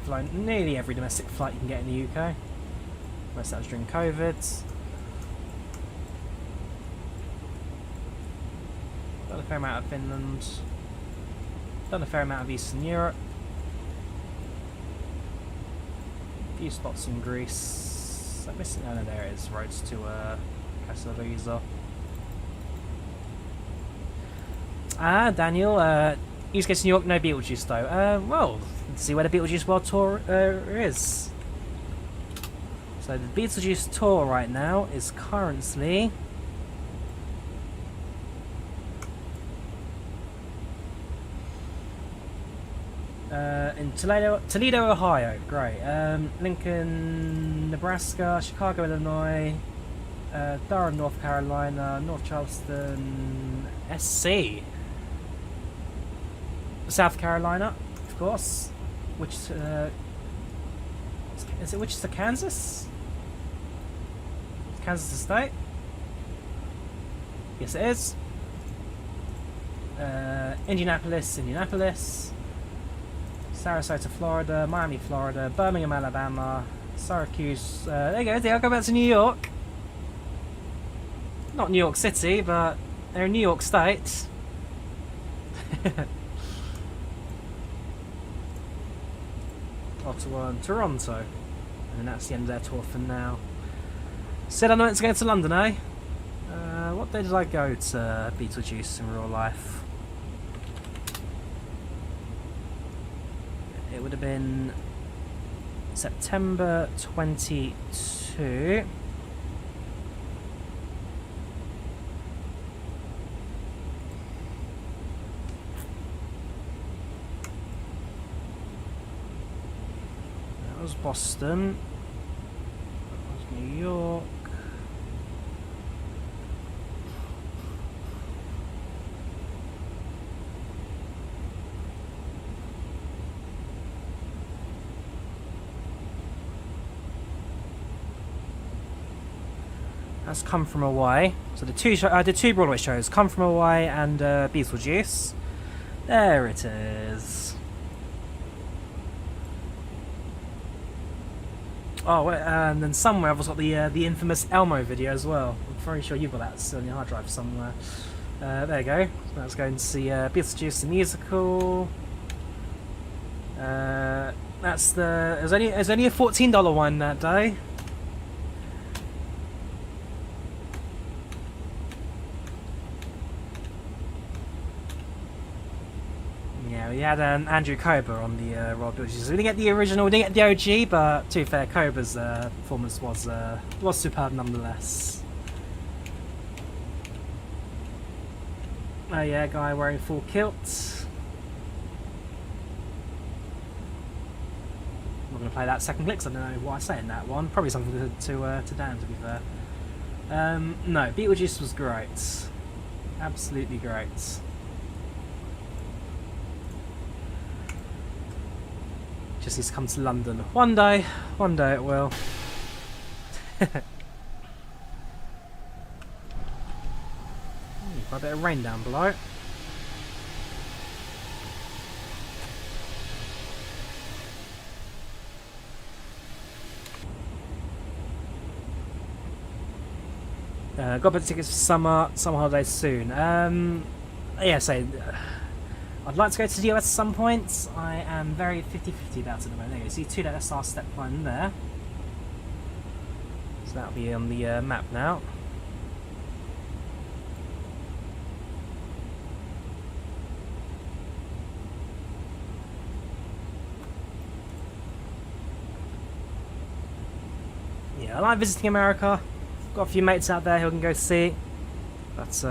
Flown nearly every domestic flight you can get in the UK. Most of that was during COVID. Done a fair amount of Finland. Done a fair amount of Eastern Europe. A few spots in Greece. I'm missing. Oh no, there it is. Roads to Kassavisa. Ah, Daniel. Use case New York, no Beetlejuice though. Well, let's see where the Beetlejuice World Tour is. So the Beetlejuice Tour right now is currently in Toledo, Ohio. Great. Lincoln, Nebraska, Chicago, Illinois, Durham, North Carolina, North Charleston, SC, South Carolina, of course. Which is it? Wichita, Kansas? Kansas State? Yes, it is. Indianapolis, Sarasota, Florida, Miami, Florida, Birmingham, Alabama, Syracuse. There you go. I'll go back to New York. Not New York City, but they're in New York State. Ottawa and Toronto. And that's the end of their tour for now. Said I meant to go to London, eh? What day did I go to Beetlejuice in real life? It would have been September 22. That was Boston. That was New York. That's Come From Away. So the two Broadway shows, Come From Away and Beetlejuice. There it is. Oh, and then somewhere I've also got the infamous Elmo video as well. I'm very sure you've got that still on your hard drive somewhere. There you go. So let's go and see Beetlejuice the musical. That's the. It was only a $14 one that day. We had Andrew Kober on the Royal Beetlejuice. We didn't get the original, we didn't get the OG, but to be fair, Kober's performance was superb nonetheless. Oh yeah, guy wearing full kilt. I'm not going to play that second clip because I don't know what I say in that one. Probably something to Dan, to be fair. No, Beetlejuice was great. Absolutely great. Just needs to come to London. One day it will. Quite a bit of rain down below. Got a bit of tickets for summer holidays soon. Yeah, so I'd like to go to the US at some point. I am very 50-50 about it at the moment. There you go. See 2 SR step line there. So that'll be on the map now. Yeah, I like visiting America. Got a few mates out there who can go see. But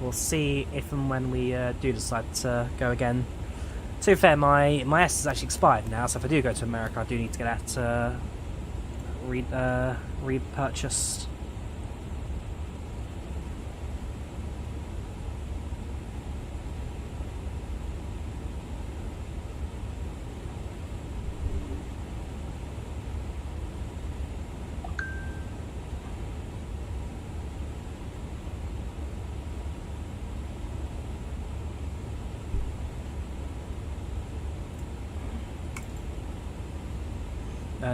we'll see if and when we do decide to go again. To be fair, my S is actually expired now, so if I do go to America, I do need to get that repurchased.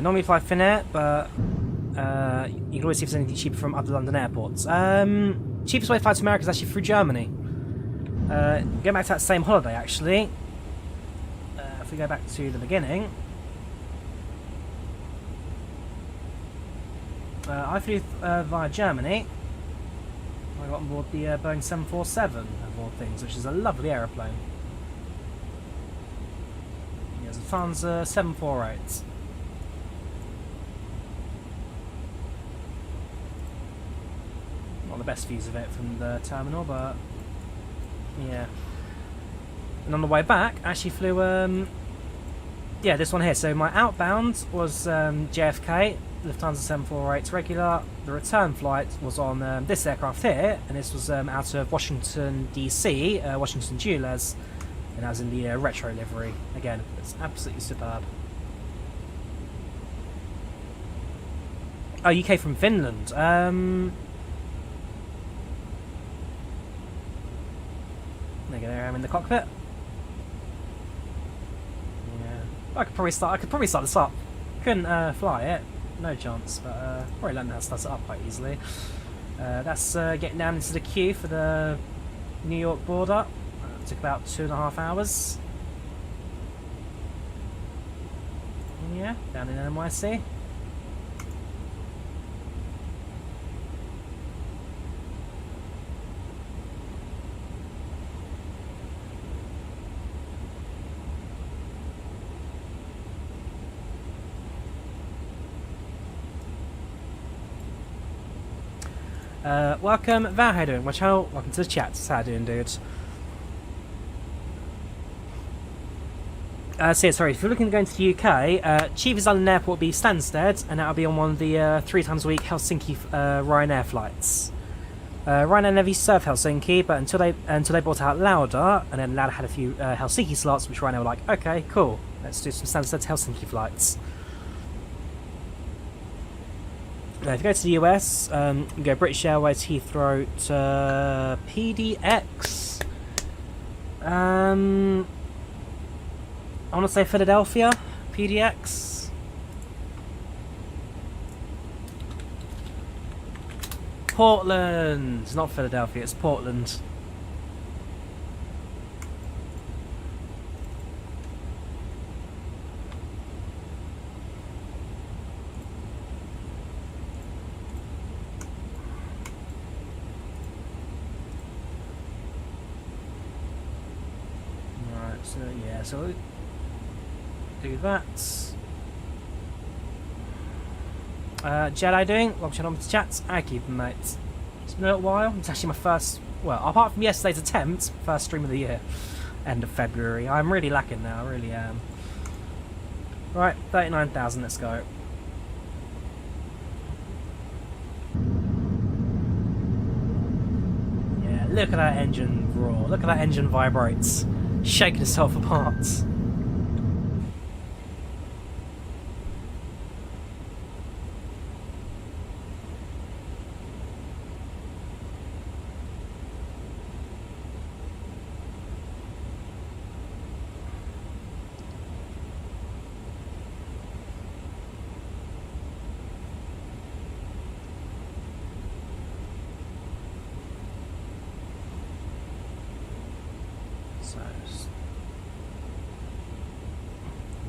Normally fly Finnair, but you can always see if there's anything cheaper from other London airports. Cheapest way to fly to America is actually through Germany. Going back to that same holiday, actually. If we go back to the beginning, I flew via Germany. I got on board the Boeing 747 of all things, which is a lovely aeroplane. Yeah, it's a Lufthansa 748. The best views of it from the terminal, but yeah. And on the way back, I actually flew yeah, this one here. So my outbound was JFK, Lufthansa 748 regular. The return flight was on this aircraft here, and this was out of Washington DC, Washington Dulles, and that was in the retro livery. Again, it's absolutely superb. Oh, UK from Finland. There I am in the cockpit. Yeah, I could probably start this up. Couldn't fly it, no chance. But probably learned how to start it up quite easily. That's getting down into the queue for the New York border. It took about 2.5 hours. And yeah, down in NYC. Welcome, Val, how you doing? My channel, welcome to the chat. How you doing, dude? So yeah, sorry, if you're looking to go into the UK, cheapest London airport will be Stansted, and that'll be on one of the 3 times a week Helsinki Ryanair flights. Ryanair never used to serve Helsinki, but until they brought out Lauda, and then Lauda had a few Helsinki slots, which Ryanair were like, okay, cool, let's do some Stansted to Helsinki flights. If you go to the US, you can go British Airways Heathrow to PDX. I want to say Philadelphia, PDX. Portland! It's not Philadelphia, it's Portland. Right, so yeah, so do that. Jedi doing? Welcome on to chat. I keep mate. It's been a little while. It's actually my first, well, apart from yesterday's attempt, first stream of the year. End of February. I'm really lacking now, I really am. Right, 39,000, let's go. Yeah, look at that engine roar. Look at that engine vibrates. Shaking itself apart.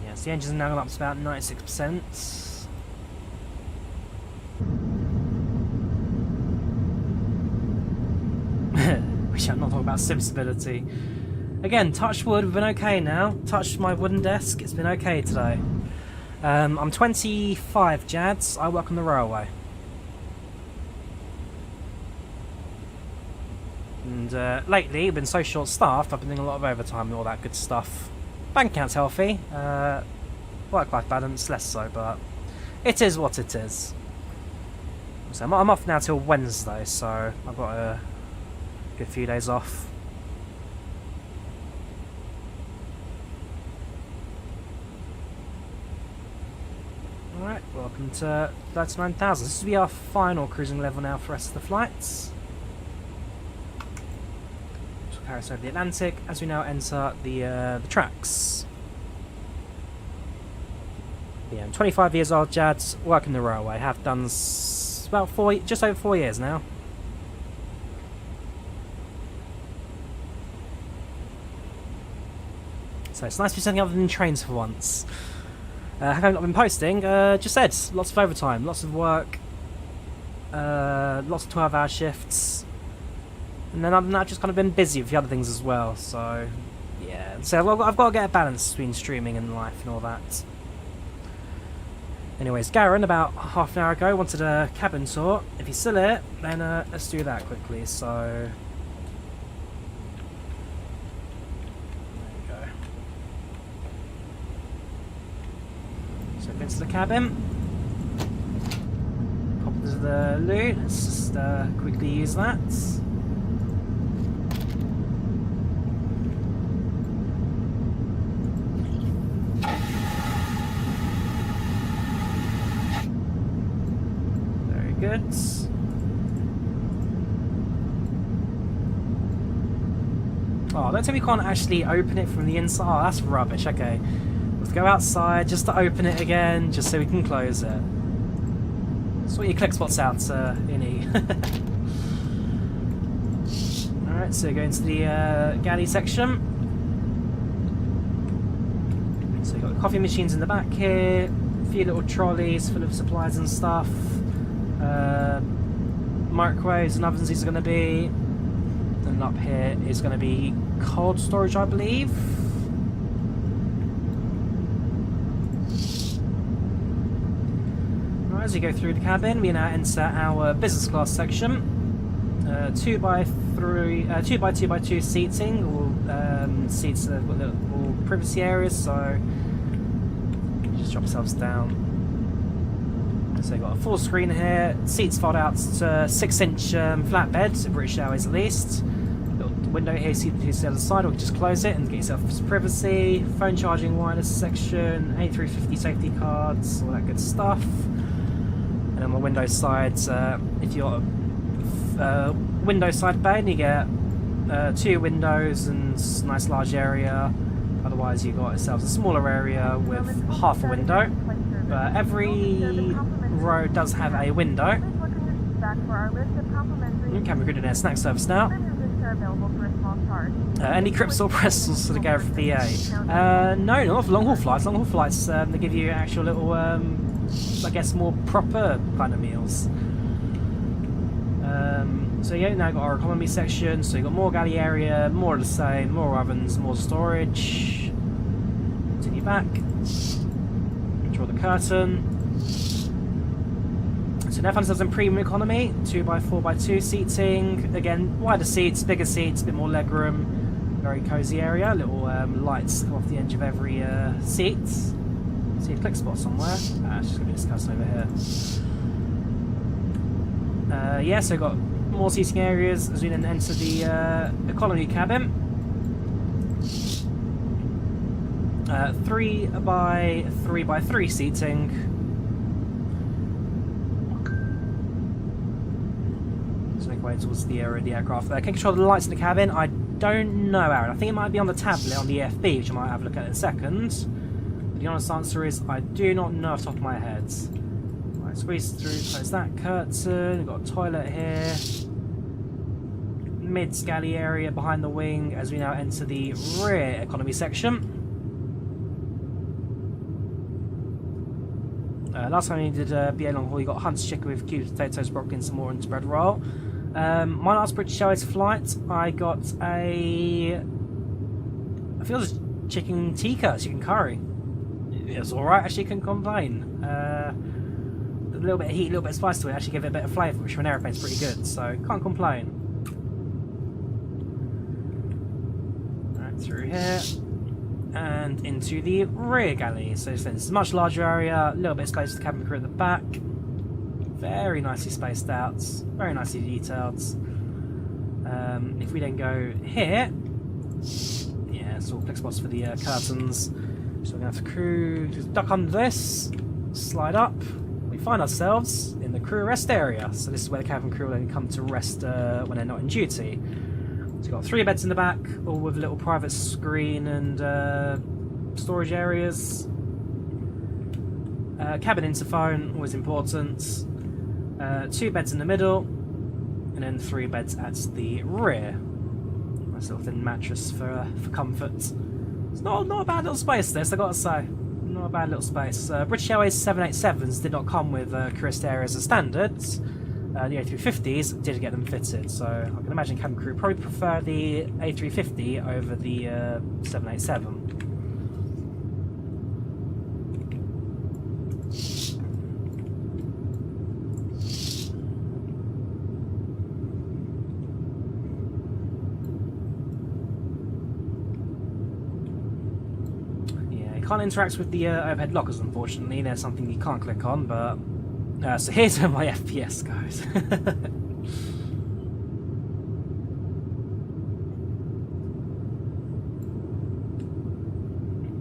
Yes, the engine's now gone up to about 96%. Wish I'm not talking about sim stability. Again, touch wood, we've been okay now. Touched my wooden desk, it's been okay today. I'm 25 Jads, I work on the railway. And lately, we've been so short-staffed, I've been doing a lot of overtime and all that good stuff. Bank account's healthy, work-life balance less so, but it is what it is. So I'm off now till Wednesday, so I've got a good few days off. Alright, welcome to 39,000. This will be our final cruising level now for the rest of the flights. Carry us over the Atlantic as we now enter the tracks. Yeah, I'm 25 years old, Jads, working the railway. Have done about just over 4 years now. So it's nice to be something other than trains for once. How come I've not been posting? Just said, lots of overtime, lots of work, lots of 12-hour shifts. And then other than that, I've just kind of been busy with the other things as well, so yeah. So I've got to get a balance between streaming and life and all that. Anyways, Garen, about half an hour ago, wanted a cabin tour. If he's still here, then let's do that quickly, so... There we go. So into the cabin. Pop into the loo, let's just quickly use that. Good. Oh, don't tell me we can't actually open it from the inside. Oh, that's rubbish. Okay. Let's go outside just to open it again, just so we can close it. Sort your click spots out, Ini. Alright, so go into the galley section. So you've got the coffee machines in the back here, a few little trolleys full of supplies and stuff. Microwaves and ovens these are going to be, and up here is going to be cold storage, I believe. Right, as we go through the cabin, we now enter our business class section. 2 by 2 seating. All seats have got little privacy areas, so just drop yourselves down. So you've got a full screen here. Seats fold out to 6-inch flatbed, British Airways at least. Little window here, see the other side, or you can just close it and get yourself some privacy. Phone charging, wireless section, A350 safety cards, all that good stuff. And on the window sides, if you're window side bay, you get 2 windows and nice large area. Otherwise, you've got yourselves a smaller area with half a window. Every row does have a window. Camera good in their snack service now. Any crips or pretzels to go for the A? No, not for long haul flights. Long haul flights, they give you actual little, I guess, more proper kind of meals. So yeah, now got our economy section. So you got more galley area, more of the same, more ovens, more storage. Continue back. Draw the curtain. So now finds ourselves in premium economy, 2 by 4 by 2 seating. Again, wider seats, bigger seats, a bit more legroom. Very cosy area. Little lights come off the edge of every seat. See a click spot somewhere. It's just going to be discussed over here. Yeah, so got more seating areas as we then enter the economy cabin. 3 by 3 by 3 seating. Let's make way towards the area of the aircraft. Can control the lights in the cabin? I don't know, Aaron. I think it might be on the tablet on the FB, which I might have a look at in a second. But the honest answer is I do not know off the top of my head. Right, squeeze through, close that curtain. We've got a toilet here. Mid-galley area behind the wing as we now enter the rear economy section. Last time you did BA long haul, you got Hunt's chicken with cubed potatoes, broccoli, and some more, and spread roll. My last British Airways flight, I got I feel it was chicken tikka, chicken curry. It was alright, actually, couldn't complain. A little bit of heat, a little bit of spice to it, actually give it a bit of flavour, which for an aeroplane is pretty good, so can't complain. Right, through here. And into the rear galley. So this is a much larger area, a little bit of space for the cabin crew at the back. Very nicely spaced out, very nicely detailed. If we then go here, yeah, it's all click spots for the curtains. So we're going to have to crew, just duck under this, slide up. We find ourselves in the crew rest area. So this is where the cabin crew will then come to rest when they're not in duty. So you've got 3 beds in the back, all with a little private screen and storage areas. Cabin interphone, always important. 2 beds in the middle, and then 3 beds at the rear. Nice little thin mattress for comfort. It's not a bad little space this, I've got to say. Not a bad little space. British Airways 787s did not come with crewrest areas as standards. The A350s did get them fitted, so I can imagine cabin crew probably prefer the A350 over the 787. Yeah, you can't interact with the overhead lockers, unfortunately. There's something you can't click on, but so here's where my FPS goes.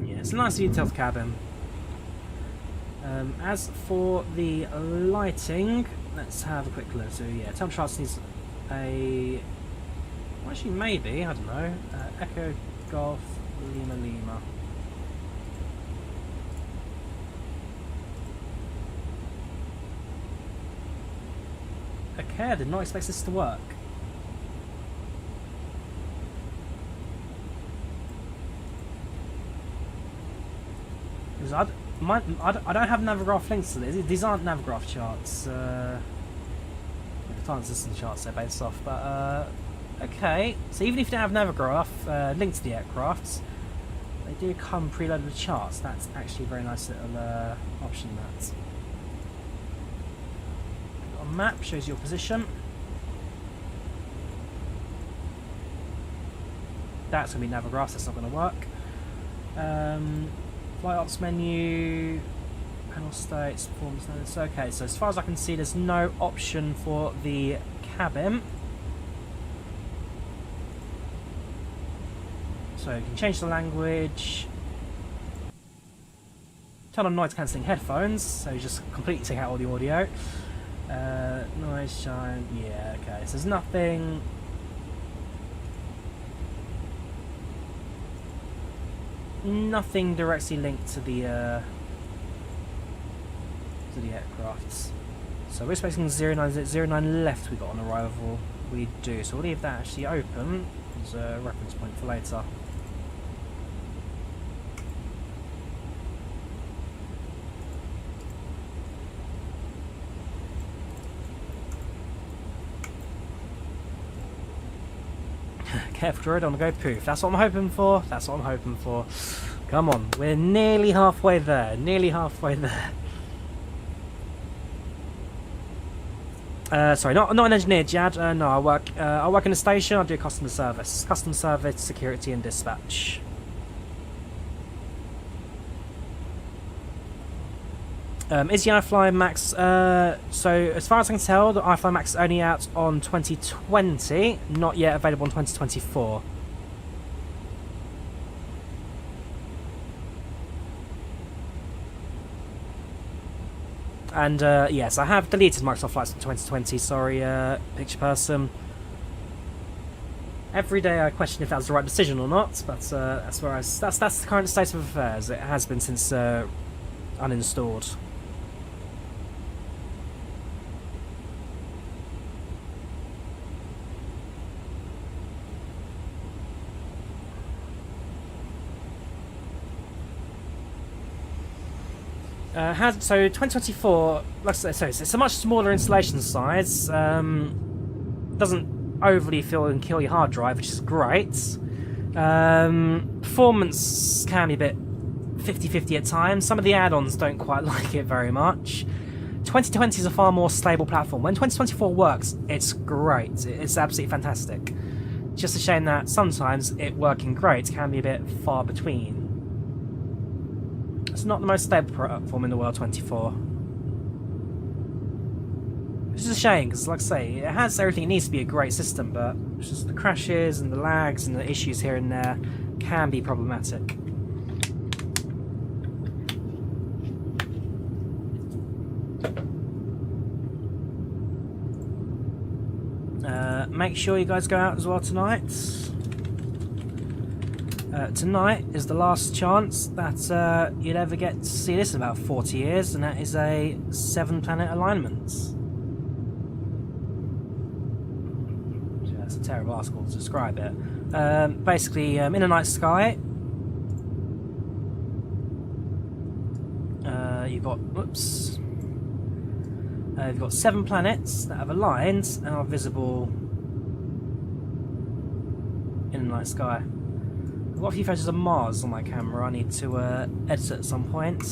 Yeah, it's a nice detailed cabin. As for the lighting, let's have a quick look. So yeah, Tom Charles needs a... Well, actually maybe, I don't know. Echo Golf Lima Lima. Okay, I did not expect this to work. Because I don't have Navigraph links to this. These aren't Navigraph charts. The time system charts they're based off. But okay, so even if you don't have Navigraph linked to the aircraft, they do come preloaded with charts. That's actually a very nice little option. That. Map shows your position. That's going to be Navigraph, that's not going to work. Flight ops menu, panel states, performance notes. Okay, so as far as I can see, there's no option for the cabin. So you can change the language. Turn on noise cancelling headphones, so you just completely take out all the audio. Noise, shine, yeah, okay. So there's nothing. Nothing directly linked to the aircrafts. So we're expecting 09 left we got on arrival. We do, so we'll leave that actually open as a reference point for later. Careful, droid, on the go poof. That's what I'm hoping for. That's what I'm hoping for. Come on, we're nearly halfway there. Nearly halfway there. Sorry, not an engineer, Jad. No, I work in a station. I do customer service, security, and dispatch. Is the iFly Max? So as far as I can tell, the iFly Max is only out on 2020, not yet available in 2024. And yes, I have deleted Microsoft Flights in 2020. Sorry, picture person. Every day I question if that was the right decision or not, but that's the current state of affairs. It has been since uninstalled. So 2024, like I said, it's a much smaller installation size. Doesn't overly fill and kill your hard drive, which is great. Performance can be a bit 50-50 at times. Some of the add-ons don't quite like it very much. 2020 is a far more stable platform. When 2024 works, it's great. It's absolutely fantastic. Just a shame that sometimes it working great can be a bit far between. It's not the most stable platform in the world, 24. Which is a shame, because like I say, it has everything it needs to be a great system, but it's just the crashes and the lags and the issues here and there can be problematic. Make sure you guys go out as well tonight. Tonight is the last chance that you'll ever get to see this in about 40 years, and that is a 7-planet alignment. Yeah, that's a terrible article to describe it. Basically, in a night sky, you've got 7 planets that have aligned and are visible in the night sky. I've got a few photos of Mars on my camera I need to edit at some point.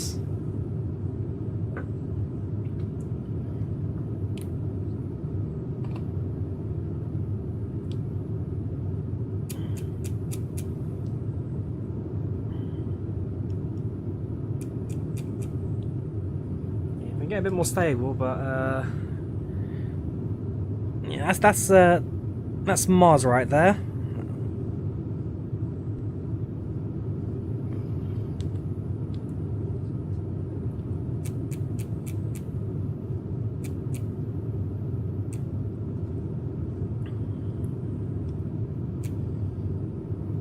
Yeah, we can get a bit more stable, but yeah, that's Mars right there.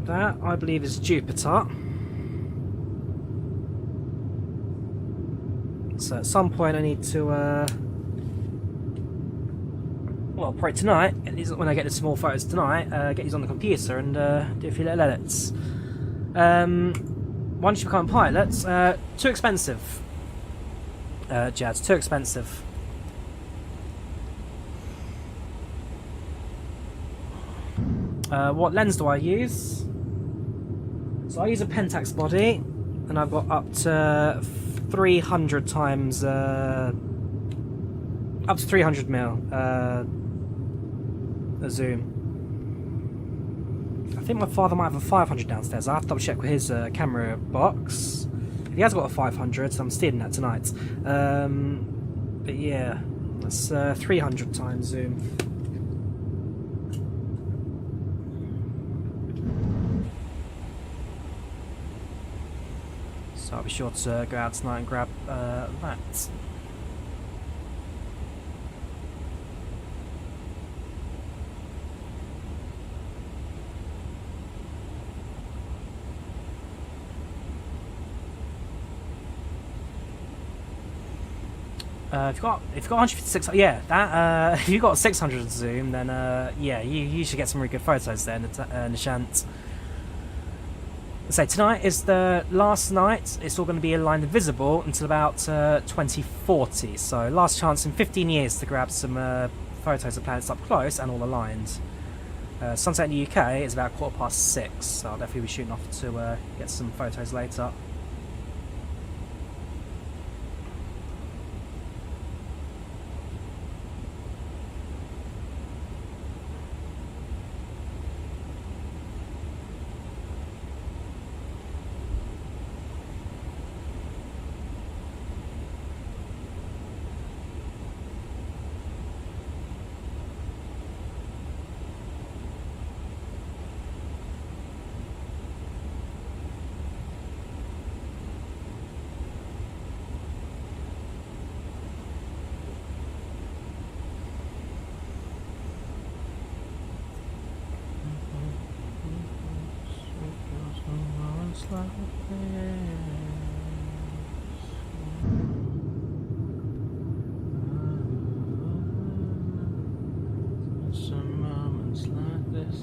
That, I believe, is Jupiter. So at some point I need to, well, probably tonight, when I get the small photos tonight, get these on the computer and do a few little edits. Once you become a pilot, too expensive. Jazz, too expensive. What lens do I use? So I use a Pentax body, and I've got up to 300 times, up to 300 mil a zoom. I think my father might have a 500 downstairs. I'll have to double check with his camera box. If he has got a 500, so I'm stealing that tonight. But yeah, that's 300 times zoom. So I'll be sure to go out tonight and grab that. If you've got 156, yeah, that if you've got 600 zoom, then yeah, you should get some really good photos there, Nishant. So tonight is the last night. It's all going to be aligned and visible until about 2040. So last chance in 15 years to grab some photos of planets up close and all aligned. Sunset in the UK is about 6:15, so I'll definitely be shooting off to get some photos later. Some moments like this.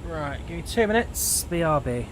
Right, give me 2 minutes. BRB.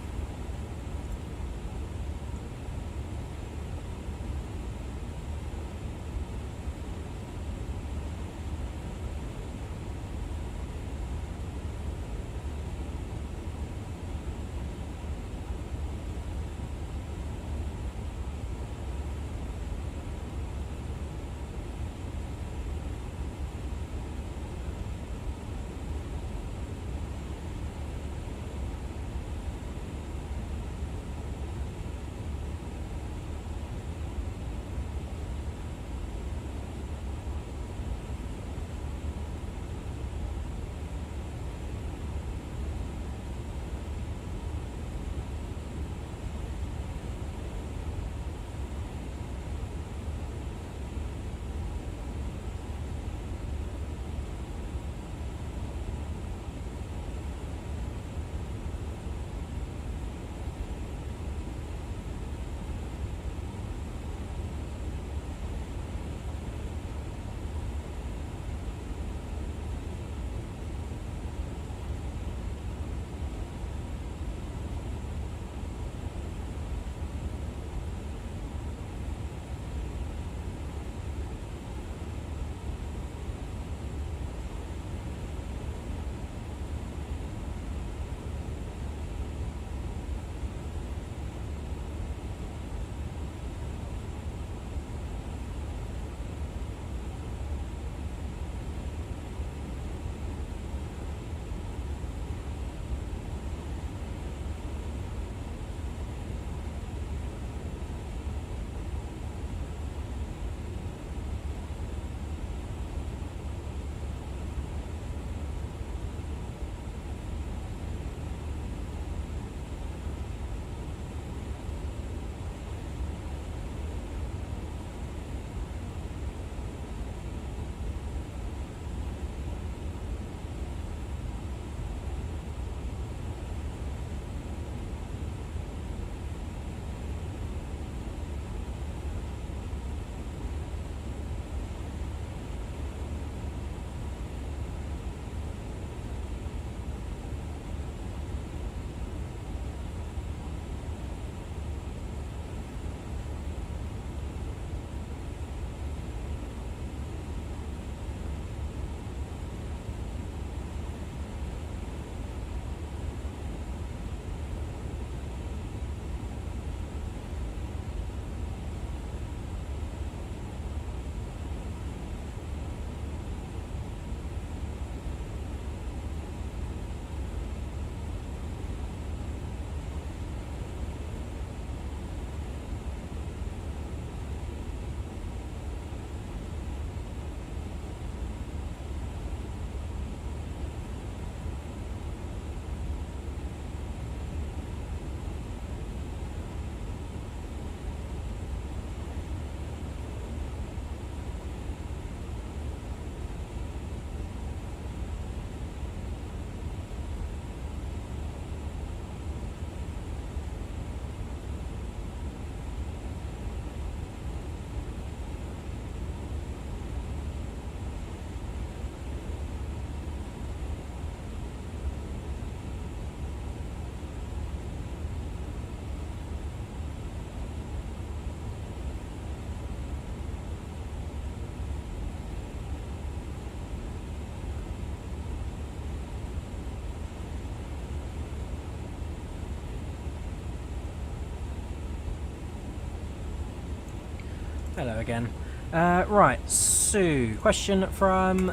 Hello again. Right, so question from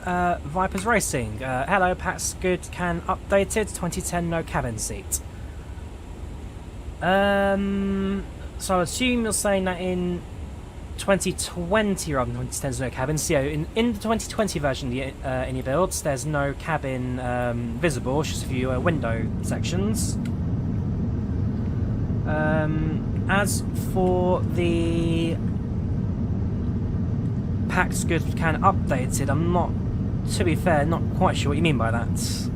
Vipers Racing. Hello, PACX good can updated 2010 no cabin seat. So I assume you're saying that in 2020 rather than 2010 there's no cabin. So in the 2020 version of the iniBuilds, there's no cabin visible, just a few window sections. As for the PACX good can updated, I'm not, to be fair, not quite sure what you mean by that.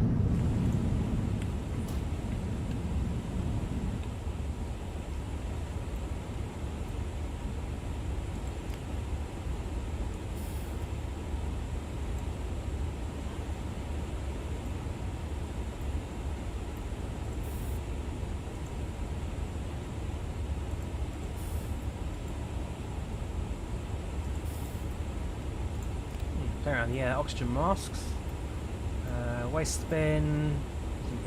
Around, yeah, oxygen masks, waste bin,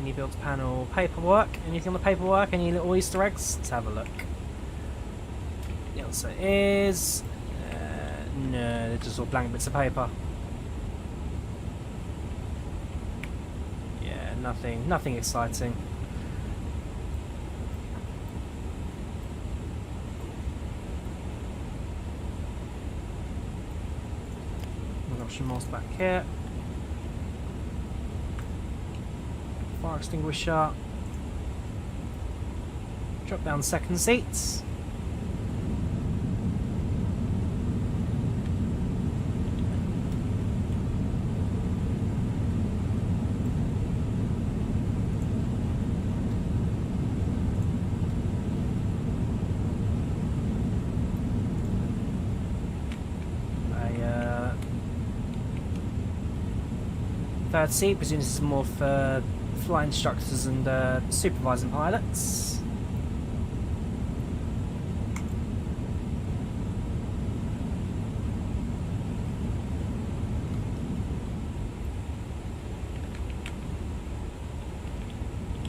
iniBuilds panel, paperwork. Anything on the paperwork? Any little Easter eggs? Let's have a look. The answer is no, they're just all blank bits of paper. Yeah, nothing exciting. Option mask back here. Fire extinguisher. Drop down second seats. Third seat, presume this is more for flight instructors and supervising pilots.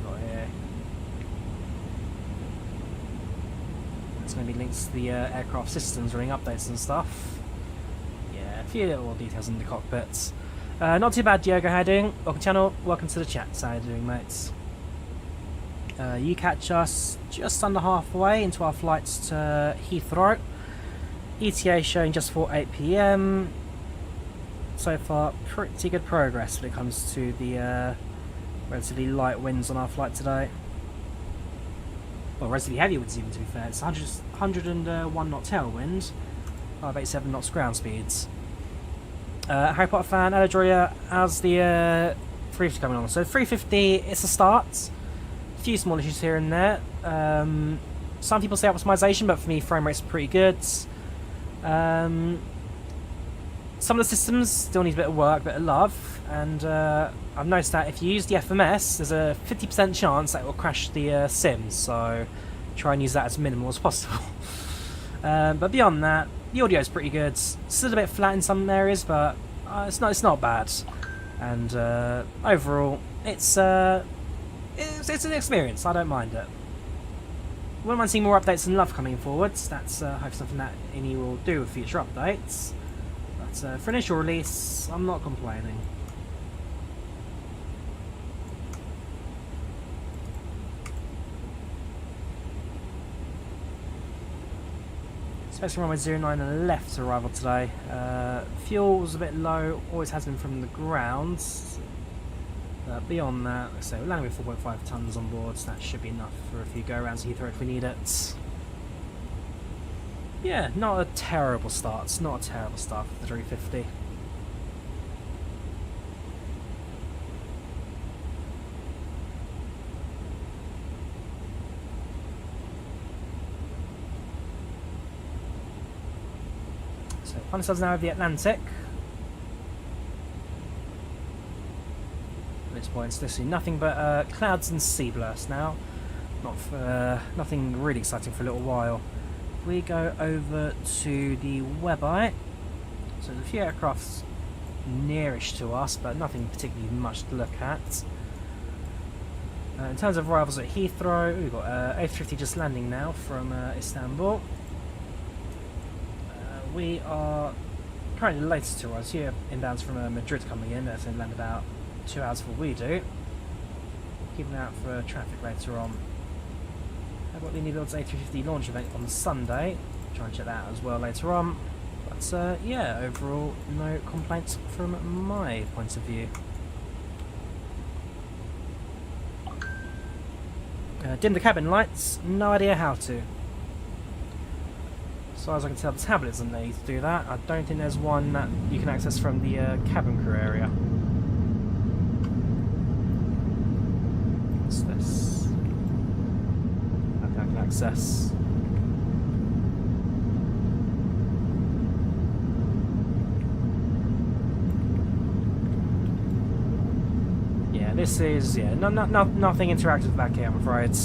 Got here. It's going to be linked to the aircraft systems running updates and stuff. Yeah, a few little details in the cockpits. Not too bad, Diogo. How you doing? Welcome to the channel. Welcome to the chat. How you doing, mates? You catch us just under halfway into our flights to Heathrow. ETA showing just for 8 PM. So far, pretty good progress when it comes to the relatively light winds on our flight today. Well, relatively heavy winds even, to be fair. It's 101 knot tailwind, 587 knots ground speeds. Harry Potter fan, hello Drawyah, how's the 350 coming on? So 350, it's a start. A few small issues here and there. Some people say optimization, but for me frame rate's pretty good. Some of the systems still need a bit of work, a bit of love, and I've noticed that if you use the FMS, there's a 50% chance that it will crash the sims, so try and use that as minimal as possible. But beyond that, the audio is pretty good. Still a bit flat in some areas, but it's not bad. And overall, it's an experience. I don't mind it. Wouldn't mind seeing more updates and love coming forwards. That's hopefully something that ini will do with future updates. But for initial release, I'm not complaining. Especially runway 09 on the left arrival today. Fuel was a bit low, always has been from the ground. Beyond that, like I say, we're landing with 4.5 tons on board, so that should be enough for a few go-rounds to Heathrow if we need it. Yeah, not a terrible start. It's not a terrible start for the 350. Find ourselves now over the Atlantic. At this point, it's literally nothing but clouds and sea blurst now. Nothing really exciting for a little while. We go over to the Webite. So there's a few aircrafts nearish to us, but nothing particularly much to look at. In terms of arrivals at Heathrow, we've got A350 just landing now from Istanbul. we are currently the latest to us here, inbounds from Madrid coming in. That's in land about 2 hours before we do. Keeping out for traffic later on. I've got the iniBuilds A350 launch event on Sunday. Try and check that out as well later on. But yeah, overall, no complaints from my point of view. Dim the cabin lights, no idea how to. As far as I can tell, the tablet doesn't need to do that. I don't think there's one that you can access from the cabin crew area. What's this? I think I can access. Yeah, this is nothing interactive back here, I'm afraid.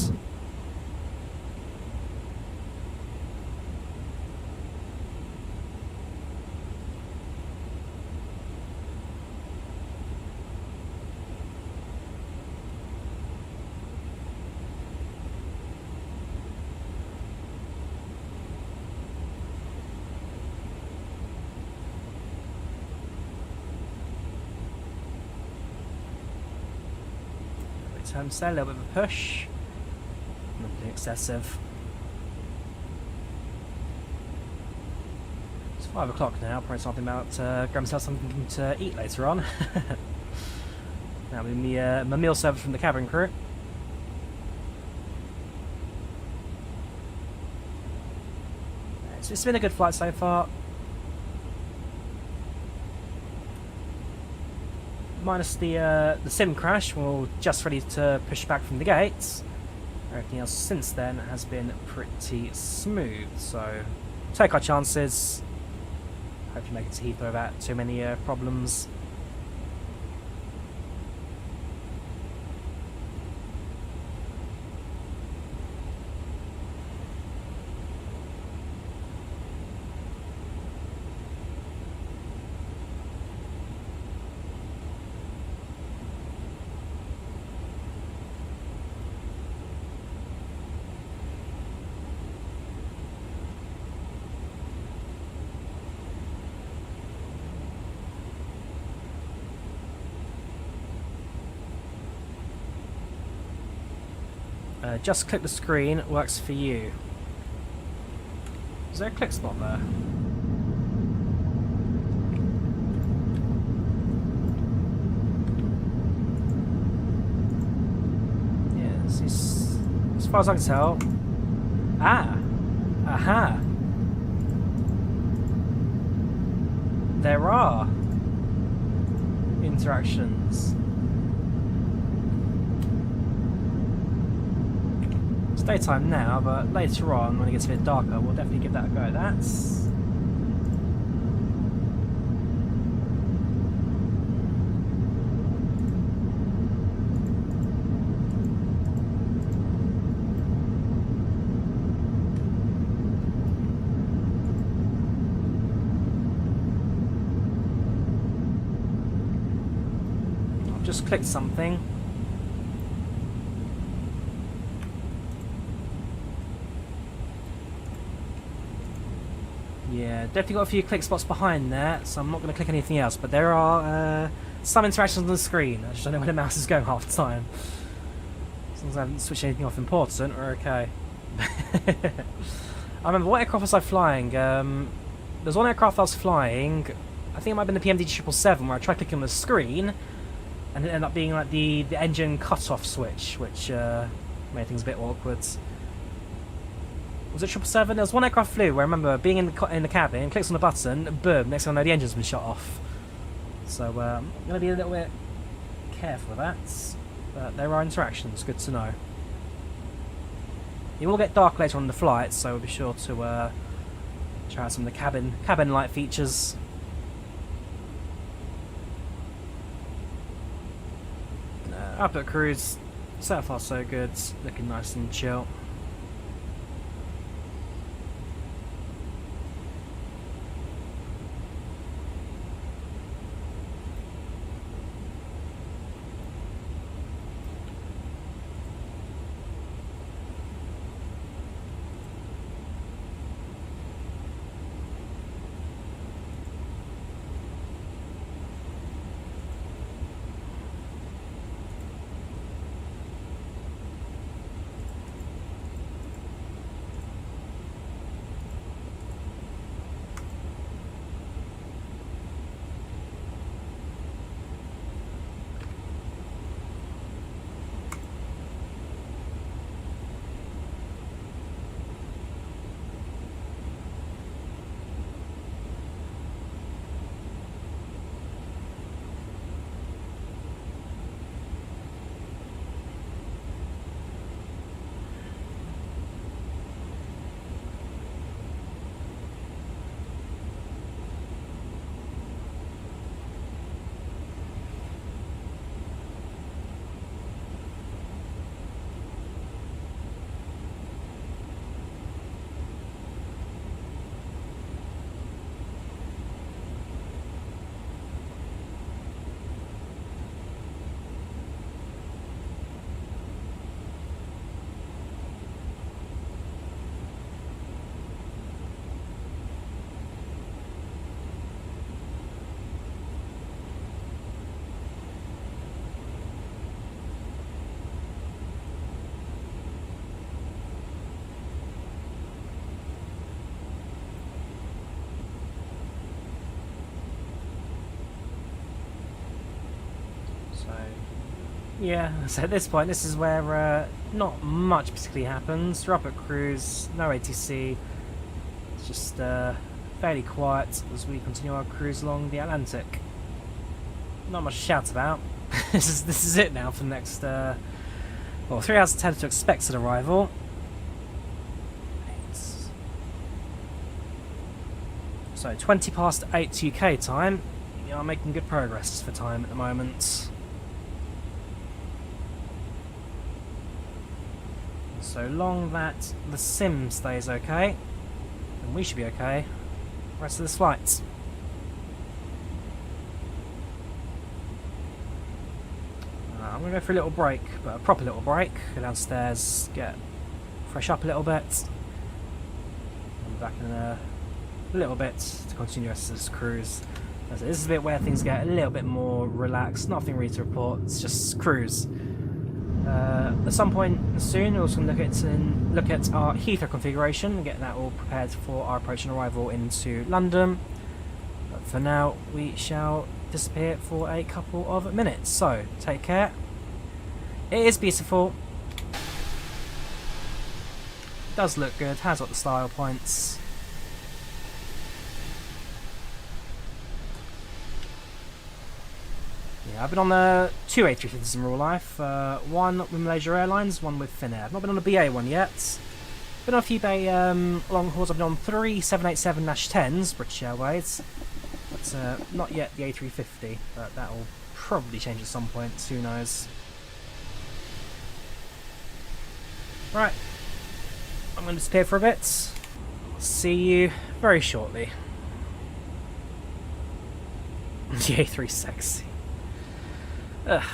Say a little bit of a push, nothing excessive. It's 5 o'clock now, probably something about grab myself something to eat later on. That'll be my meal service from the cabin crew. It's been a good flight so far. Minus the sim crash, we're just ready to push back from the gates. Everything else since then has been pretty smooth, so take our chances. Hope you make it to Heathrow without too many problems. Just click the screen, works for you. Is there a click spot there? Yes, as far as I can tell. Ah! Aha! There are interactions. It's daytime now, but later on, when it gets a bit darker, we'll definitely give that a go. That's... I've just clicked something. Yeah, definitely got a few click spots behind there, so I'm not going to click anything else, but there are some interactions on the screen. I just don't know where the mouse is going half the time. As long as I haven't switched anything off important, we're okay. I remember, what aircraft was I flying? There's one aircraft I was flying, I think it might have been the PMD 777, where I tried clicking on the screen, and it ended up being like the engine cut-off switch, which made things a bit awkward. Was it 777? There was one aircraft flew where I remember being in the cabin, clicks on the button, boom, next thing I know the engine's been shut off. So I'm going to be a little bit careful with that, but there are interactions, good to know. It will get dark later on in the flight, so we'll be sure to try out some of the cabin light features. Up at cruise, so far so good, looking nice and chill. Yeah, so at this point, this is where not much particularly happens. We're up at cruise, no ATC. It's just fairly quiet as we continue our cruise along the Atlantic. Not much to shout about. this is it now for the next, well, 3 hours 10 to expected arrival. So 20 past 8 UK time. We are making good progress for time at the moment. So long that the sim stays okay, and we should be okay the rest of this flight. I'm going to go for a little break, but a proper little break. Go downstairs, get fresh up a little bit. I'll be back in a little bit to continue the rest of this cruise. This is a bit where things get a little bit more relaxed. Nothing really to report. It's just cruise. At some point soon, we're also going to look at our Heathrow configuration and get that all prepared for our approach and arrival into London. But for now, we shall disappear for a couple of minutes. So, take care. It is beautiful. It does look good. Has got the style points. Yeah, I've been on 2 A350s in real life. One with Malaysia Airlines, one with Finnair. I've not been on a BA one yet. Been on a few BA long hauls. I've been on 3 787-10s, British Airways. But not yet the A350, but that will probably change at some point, who knows. Right, I'm going to disappear for a bit. See you very shortly. The A3 sexy. Ugh.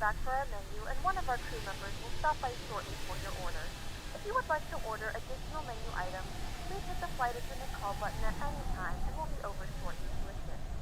back for our menu, and one of our crew members will stop by shortly for your order. If you would like to order additional menu items, please hit the flight attendant call button at any time, and we'll be over shortly to assist.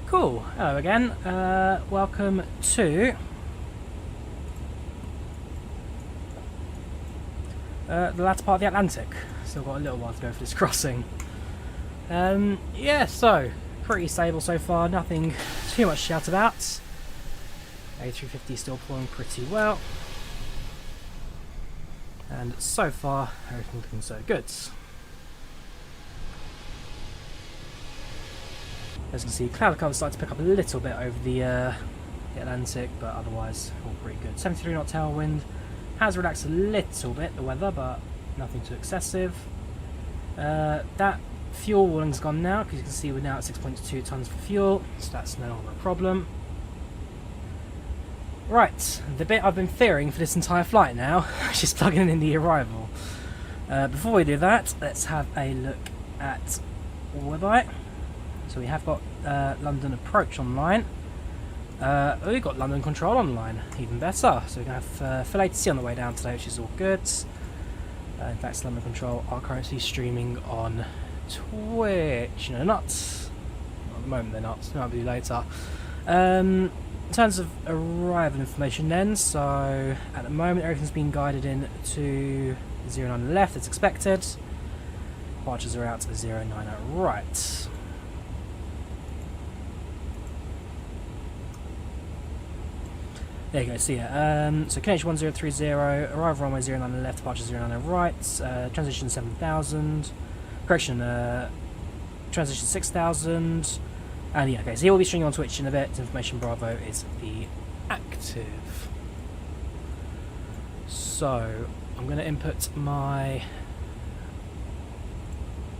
Cool. Hello again. Welcome to the latter part of the Atlantic. Still got a little while to go for this crossing. Yeah, so pretty stable so far. Nothing too much to shout about. A350 still pulling pretty well. And so far, everything's looking so good. As you can see, cloud cover starting to pick up a little bit over the Atlantic, but otherwise all pretty good. 73 knot tailwind has relaxed a little bit, the weather, but nothing too excessive. That fuel warning's gone now, because you can see we're now at 6.2 tons for fuel, so that's no longer a problem. Right, the bit I've been fearing for this entire flight now, which is plugging in the arrival. Before we do that, let's have a look at Webite. So we have got London Approach online. We've got London Control online, even better. So we're going to have full ATC on the way down today, which is all good. In fact, London Control are currently streaming on Twitch. No, not at the moment, they're not. It might be later. In terms of arrival information then, so at the moment everything's been guided in to 09 left as expected. Departures are out to 09 right. There you go, see ya. So KH 1030, arrival runway 09 left, departure 09 right, transition 7000, correction, transition 6000, and yeah, okay, so he will be streaming on Twitch in a bit. Information Bravo is the active. So, I'm going to input my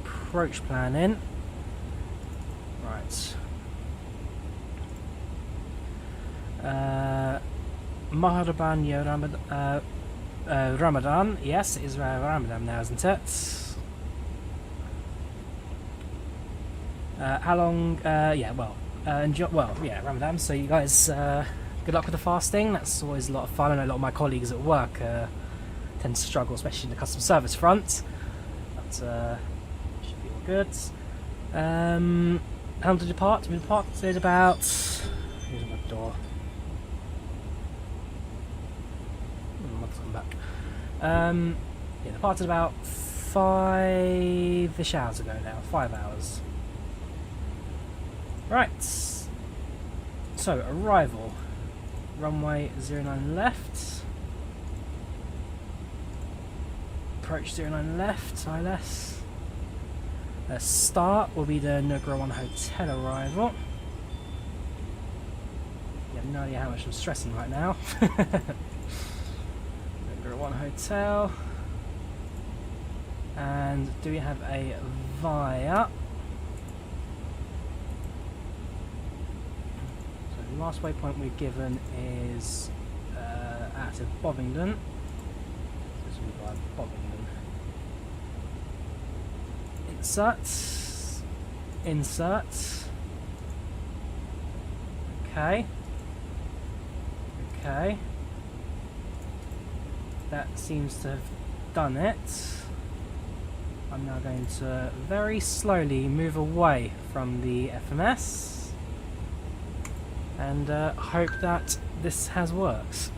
approach plan in. Right. Maharaban Ramadan, yes, it is Ramadan now, isn't it? How long? Yeah, well, yeah, Ramadan. So you guys, good luck with the fasting. That's always a lot of fun. I know a lot of my colleagues at work tend to struggle, especially in the customer service front. But should be all good. How long to depart? We departed about. Here's my door. Yeah, departed about 5-ish hours ago now, 5 hours. Right, so arrival, runway 09 left, approach 09 left, ILS. Start will be the Nugra 1 Hotel arrival. You have no idea how much I'm stressing right now. One hotel, and do we have a via? So the last waypoint we're given is at Bovingdon. This will be via Bovingdon. Insert. Okay. That seems to have done it. I'm now going to very slowly move away from the FMS and hope that this has worked.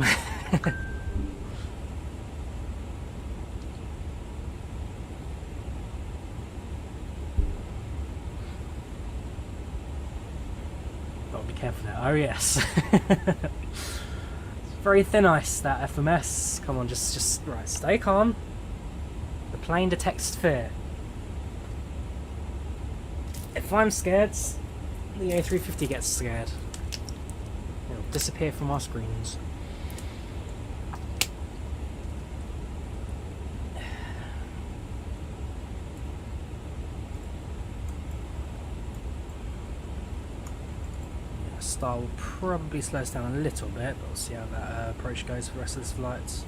Gotta be careful now. Oh yes. Very thin ice, that FMS. Come on, just right, stay calm. The plane detects fear. If I'm scared, the A350 gets scared. It'll disappear from our screens. Star will probably slow us down a little bit, but we'll see how that approach goes for the rest of this flight.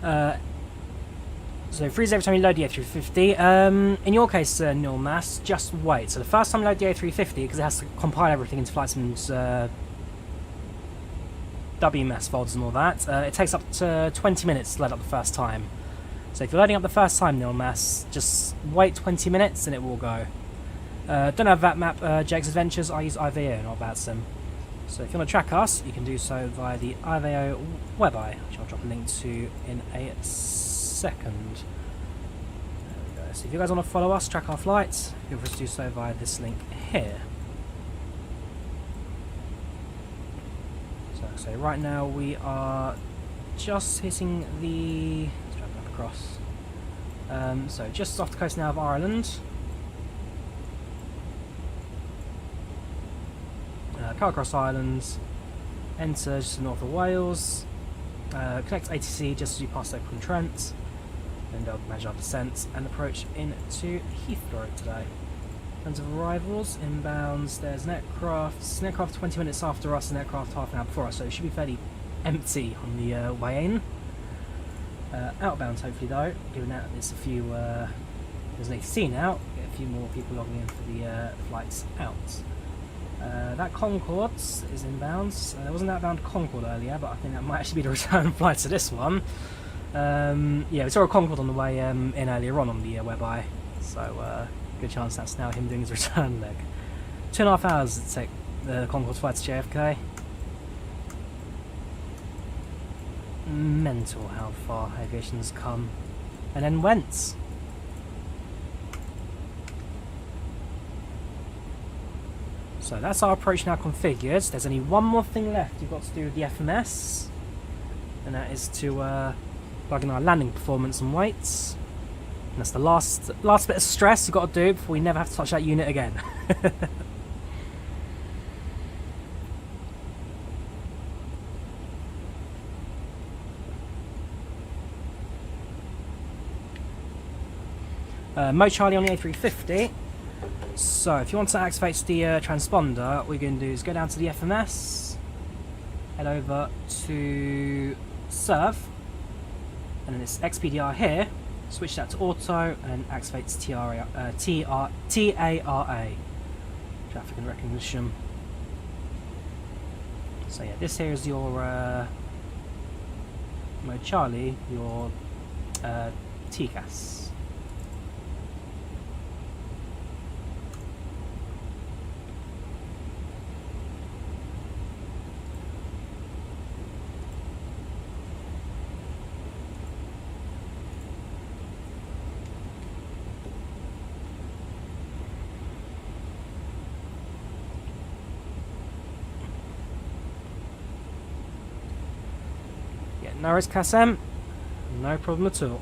So freeze every time you load the A350. In your case, Neil Mass, just wait. So the first time you load the A350, because it has to compile everything into FlightSim's WMS folders and all that, it takes up to 20 minutes to load up the first time. So if you're loading up the first time, Neil Mass, just wait 20 minutes and it will go. Don't have that map, Jake's Adventures. I use IVAO, not VATSIM. So if you want to track us, you can do so via the IVAO webI, which I'll drop a link to in a second. There we go. So if you guys want to follow us, track our flights, feel free to do so via this link here. So right now we are just hitting the... let's drag that across. So just off the coast now of Ireland. Car across Ireland, enter just north of Wales, connect ATC just as you pass Stoke-on-Trent, then they'll measure our descent and approach into Heathrow today. In terms of arrivals, inbounds, there's an aircraft 20 minutes after us, an aircraft half an hour before us, so it should be fairly empty on the way in. Outbound hopefully though, given that there's a few, there's an ATC now, get a few more people logging in for the flights out. That Concorde is inbounds. There was an outbound Concorde earlier, but I think that might actually be the return flight to this one. Yeah, we saw a Concorde on the way in earlier on the webI, so good chance that's now him doing his return leg. 2.5 hours to take the Concorde flight to JFK. Mental how far aviation's come and then went. So that's our approach now configured. There's only one more thing left you've got to do with the FMS, and that is to plug in our landing performance and weights. And that's the last bit of stress you've got to do before we never have to touch that unit again. Mo Charlie on the A350. So if you want to activate the transponder, what we're going to do is go down to the FMS, head over to Serve, and then this XPDR here, switch that to auto and activates TARA, traffic and recognition. So yeah, this here is your Mo Charlie, your TCAS. No worries, Kassem. No problem at all.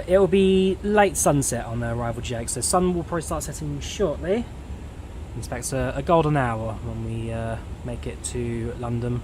It will be late sunset on the arrival, Jake, so sun will probably start setting shortly. Expect a golden hour when we make it to London.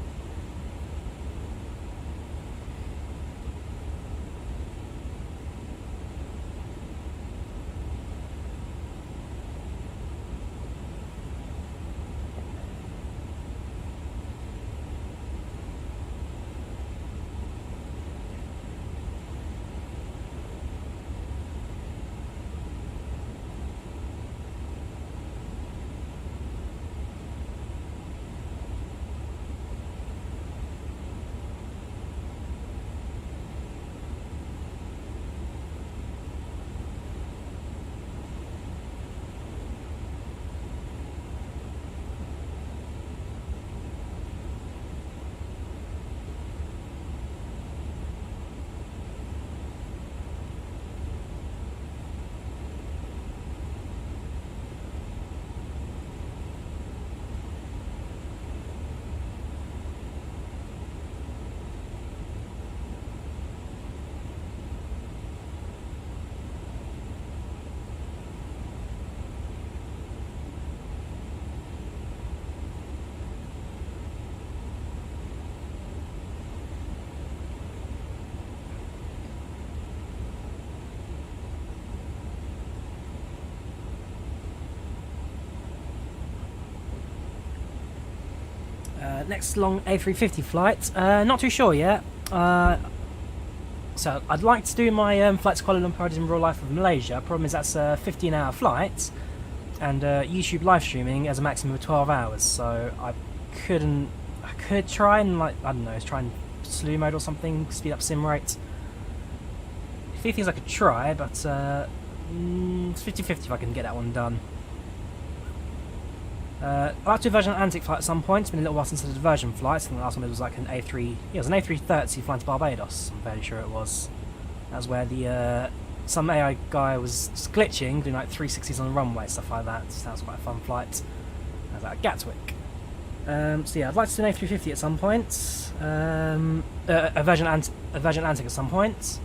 Next long A350 flight. Not too sure yet. So I'd like to do my flight to Kuala Lumpur in real life of Malaysia. Problem is that's a 15-hour flight, and YouTube live streaming as a maximum of 12 hours. So I could try and try and slew mode or something, speed up sim rate. A few things I could try, but it's 50-50 if I can get that one done. I'd like to do a Virgin Atlantic flight at some point. It's been a little while since I did a Virgin flight. I think the last one it was like an A3. Yeah, it was an A330 flying to Barbados. I'm fairly sure it was. That was where the some AI guy was just glitching, doing like 360s on the runway, stuff like that. So that was quite a fun flight. That was at Gatwick. So yeah, I'd like to do an A350 at some point. A Virgin Atlantic at some point.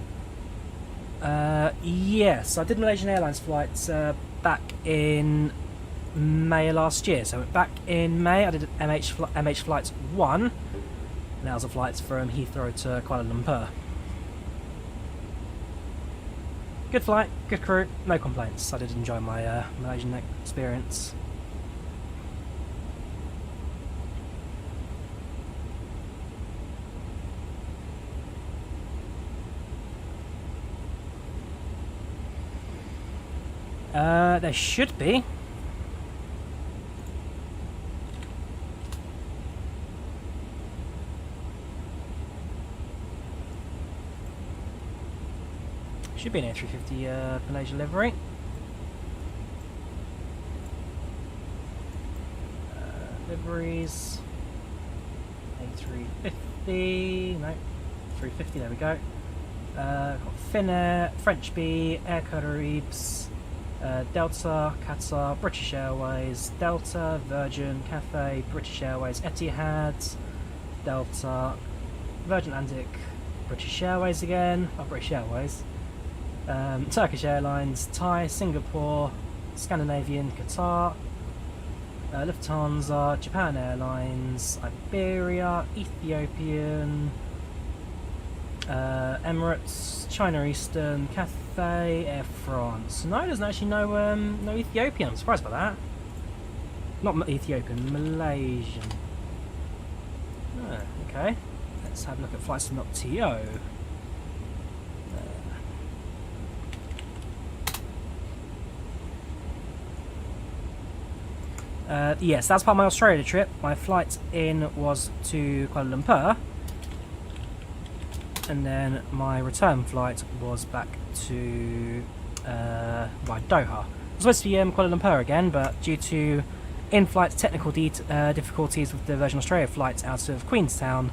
Yes, I did Malaysian Airlines flights back in May last year. So back in May I did MH Flights 1, and that was a flight from Heathrow to Kuala Lumpur. Good flight, good crew, no complaints. I did enjoy my Malaysian experience. There should be. Should be an A350 Malaysia livery. Liveries. A350. No. 350, there we go. Got Finnair, French Bee, Air Caribs, Delta, Qatar, British Airways, Delta, Virgin, Cathay, British Airways, Etihad, Delta, Virgin Atlantic, British Airways again, British Airways, Turkish Airlines, Thai, Singapore, Scandinavian, Qatar, Lufthansa, Japan Airlines, Iberia, Ethiopian, Emirates, China Eastern, Cathay, Air France. No, there's actually no Ethiopian. I'm surprised by that. Not Ethiopian, Malaysian. Oh, okay. Let's have a look at flights to .to. Yes, that's part of my Australia trip. My flight in was to Kuala Lumpur, and then my return flight was back to Doha. I was supposed to be Kuala Lumpur again, but due to in-flight technical difficulties with the Virgin Australia flight out of Queenstown,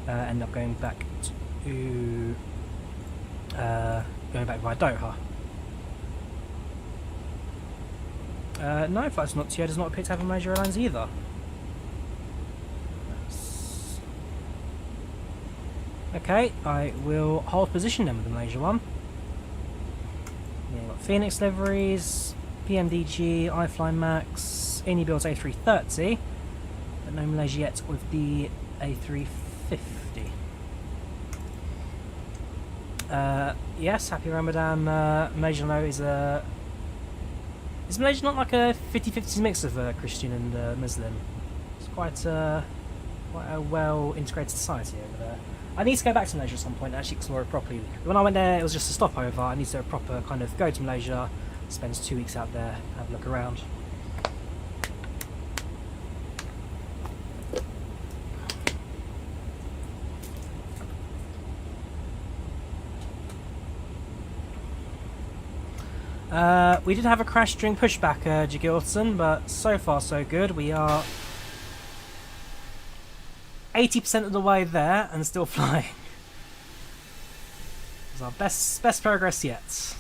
ended up going back to via Doha. No, flights not to does not appear to have a Malaysia Airlines either. Okay, I will hold position then with the Malaysia one. Yeah, got Phoenix liveries, PMDG, iFly Max, iniBuilds A330, but no Malaysia yet with the A350. Yes, happy Ramadan. Malaysia no is Malaysia not like a 50-50 mix of Christian and Muslim? It's quite a well integrated society over there. I need to go back to Malaysia at some point and actually explore it properly. When I went there, it was just a stopover. I need to do a proper kind of go to Malaysia, spend 2 weeks out there, have a look around. We did have a crash during pushback, Jigilson, but so far so good. We are 80% of the way there and still flying. It's our best progress yet. So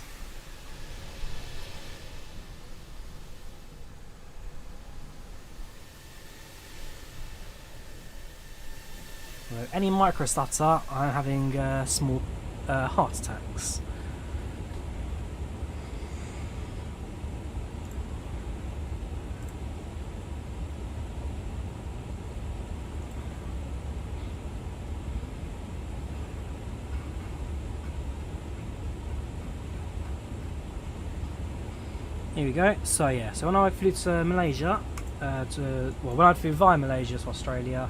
any micro stutter, I'm having small heart attacks. Here we go. So yeah, so when I flew to Malaysia, when I flew via Malaysia to Australia,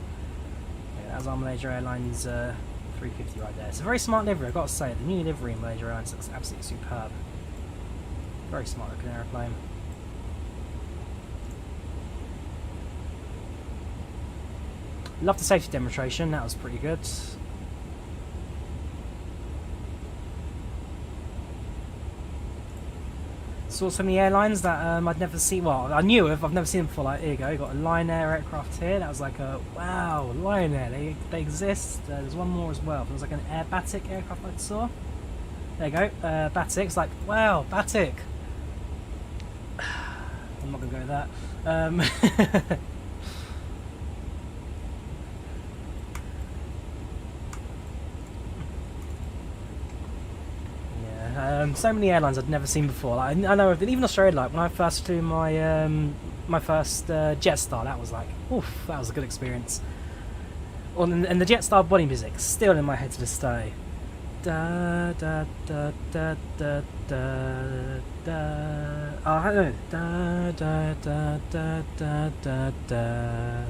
That's our Malaysia Airlines 350 right there. It's a very smart livery, I've got to say. The new livery in Malaysia Airlines looks absolutely superb. Very smart looking aeroplane. Love the safety demonstration, that was pretty good. Saw so many airlines that I'd never seen. Well, I knew of, I've never seen them before. Like, here you go, got a Lion Air aircraft here. That was like a wow, Lion Air. They exist. There's one more as well. There was like an Air PACX aircraft I saw. There you go, PACX. Like wow, PACX. I'm not gonna go with that. So many airlines I'd never seen before. Like, I know even Australia. Like when I first flew my my first Jetstar, that was like, oof, that was a good experience. Well, and the Jetstar body music still in my head to this day. Da da da da da da da. Oh, I don't know. Da da da da da da da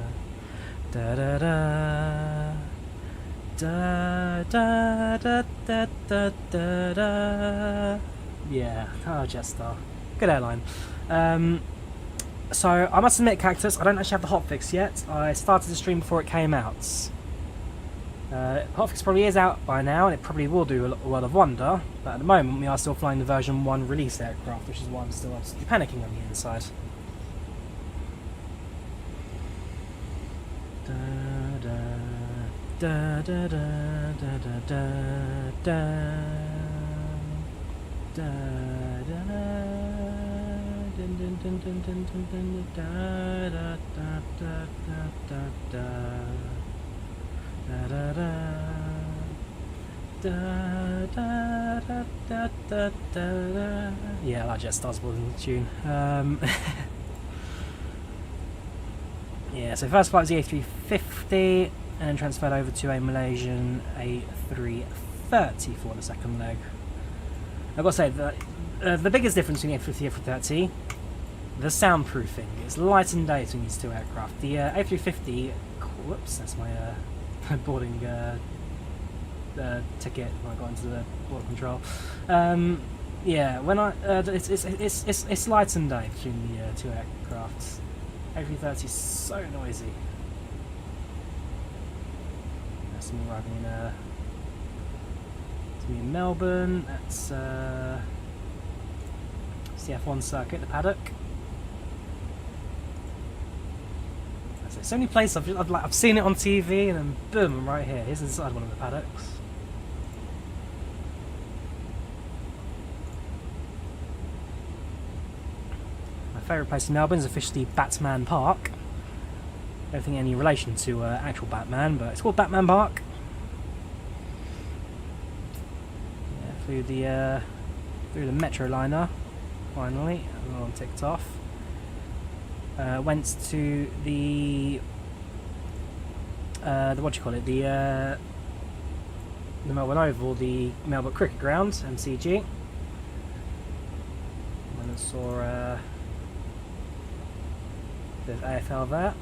da da da. Da da da da da da da. Yeah, Jetstar, good airline. So I must admit, Cactus, I don't actually have the hotfix yet. I started the stream before it came out. Hotfix probably is out by now, and it probably will do a world of wonder. But at the moment, we are still flying the version 1 release aircraft, which is why I'm still absolutely panicking on the inside. Da da. Da da da da da da da da da dun dun dun dun dun dun dun da da da da da da da da da da da da. Yeah, I like Jetstar's building the tune. Yeah, so first flight was the A350. And then transferred over to a Malaysian A330 for the second leg. I've got to say that the biggest difference between the A350 and A330, the soundproofing. It's light and day between these two aircraft. The A350, whoops, that's my boarding ticket when I got into the border control. Yeah, when I it's light and day between the two aircrafts. A330 is so noisy. That's me arriving in Melbourne. That's the F1 circuit, the paddock. That's so many places I've seen it on TV, and then boom, I'm right here. Here's inside one of the paddocks. My favourite place in Melbourne is officially Batman Park. I don't think any relation to actual Batman, but it's called Batman Park. Yeah, through the Metro liner, finally, and all ticked off. Went to the what do you call it? The Melbourne Oval, the Melbourne Cricket Ground, MCG. And I saw there's AFL there.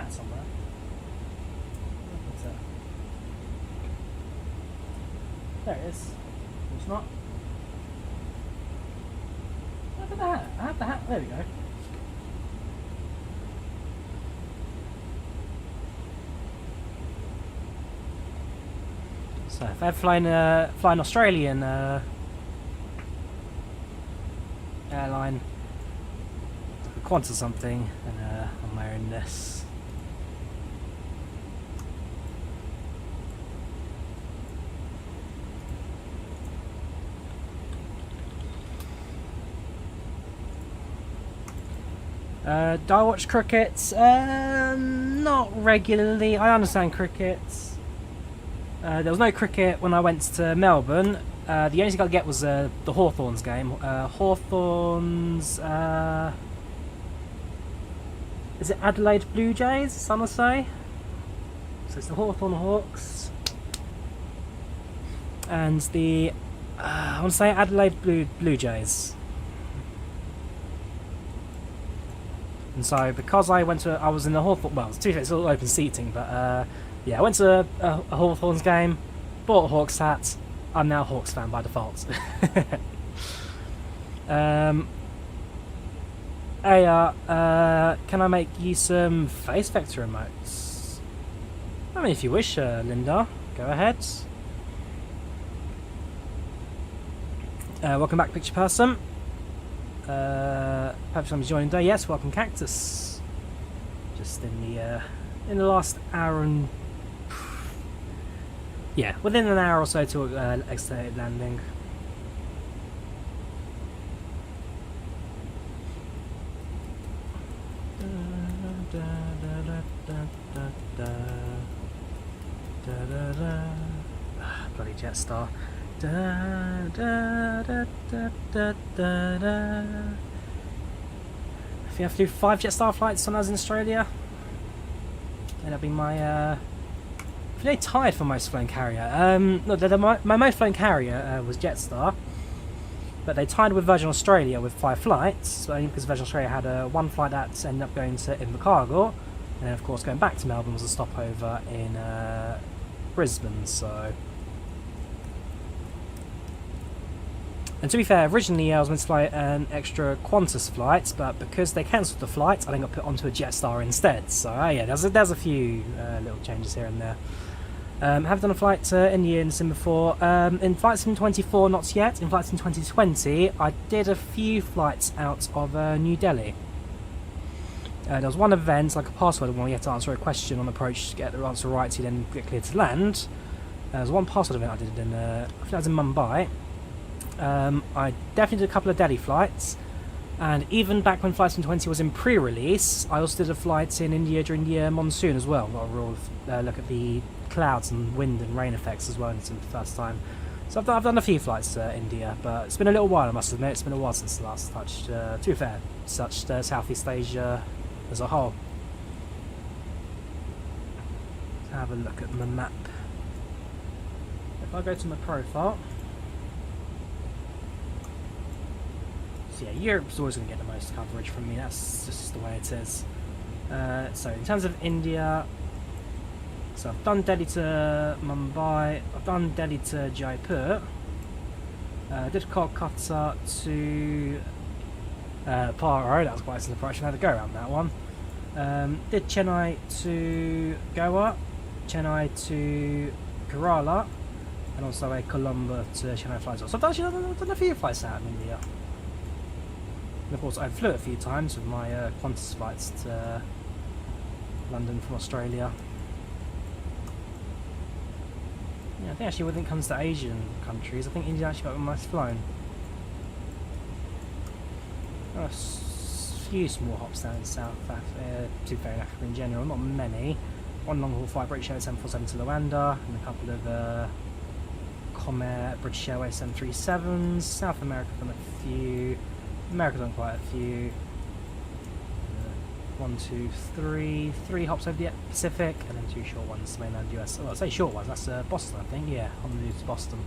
Somewhere. What's that? There it is. It's not. Look at the hat. I have the hat. There we go. So if I've flying Australian airline, like a Qantas or something, and I'm wearing this. Do I watch cricket? Not regularly. I understand cricket. There was no cricket when I went to Melbourne. The only thing I get was the Hawthorns game. Hawthorns. Is it Adelaide Blue Jays? Some will say. So it's the Hawthorn Hawks. And the I want to say Adelaide Blue Jays. And so because I was in the Hawthorn, well, to be fair, it's all open seating, but yeah, I went to a Hawthorns game, bought a Hawks hat. I'm now a Hawks fan by default. Can I make you some face vector emotes? I mean, if you wish, Linda, go ahead. Welcome back, Picture Person. Perhaps I'm joining today. Yes, welcome, Cactus. Just in the last hour and yeah, within an hour or so to expedited landing. Bloody Jetstar. I think I have to do 5 Jetstar flights when I was in Australia. And that'll be my I'm really tired for most flown carrier. No, my most flown carrier was Jetstar, but they tied with Virgin Australia with 5 flights, only because Virgin Australia had one flight that ended up going to Invercargill, and then of course going back to Melbourne was a stopover in Brisbane. So, and to be fair, originally I was meant to fly an extra Qantas flight, but because they cancelled the flight, I then got put onto a Jetstar instead. So yeah, there's a few little changes here and there. Have done a flight to India and Sim before. In Flight Sim 24, not yet. In Flight Sim 2020, I did a few flights out of New Delhi. There was one event, like a password one, where you had to answer a question on approach to get the answer right, so you then get cleared to land. There was one password event I did in, I think that was in Mumbai. I definitely did a couple of Delhi flights, and even back when Flight Sim 20 was in pre-release, I also did a flight in India during the monsoon as well. Got a real look at the clouds and wind and rain effects as well for the first time. So I've done a few flights to India, but it's been a little while, I must admit. It's been a while since the last touched, to be fair, touched Southeast Asia as a whole. Let's have a look at my map. If I go to my profile, so yeah, Europe's always going to get the most coverage from me. That's just the way it is. So in terms of India, so I've done Delhi to Mumbai, I've done Delhi to Jaipur, did Kolkata to Paro, that was quite a simple approach, I had to go around that one. Did Chennai to Goa, Chennai to Kerala, and also a Colombo to Chennai flights. So I've done a few flights out in India. And of course I flew a few times with my Qantas flights to London from Australia. Yeah, I think actually when it comes to Asian countries, I think India actually got the most flown. There are a few small hops down in South Africa, to be fair, in Africa in general, not many. One long haul flight, British Airways 747 to Luanda, and a couple of Comair, British Airways 737s. South America done a few. America done quite a few. 1, 2, 3. 3 hops over the Pacific, and then 2 short ones to mainland US. Oh, I say short ones, that's Boston, I think. Yeah, on the news to Boston.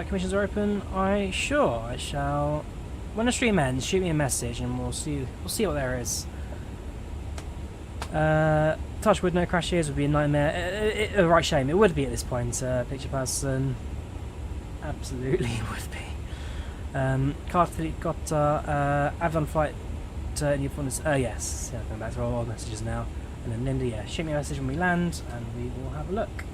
Commissions are open. I shall. When the stream ends, shoot me a message, and we'll see what there is. Touch wood, no crashes would be a nightmare. A right shame. It would be at this point. Picture Person, absolutely would be. Palit got Avalon flight to New Zealand. Yes. Yeah, going back to our old messages now. And then Linda, yeah, shoot me a message when we land, and we will have a look.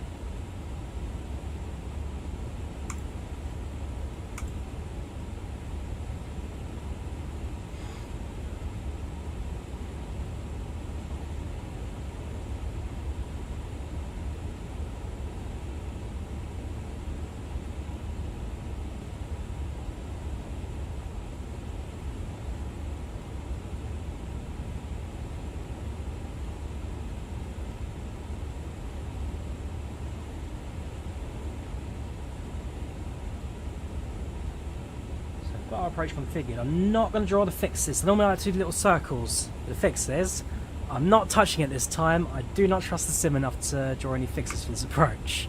Got our approach configured. I'm not going to draw the fixes. So normally I like to do little circles. The fixes, I'm not touching it this time. I do not trust the sim enough to draw any fixes for this approach.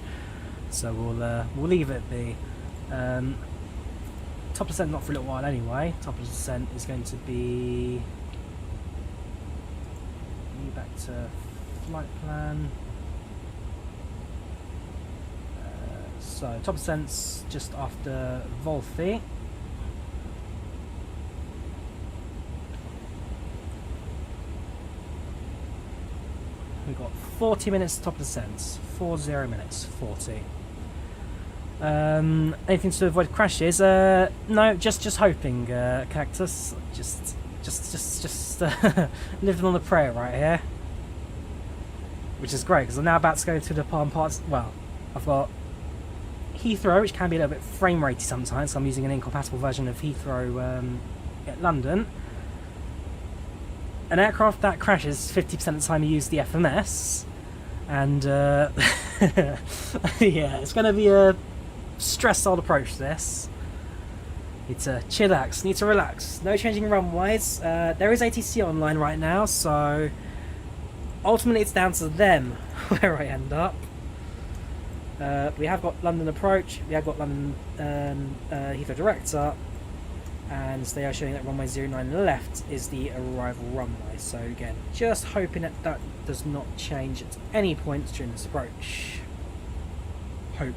So we'll leave it be. Top percent not for a little while anyway. Top percent is going to be back to flight plan. So top percent's just after Volthy. We've got 40 minutes top percent. 40 minutes. 40. Anything to avoid crashes? No, just hoping, Cactus. Just living on a prayer right here. Which is great, because I'm now about to go to the palm parts. Well, I've got Heathrow, which can be a little bit frame ratey sometimes, so I'm using an incompatible version of Heathrow at London. An aircraft that crashes 50% of the time you use the FMS. And, yeah, it's going to be a stress-out approach to this. Need to chillax, need to relax. No changing runways. There is ATC online right now, so ultimately it's down to them where I end up. We have got London approach, we have got London Heathrow director, and they are showing that runway 09 left is the arrival runway. So again, just hoping that that does not change at any point during this approach. Hope.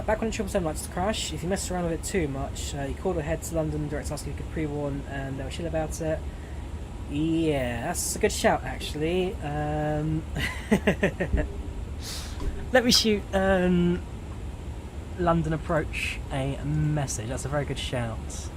Back when the 777 likes to crash, if you mess around with it too much, you call ahead to London, direct ask if you could pre-warn, and they'll chill about it. Yeah, that's a good shout actually. Let me shoot London approach a message. That's a very good shout.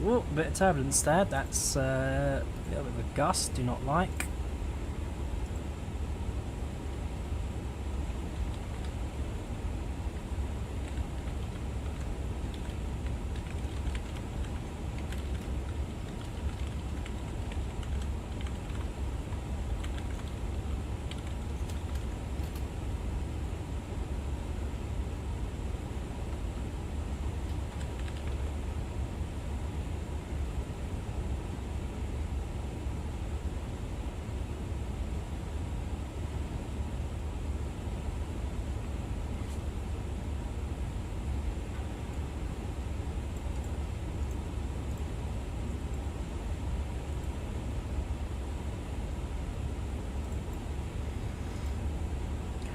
Ooh, a bit of turbulence there. That's a little bit of a gust. Do not like.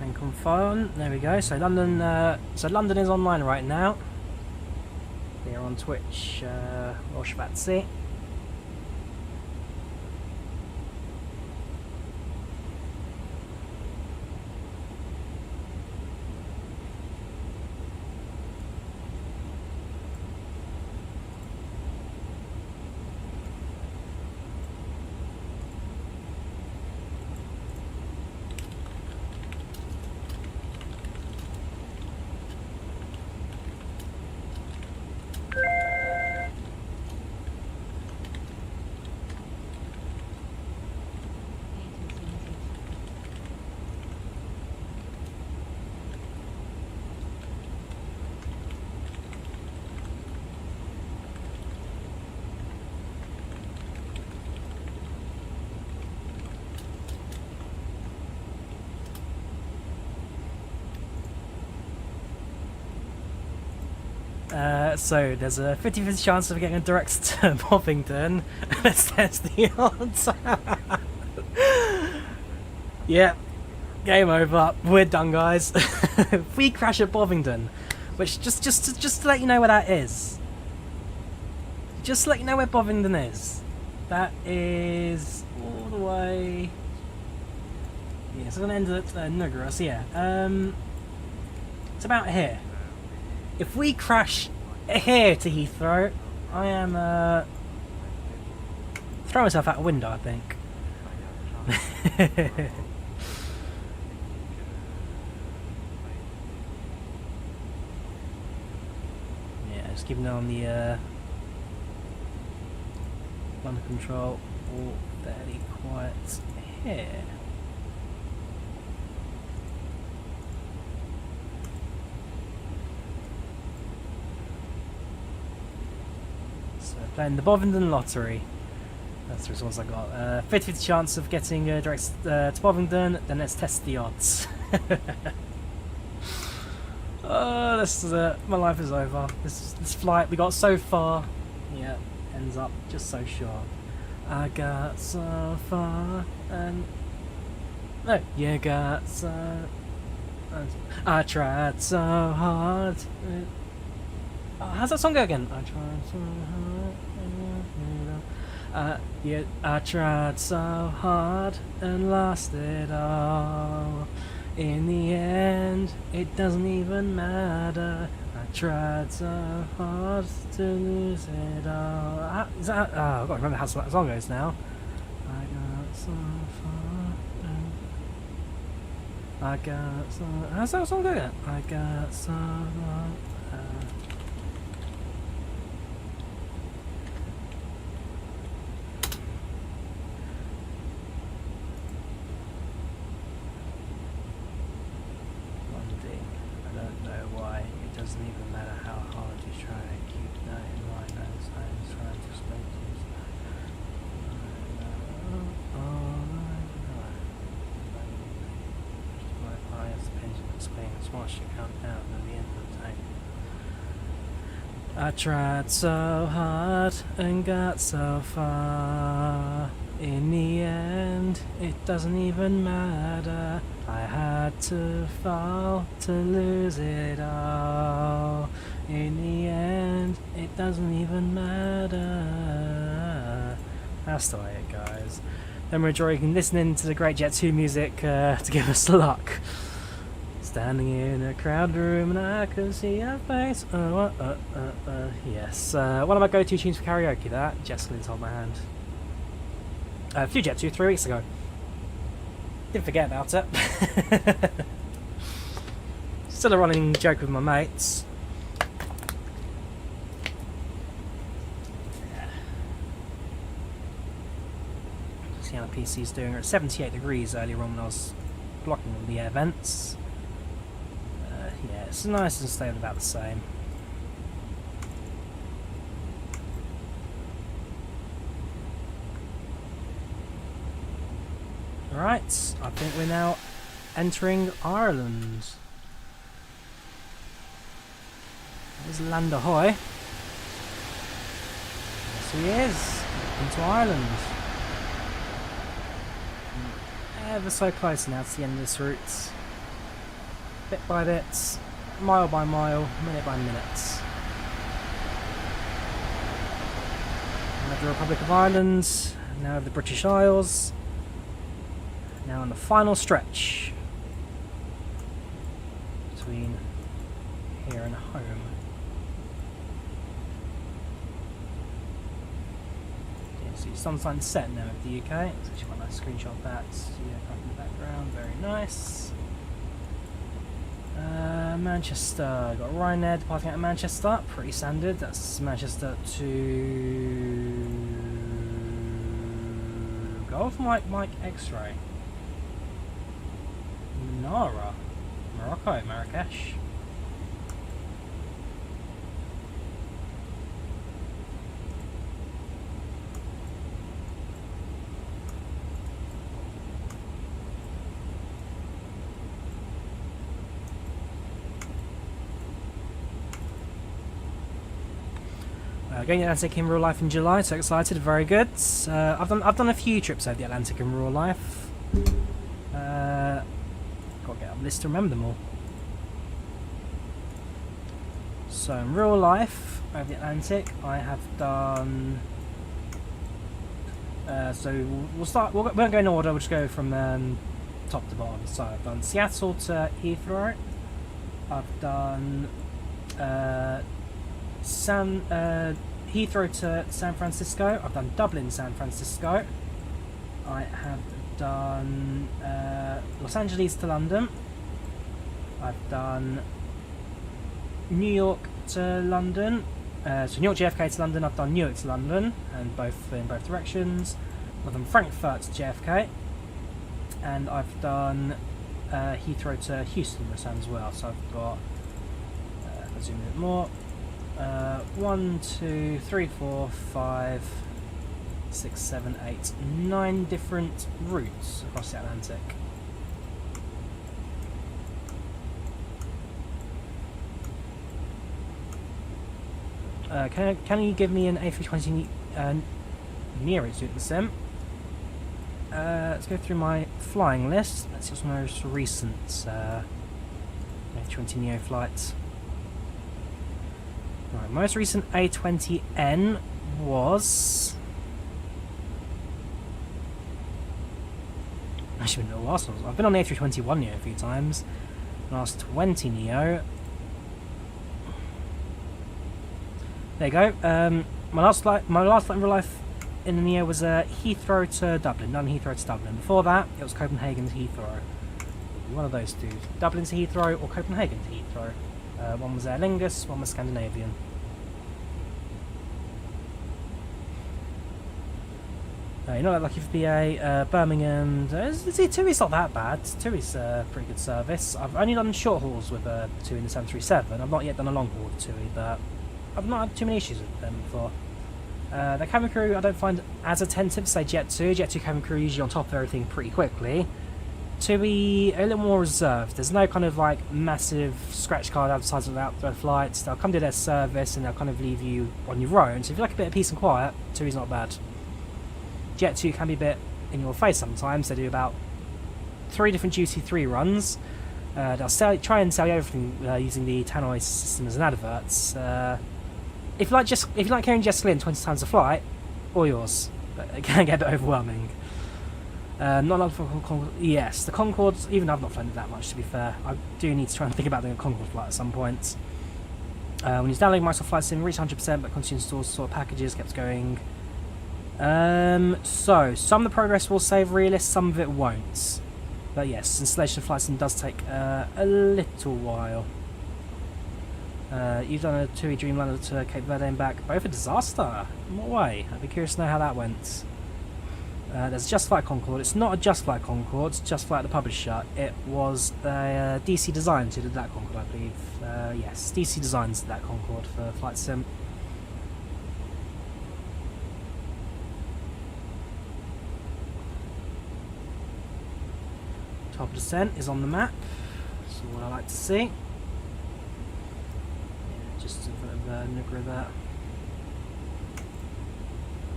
And confirm. There we go. So London is online right now. They're on Twitch. Roshvatsi. So there's a 50-50 chance of getting a direct to Bovington. Let's test the odds. Yeah, game over. We're done, guys. If we crash at Bovington, which just to let you know where that is. Just to let you know where Bovington is. That is all the way. Yeah, it's gonna end at Nugaros. Yeah. It's about here. If we crash here to Heathrow, I am throw myself out a window, I think. Yeah, just keeping an eye on the under control. All fairly quiet here. Playing the Bovington lottery. That's the results I got. 50-50 chance of getting direct to Bovington. Then let's test the odds. Oh, this is my life is over. This flight we got so far, yeah, ends up just so short. I got so far and no, you got so. I tried so hard. Oh, how's that song go again? I tried so hard. Yeah, I tried so hard and lost it all. In the end, it doesn't even matter. I tried so hard to lose it all. Is that? Oh, I've got to remember how that song goes now. I got so far. I got so. How's that song go again? I got so far. I tried so hard and got so far. In the end, it doesn't even matter. I had to fall to lose it all. In the end, it doesn't even matter. That's the way it goes. Then we're enjoying listening to the great Jet 2 music to give us luck. Standing in a crowded room and I can see her face. Yes. One of my go-to tunes for karaoke, that. Jesslyn's Hold My Hand. A few Jet 2 3 weeks ago. Didn't forget about it. Still a running joke with my mates. Yeah. See how the PC's doing. We're at 78 degrees earlier on when I was blocking all the air vents. Yeah, it's nice and staying about the same. Right, I think we're now entering Ireland. There's Land Ahoy. Yes, he is. Into Ireland. Ever so close now to the end of this route. bit by bit, mile by mile, minute by minute. Now the Republic of Ireland, now the British Isles, now on the final stretch between here and home. So your sun's starting to set now over the UK. It's actually quite a nice screenshot of that. Yeah, in the background, very nice. Manchester, got Ryanair departing out of Manchester, pretty standard. That's Manchester to Golf Mike X-ray. Nara, Morocco, Marrakesh. Going to the Atlantic in real life in July, so excited, very good. I've done a few trips over the Atlantic in real life. Got to get up a list to remember them all. So in real life over the Atlantic, I have done. So we'll start. We won't go in order. We'll just go from top to bottom. So I've done Seattle to Heathrow. I've done Heathrow to San Francisco. I've done Dublin, San Francisco. I have done Los Angeles to London. I've done New York to London. So New York JFK to London. I've done Newark to London, and both in both directions. I've done Frankfurt to JFK, and I've done Heathrow to Houston this time as well. So I've got. Let's zoom in a bit more. 1, 2, 3, 4, 5, 6, 7, 8, 9 different routes across the Atlantic. Can you give me an A320 Neo suit the sim? Let's go through my flying list. Let's see what's my most recent A320 Neo flights. Right, most recent A20N was. Actually, been a while since I've been on the A321 Neo a few times. Last 20 Neo. There you go. My last flight in real life in the Neo was Heathrow to Dublin. London Heathrow to Dublin. Before that, it was Copenhagen to Heathrow. One of those two. Dublin to Heathrow or Copenhagen to Heathrow. One was Aer Lingus, one was Scandinavian. You're not that lucky for BA. Birmingham. TUI's not that bad. TUI's a pretty good service. I've only done short hauls with TUI in the 737. I've not yet done a long haul with TUI, but I've not had too many issues with them before. The cabin crew I don't find as attentive, say Jet 2. Jet 2 cabin crew usually on top of everything pretty quickly. TUI a little more reserved. There's no kind of like massive scratch card advertisement about their flights. They'll come do their service and they'll kind of leave you on your own. So if you like a bit of peace and quiet, TUI's not bad. Jet 2 can be a bit in your face sometimes. They do about 3 different duty-free runs. They'll try and sell you everything using the Tannoy system as an adverts. If you like hearing Jess Glynn 20 times a flight, all yours. But it can get a bit overwhelming. Not a lot for Concorde. Yes, the Concords, even though I've not flown it that much to be fair, I do need to try and think about doing a Concorde flight at some point. When you're downloading Microsoft Flight Sim, reach 100% but continue to install sort of packages, kept going. So, some of the progress will save realist, some of it won't. But yes, installation of Flight Sim does take a little while. You've done a TUI Dreamliner to Cape Verde and back, both a disaster. In what way? I'd be curious to know how that went. There's Just Flight Concorde. It's not a Just Flight Concorde, it's Just Flight the publisher. It was DC Designs who did that Concorde, I believe. Yes, DC Designs did that Concorde for Flight Sim. Top descent is on the map. That's what I like to see. Yeah, just a bit of a nigger of that.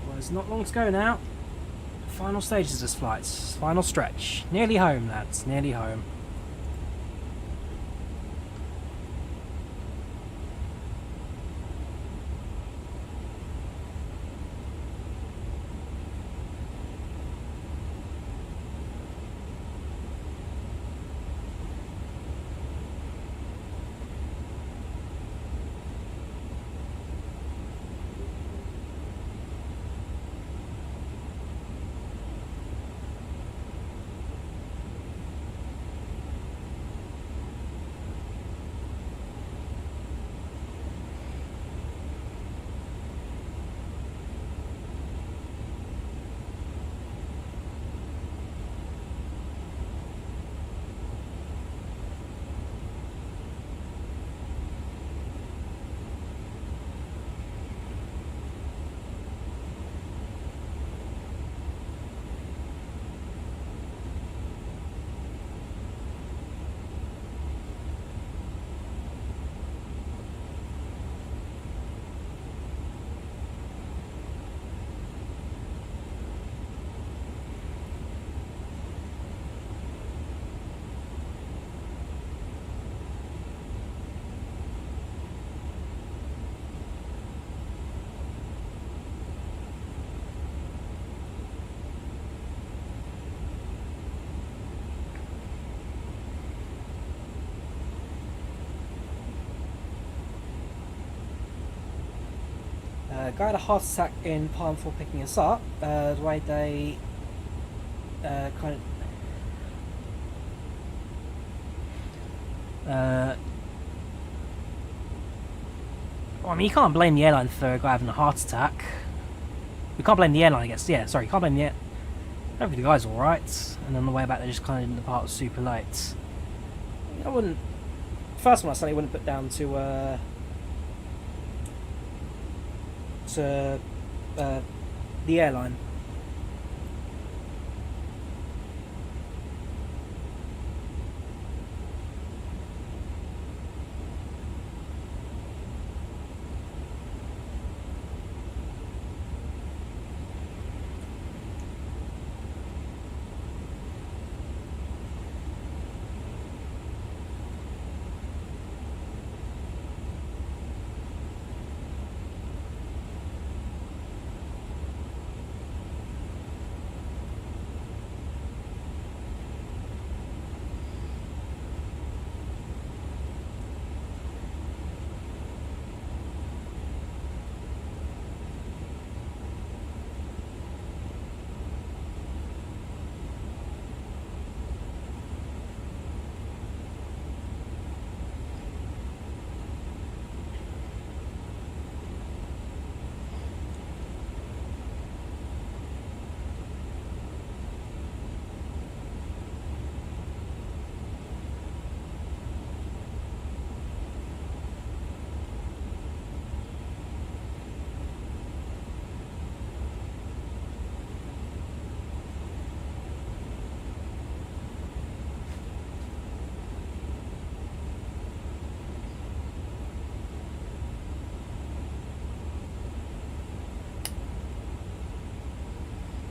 Well, there's not long to go now. Final stages of this flight. Final stretch. Nearly home, lads. Nearly home. guy had a heart attack in Palm before picking us up. The way they kind of... I mean, you can't blame the airline for a guy having a heart attack. You can't blame the airline, I guess. Yeah, sorry, you can't blame the airline. Hopefully the guy's alright. And on the way back, they just kind of didn't depart super late. I wouldn't... First one I certainly wouldn't put down to the airline.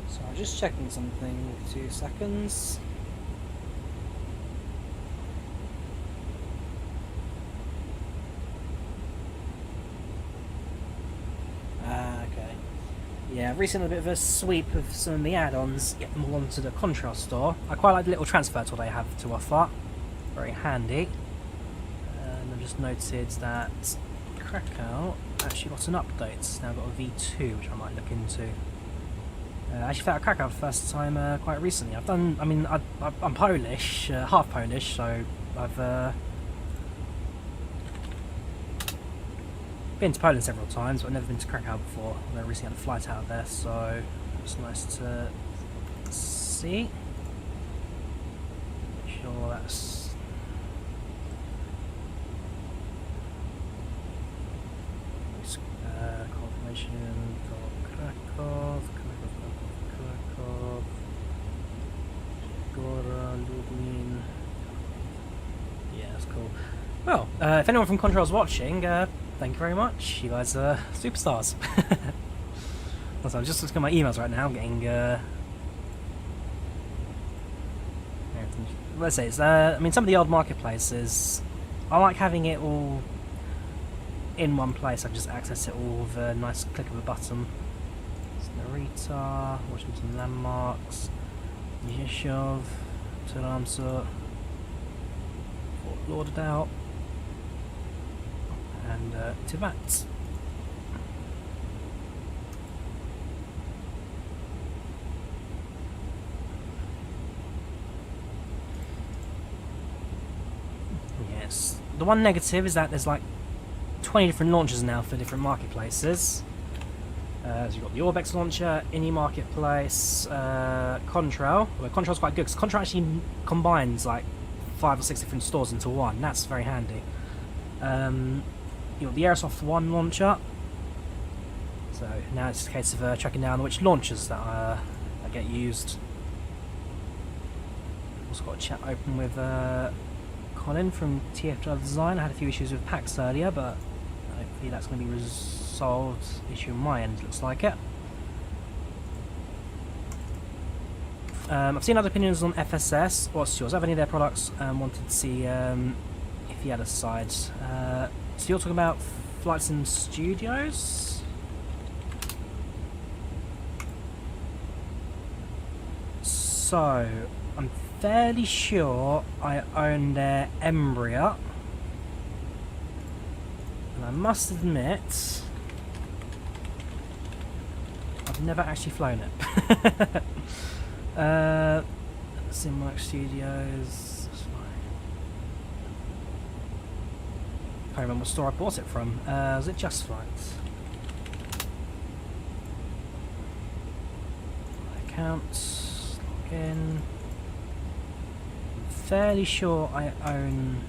So I'm just checking something, 2 seconds. Okay. Yeah, I've recently had a bit of a sweep of some of the add-ons, get them all onto the Contrail store. I quite like the little transfer tool they have to offer. Very handy. And I've just noted that Krakow actually got an update. It's now got a V2, which I might look into. I actually found Krakow for the first time quite recently. I've done, I mean, I'm Polish, half Polish, so I've been to Poland several times, but I've never been to Krakow before. I recently had a flight out there, so it's nice to see. Sure, that's... confirmation for Krakow. Yeah, that's cool. Well, if anyone from Contrail's watching, thank you very much. You guys are superstars. Also, I'm just looking at my emails right now. I'm getting let's say it's I mean, some of the old marketplaces, I like having it all in one place. I can just access it all with a nice click of a button. It's Narita, Washington Landmarks, Yeshov, Toronto, Fort Lauderdale, and Tivat. Yes. The one negative is that there's like 20 different launchers now for different marketplaces. So you've got the Orbex launcher, Ini Marketplace, Contrail. Well, Contrail's quite good because Contrail actually combines like 5 or 6 different stores into one. That's very handy. You've got the Airsoft One launcher. So now it's a case of tracking down which launchers that get used. Also got a chat open with Colin from TFDi Design. I had a few issues with PACX earlier, but hopefully that's going to be resolved. Issue on my end, looks like it. I've seen other opinions on FSS. What's yours? I have any of their products. Wanted to see if you had a side. So you're talking about flights and studios? So I'm fairly sure I own their Embraer, and I must admit I've never actually flown it. Cinemax Studios. Can't remember what store I bought it from. Was it Just Flight? Accounts. Log in. I'm fairly sure I own.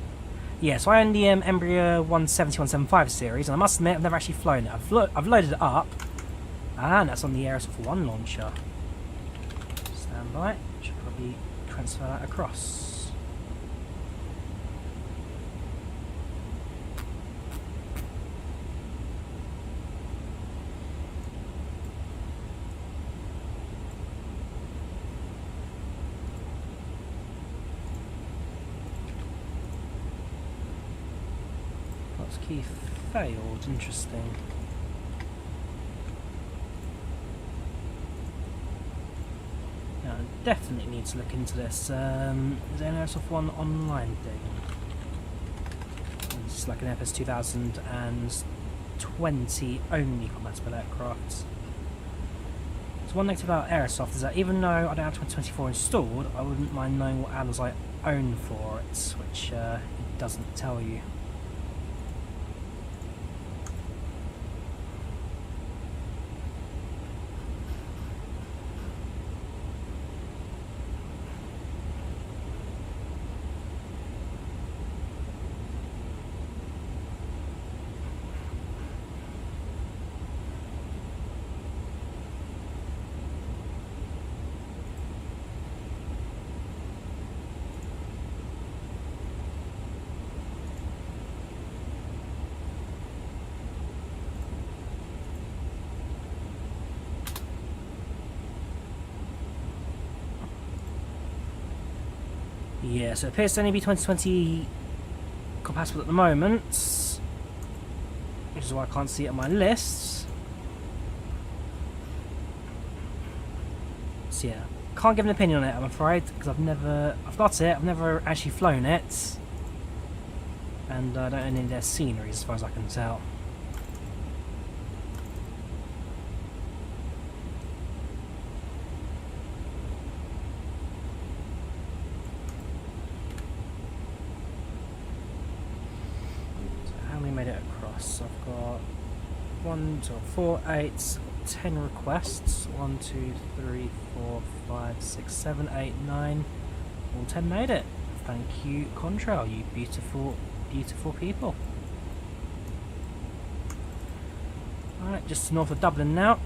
Yeah, so I own the Embraer 170, 175 series, and I must admit I've never actually flown it. I've loaded it up, and that's on the Aerosoft 1 launcher. Stand by. Should probably transfer that across. Key failed, interesting. Now, I definitely need to look into this. Is there an Aerosoft 1 online thing? It's like an Airbus 2020 only compatible aircraft. So one negative about Aerosoft is that even though I don't have 2024 installed, I wouldn't mind knowing what add-ons I own for it, which it doesn't tell you. Yeah, so it appears to only be 2020 compatible at the moment, which is why I can't see it on my list. So yeah, can't give an opinion on it, I'm afraid, because I've got it, I've never actually flown it, and I don't own any of their sceneries as far as I can tell. Made it across. I've got 1, 2, 4, 8, 10 requests. 1, 2, 3, 4, 5, 6, 7, 8, 9. All 10 made it. Thank you, Contrail, you beautiful, beautiful people. Alright, just north of Dublin now.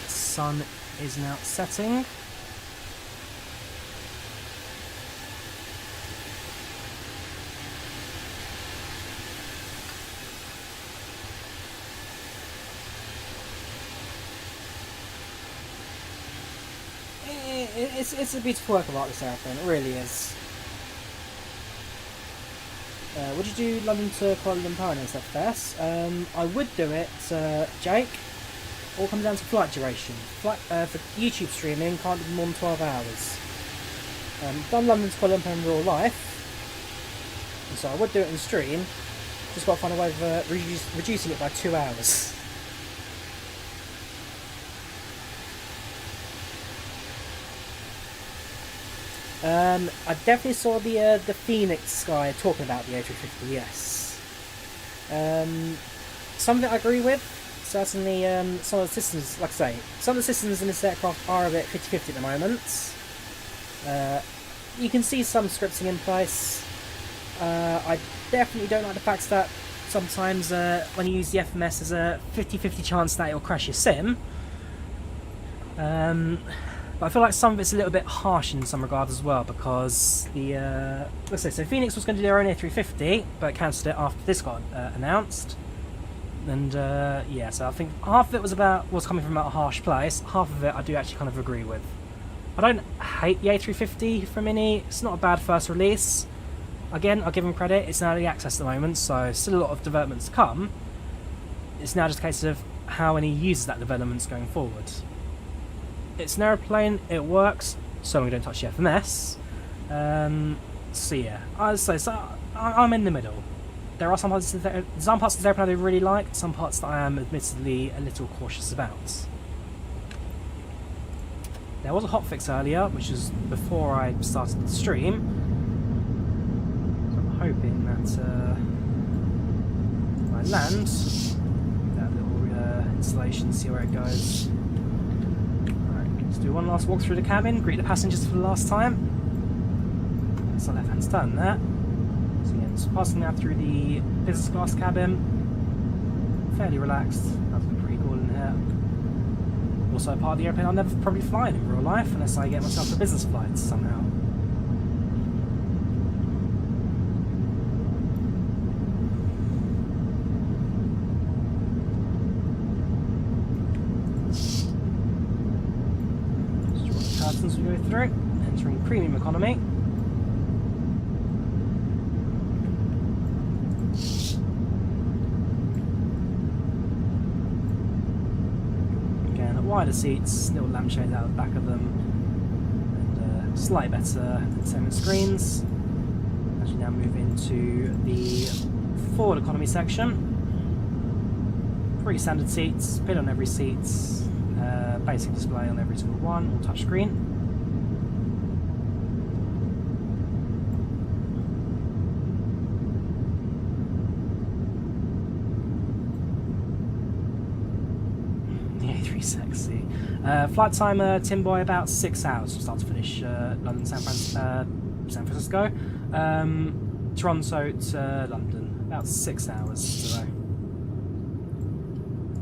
Sun is now setting. It's a beautiful work of art, this airplane, it really is. Would you do London to Kuala Lumpur and MSFS? I would do it, Jake. All comes down to flight duration. For YouTube streaming, can't do more than 12 hours. Done London to Kuala Lumpur in real life, and so I would do it in stream. Just got to find a way of reducing it by 2 hours. I definitely saw the Phoenix guy talking about the A350. Yes. Some of it I agree with. Certainly, some of the systems, like I say, some of the systems in this aircraft are a bit 50-50 at the moment. You can see some scripting in place. I definitely don't like the fact that sometimes when you use the FMS, there's a 50-50 chance that it'll crash your sim. But I feel like some of it's a little bit harsh in some regards as well, because the let's say, so Phoenix was going to do their own A350, but cancelled it after this got announced. And yeah, so I think half of it was coming from a harsh place. Half of it I do actually kind of agree with. I don't hate the A350 from Ini. It's not a bad first release. Again, I'll give them credit. It's now early access at the moment, so still a lot of development to come. It's now just a case of how Ini uses that development going forward. It's an aeroplane. It works. So we don't touch the FMS. So yeah, I'm in the middle. There are some parts of the airplane I really like, some parts that I am admittedly a little cautious about. There was a hotfix earlier, which is before I started the stream. So I'm hoping that when I land, that little installation, see where it goes. Alright, let's do one last walk through the cabin, greet the passengers for the last time. That's the left hand turn there. So again, just passing now through the business class cabin. Fairly relaxed, that's been pretty cool in here. Also a part of the airplane I'll never probably fly in real life unless I get myself to business flights somehow. Just draw the curtains we go through, entering premium economy. Wider seats, little lampshades out the back of them, and slightly better entertainment screens. As we now move into the forward economy section, pretty standard seats, pin on every seat, basic display on every single one, all touch screen. Sexy. Flight timer, Timboy, about 6 hours from start to finish. London, San Francisco. Toronto to London, about 6 hours today.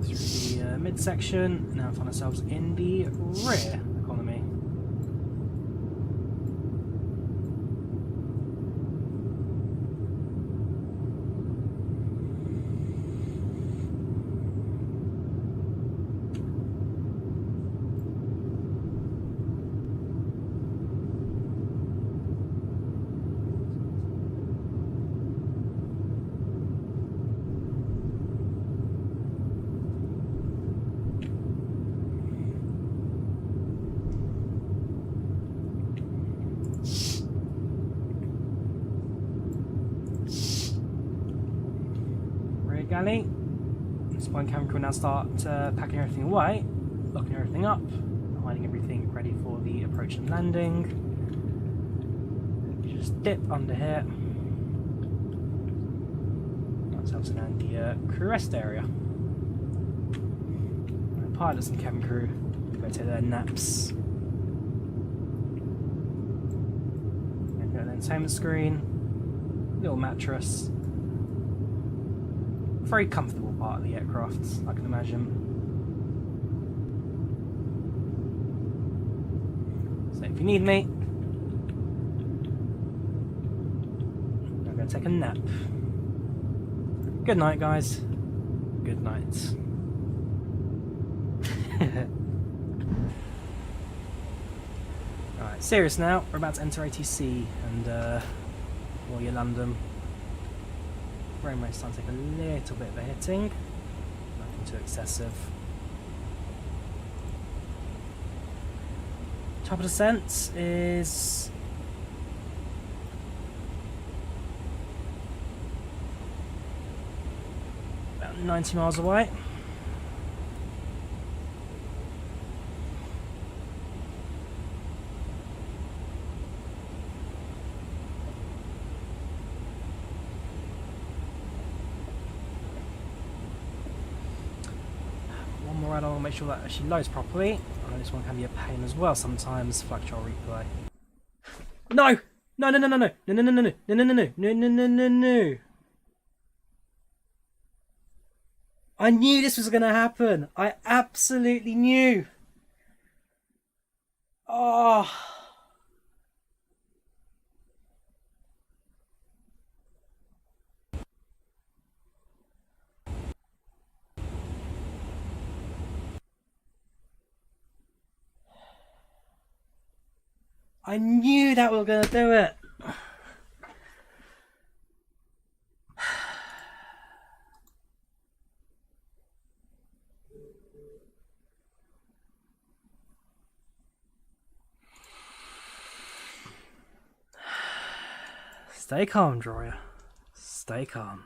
Through the midsection, now find ourselves in the rear economy. Galley. At this point, camera crew will now start packing everything away, locking everything up, hiding everything ready for the approach and landing. Just dip under here. That's helps land the crew rest area. Pilots and cabin crew go take their naps. And go to the entertainment screen, little mattress. Very comfortable part of the aircraft, I can imagine. So if you need me, I'm going to take a nap. Good night, guys. Good night. Alright, serious now. We're about to enter ATC and or your London. Frame rate's starting to take a little bit of a hitting, nothing too excessive. Top of descent is about 90 miles away. I want to make sure that actually loads properly. I know this one can be a pain as well sometimes. Flight control replay. No! No, no, no, no, no, no, no, no, no, no, no, no, no, no, no, no, no, no, no. I knew this was going to happen. I absolutely knew. Oh. I knew that we were going to do it. Stay calm, Drawyah. Stay calm.